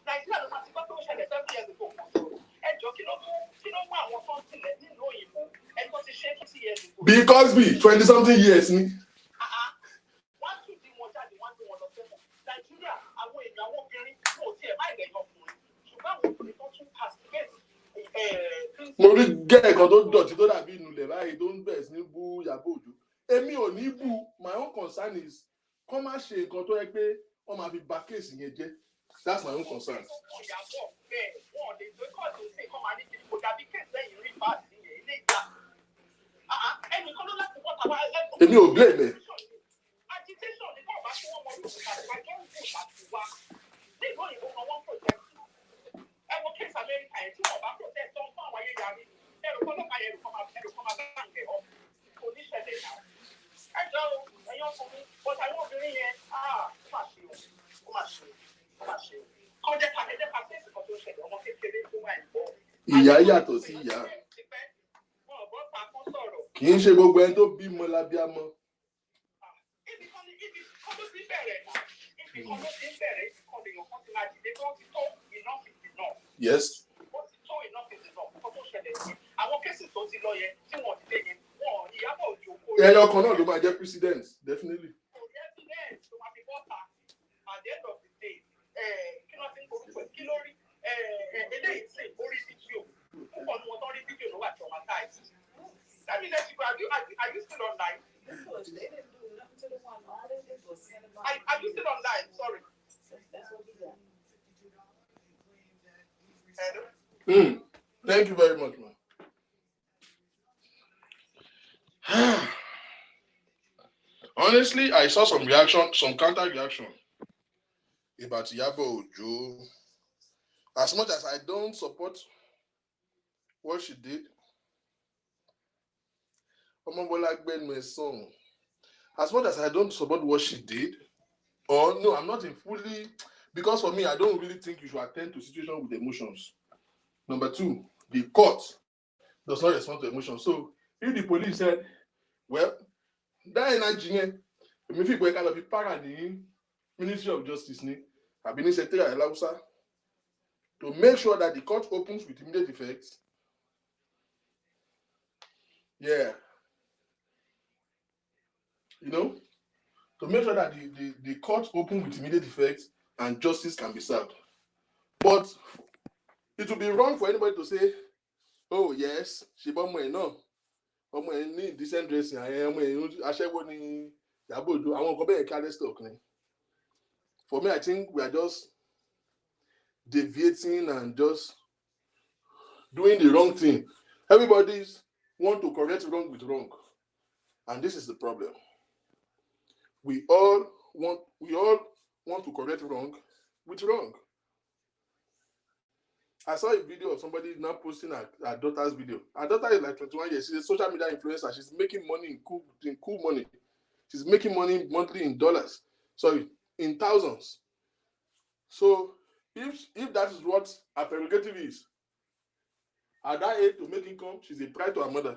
Nàìjíríà ló máa ti gbọ́ pé ó ṣẹlẹ̀ 7 years ago. Ẹjọ́ kí ló mú àwọn tó ń tilẹ̀ nínú òyìnbó ẹni tó ti ṣe 20 years ago. Bí Cosby 20-something years ni. Wọ́n tún di wọn jáde, wọ́n gbé wọn lọ sẹ́wọ̀n. Nàìjíríà àwọn èèyàn àwọn obìnrin kò tiẹ̀ má ilẹ̀ yọ ọkùnrin. Ṣùgbọ́n àwọn obìnrin tó tún castigate. Mo rí gẹ́ẹ̀ kan tó dọ̀tí tó dàbí ìnulẹ̀ báyìí tó ń bẹ̀rẹ̀ sí ní bú Ìyábọ̀ Òjó. Èmi ò ní bú, my own concern is kọ́ má ṣe nǹkan tó yẹ pé wọ́n máa fi ba kéèsì yẹn jẹ́. That's my own concern. Èmi ò blame ẹ. Ìyá yàtọ̀ sí ìyá. Kì í ṣe gbogbo ẹni tó bímọ lábíamọ. Yes. Ẹyọ kan náà ló máa jẹ́ president, definitely. Let me let you go. Are you still online? Are you still online? Sorry. Hello? Thank you very much, man. Honestly, I saw some reaction, some counter reaction about Ìyábọ̀ Òjó. As much as I don't support what she did, as much as I don't support what she did, or no, I'm not in fully, because for me, I don't really think you should attend to situation with emotions. Number two, the court does not respond to emotions. So if the police said, well, that energy, if you kind of be para the Ministry of Justice, I've been secretary Lausa to make sure that the court opens with immediate effect. Yeah. You know, to make sure that the court open with immediate effect and justice can be served. But it would be wrong for anybody to say, oh yes, she bought me no. Need decent dressing. I am Ìyábọ̀ Òjó. I want to go back and careless talk. For me, I think we are just deviating and just doing the wrong thing. Everybody's want to correct wrong with wrong. And this is the problem. We all want to correct wrong with wrong. I saw a video of somebody now posting her daughter's video. Her daughter is like 21 years. She's a social media influencer. She's making money in cool money. She's making money monthly in dollars. Sorry, in thousands. So if that is what her prerogative is, at that age to make income, she's a pride to her mother.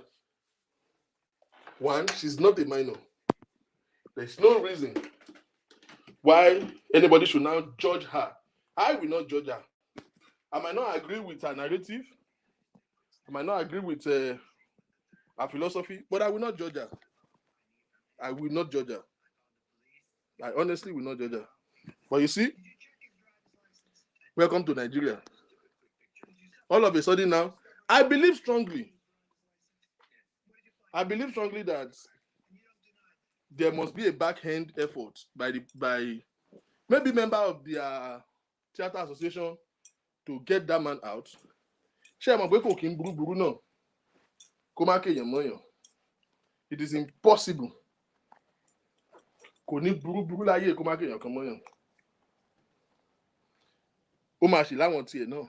One, she's not a minor. There's no reason why anybody should now judge her. I will not judge her. I might not agree with her narrative. I might not agree with her philosophy, but I will not judge her. I will not judge her. I honestly will not judge her. But you see, welcome to Nigeria. All of a sudden now, I believe strongly that there must be a backhand effort by maybe member of the theater association to get that man out. It is impossible. Kò ní burúburú láyé kó má kéèyàn kan mọ́yàn. Ó máa ṣì láwọn tiẹ̀ náà.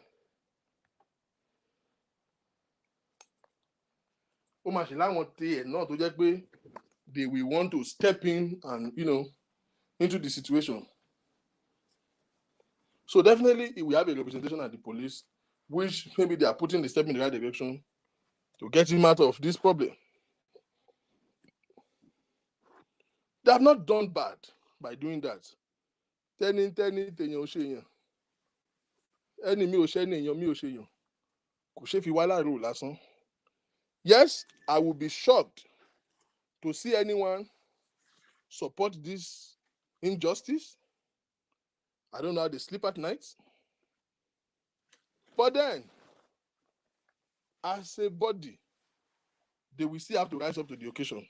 Ó máa ṣì láwọn tiẹ̀ náà tó jẹ́ pé they will want to step in and, into the situation. So definitely we have a representation at the police, which maybe they are putting the step in the right direction to get him out of this problem. They have not done bad by doing that. Tẹ́ni tèèyàn ò ṣe èèyàn. Ẹni mi ò ṣe ní èèyàn mi ò ṣe èèyàn. Kò ṣe fi wá láàrú lásán. Yes, I will be shocked to see anyone support this injustice. I don't know how they sleep at night. But then, as a body, they will still have to rise up to the occasion.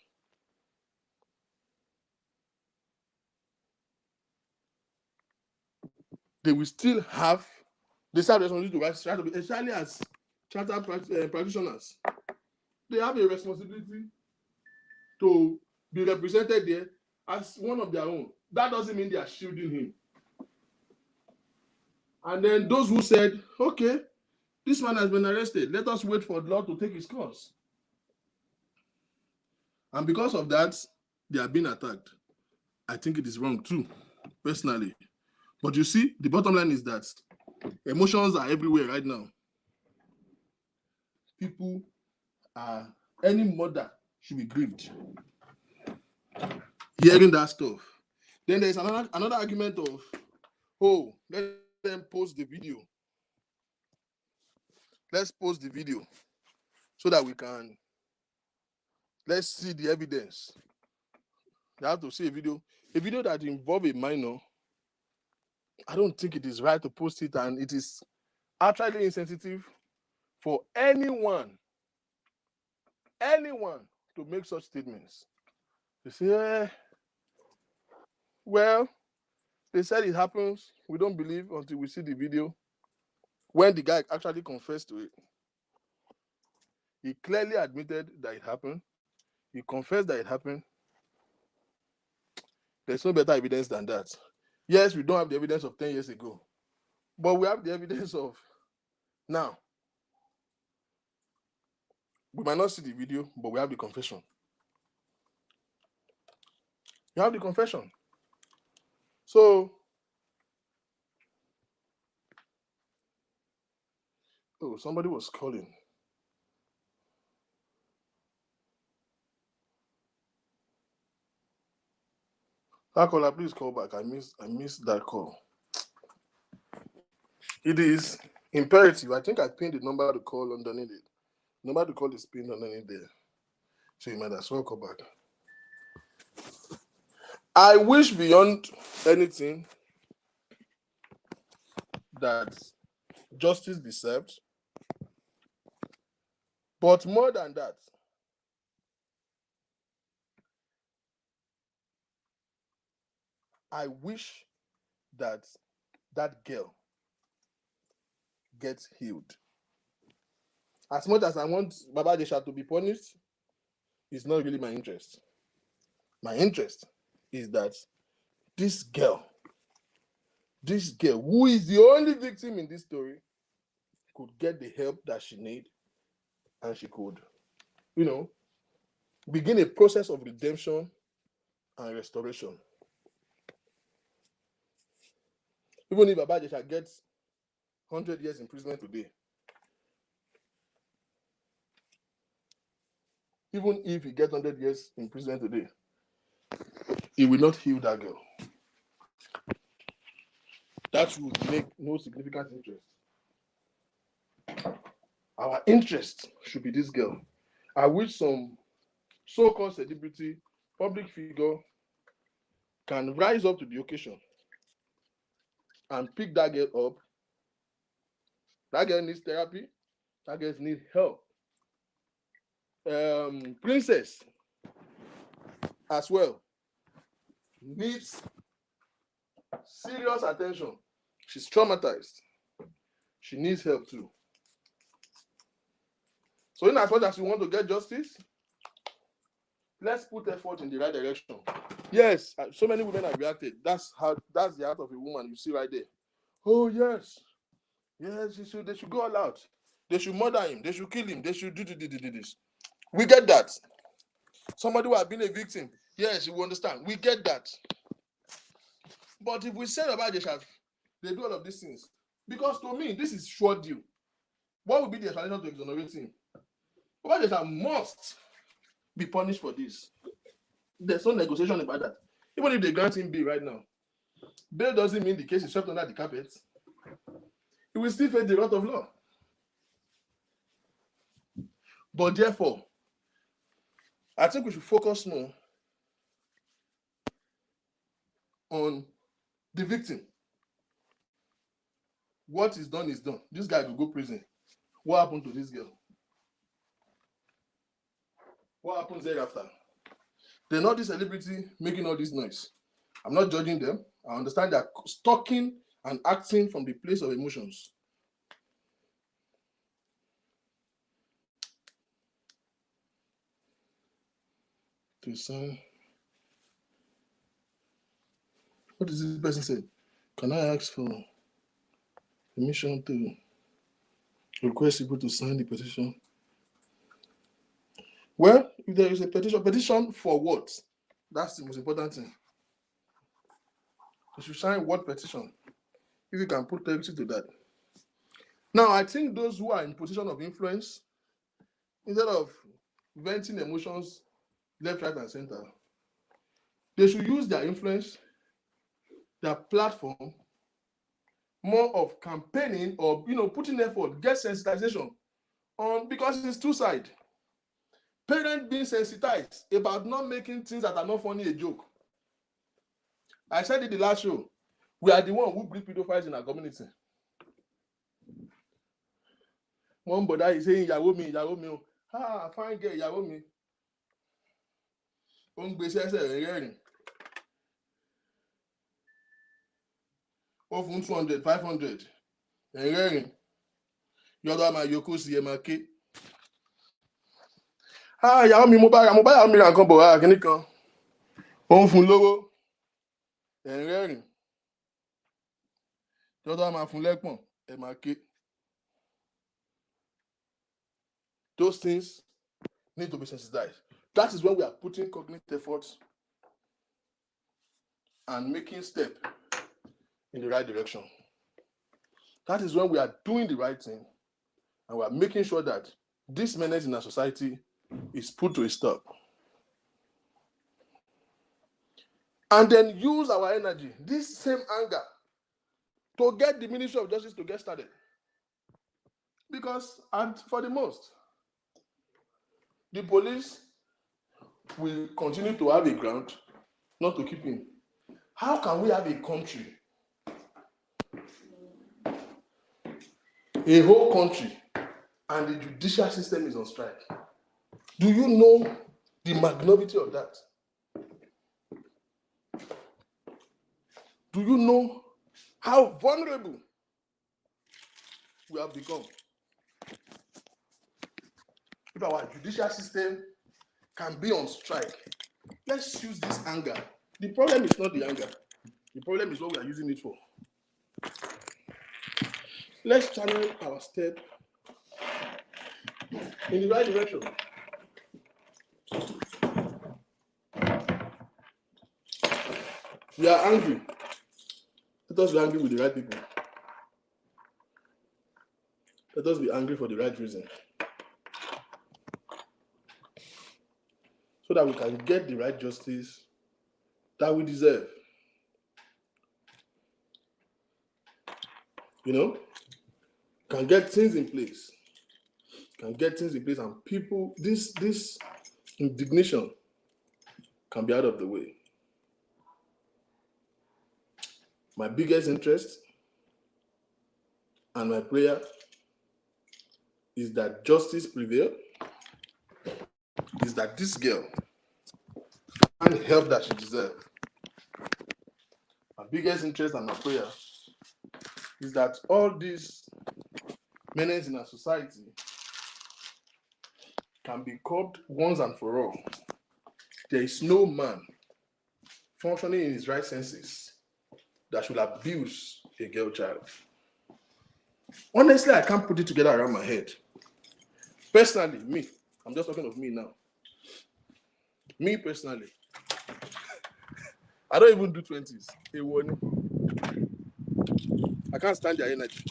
They will still have the responsibility to rise up, especially as charter practitioners. They have a responsibility to be represented there as one of their own. That doesn't mean they are shielding him. And then those who said, okay, this man has been arrested, let us wait for the law to take his course. And because of that, they are being attacked. I think it is wrong too, personally. But you see, the bottom line is that emotions are everywhere right now. People are, any mother should be grieved hearing that stuff. Then there's another argument of, oh, let them post the video. Let's post the video so that we can, let's see the evidence. You have to see a video that involves a minor. I don't think it is right to post it, and it is actually insensitive for anyone to make such statements. They say, well, they said it happens. We don't believe until we see the video. When the guy actually confessed to it, he clearly admitted that it happened. He confessed that it happened. There's no better evidence than that. Yes, we don't have the evidence of 10 years ago, but we have the evidence of now. We might not see the video, but we have the confession. You have the confession. So, oh, somebody was calling. That caller, please call back. I missed that call. It is imperative. I think I pinned the number to call underneath it. The number to call is pinned underneath there. So you might as well call back. I wish beyond anything that justice be served. But more than that, I wish that girl get healed. As much as I want Baba Ijesha to be punished, it's not really my interest. My interest is that this girl, who is the only victim in this story, could get the help that she needs, and she could, begin a process of redemption and restoration. Even if Baba Ijesha gets 100 years imprisonment today, even if he gets 100 years imprisonment today, he will not heal that girl. That would make no significant interest. Our interest should be this girl. I wish some so-called celebrity, public figure can rise up to the occasion and pick that girl up. That girl needs therapy. That girl needs help. Princess as well needs serious attention. She's traumatized. She needs help too. So in as much as we want to get justice, let's put effort in the right direction. Yes, so many women have reacted. That's the heart of a woman you see right there. Oh yes, they should go all out. They should murder him. They should kill him. They should do this. We get that. Somebody who has been a victim, yes, you understand. We get that. But if we say about Ijesha, they do all of these things. Because to me, this is sure deal. What would be the explanation to exonerate him? About Ijesha must be punished for this. There's no negotiation about that. Even if they grant him bail right now, bail doesn't mean the case is swept under the carpet. He will still face the wrath of law. But therefore, I think we should focus more on the victim. What is done is done. This guy will go to prison. What happened to this girl? What happens thereafter? They're not the celebrity making all this noise. I'm not judging them. I understand they're talking and acting from the place of emotions. To sign. What does this person say? Can I ask for permission to request people to sign the petition? Well, if there is a petition for what? That's the most important thing. You should sign what petition? If you can put clarity to that. Now, I think those who are in position of influence, instead of venting emotions left, right, and center, they should use their influence, their platform, more of campaigning or putting effort, get sensitization on, because it's two-sided. Parents being sensitized about not making things that are not funny a joke. I said in the last show, we are the one who breed pedophiles in our community. One brother is saying, ìyàwó mi, fine girl, ìyàwó mi. Ó ń gbé sẹ́sẹ̀ rẹ́rìn. Ó fún 200, 500. Rẹ́rìn. Yọ́dọ̀ máa yọkó sí ẹ máa ké. Ìyàwó mi, mo bá ìyàwó mi ra nǹkan bọ̀ wá kíní kan. Ó ń fún lówó. Rẹ́rìn. Yọ́dọ̀ máa fún lẹ́pọ̀n ẹ máa ké. Those things need to be sensitized. That is when we are putting cognitive efforts and making steps in the right direction. That is when we are doing the right thing and we are making sure that this menace in our society is put to a stop. And then use our energy, this same anger, to get the Ministry of Justice to get started. Because, and for the most, the police will continue to have a ground not to keep him. How can we have a country, a whole country, and the judicial system is on strike? Do you know the magnitude of that? Do you know how vulnerable we have become. If our judicial system can be on strike, let's use this anger. The problem is not the anger. The problem is what we are using it for. Let's channel our step in the right direction. We are angry. Let us be angry with the right people. Let us be angry for the right reason. So that we can get the right justice that we deserve. You know? Can get things in place. Can get things in place, and people, this indignation can be out of the way. My biggest interest and my prayer is that justice prevail, is that this girl find help that she deserves. My biggest interest and my prayer is that all these menace in our society can be curbed once and for all. There is no man functioning in his right senses that should abuse a girl child. Honestly, I can't put it together around my head. Personally, me, I'm just talking of me now. Me personally, I don't even do 20s. I can't stand their energy.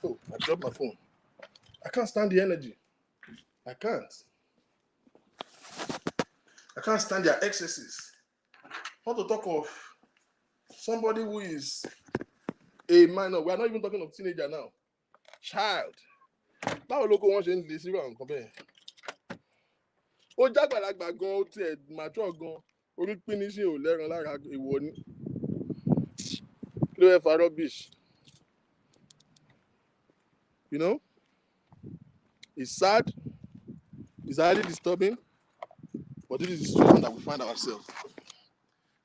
Oh, I dropped my phone. I can't stand the energy. I can't stand their excesses. Not to talk of somebody who is a minor. We are not even talking of teenager now. Child. Báwo ló kó wọn ṣe ń lè sí àwọn nǹkan bẹ́ẹ̀? Ó jágbàlagbà gan, ó tiẹ̀ mature gan, orí pínísì ò lẹ́ran lára èèwọ̀ ni. Kí ló fẹ́ fa rubbish? You know? It's sad. It's highly disturbing. But this is the situation that we find ourselves.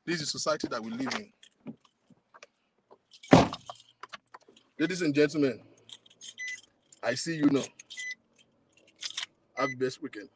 This is the society that we live in. Ladies and gentlemen, I see you now. Have the best weekend.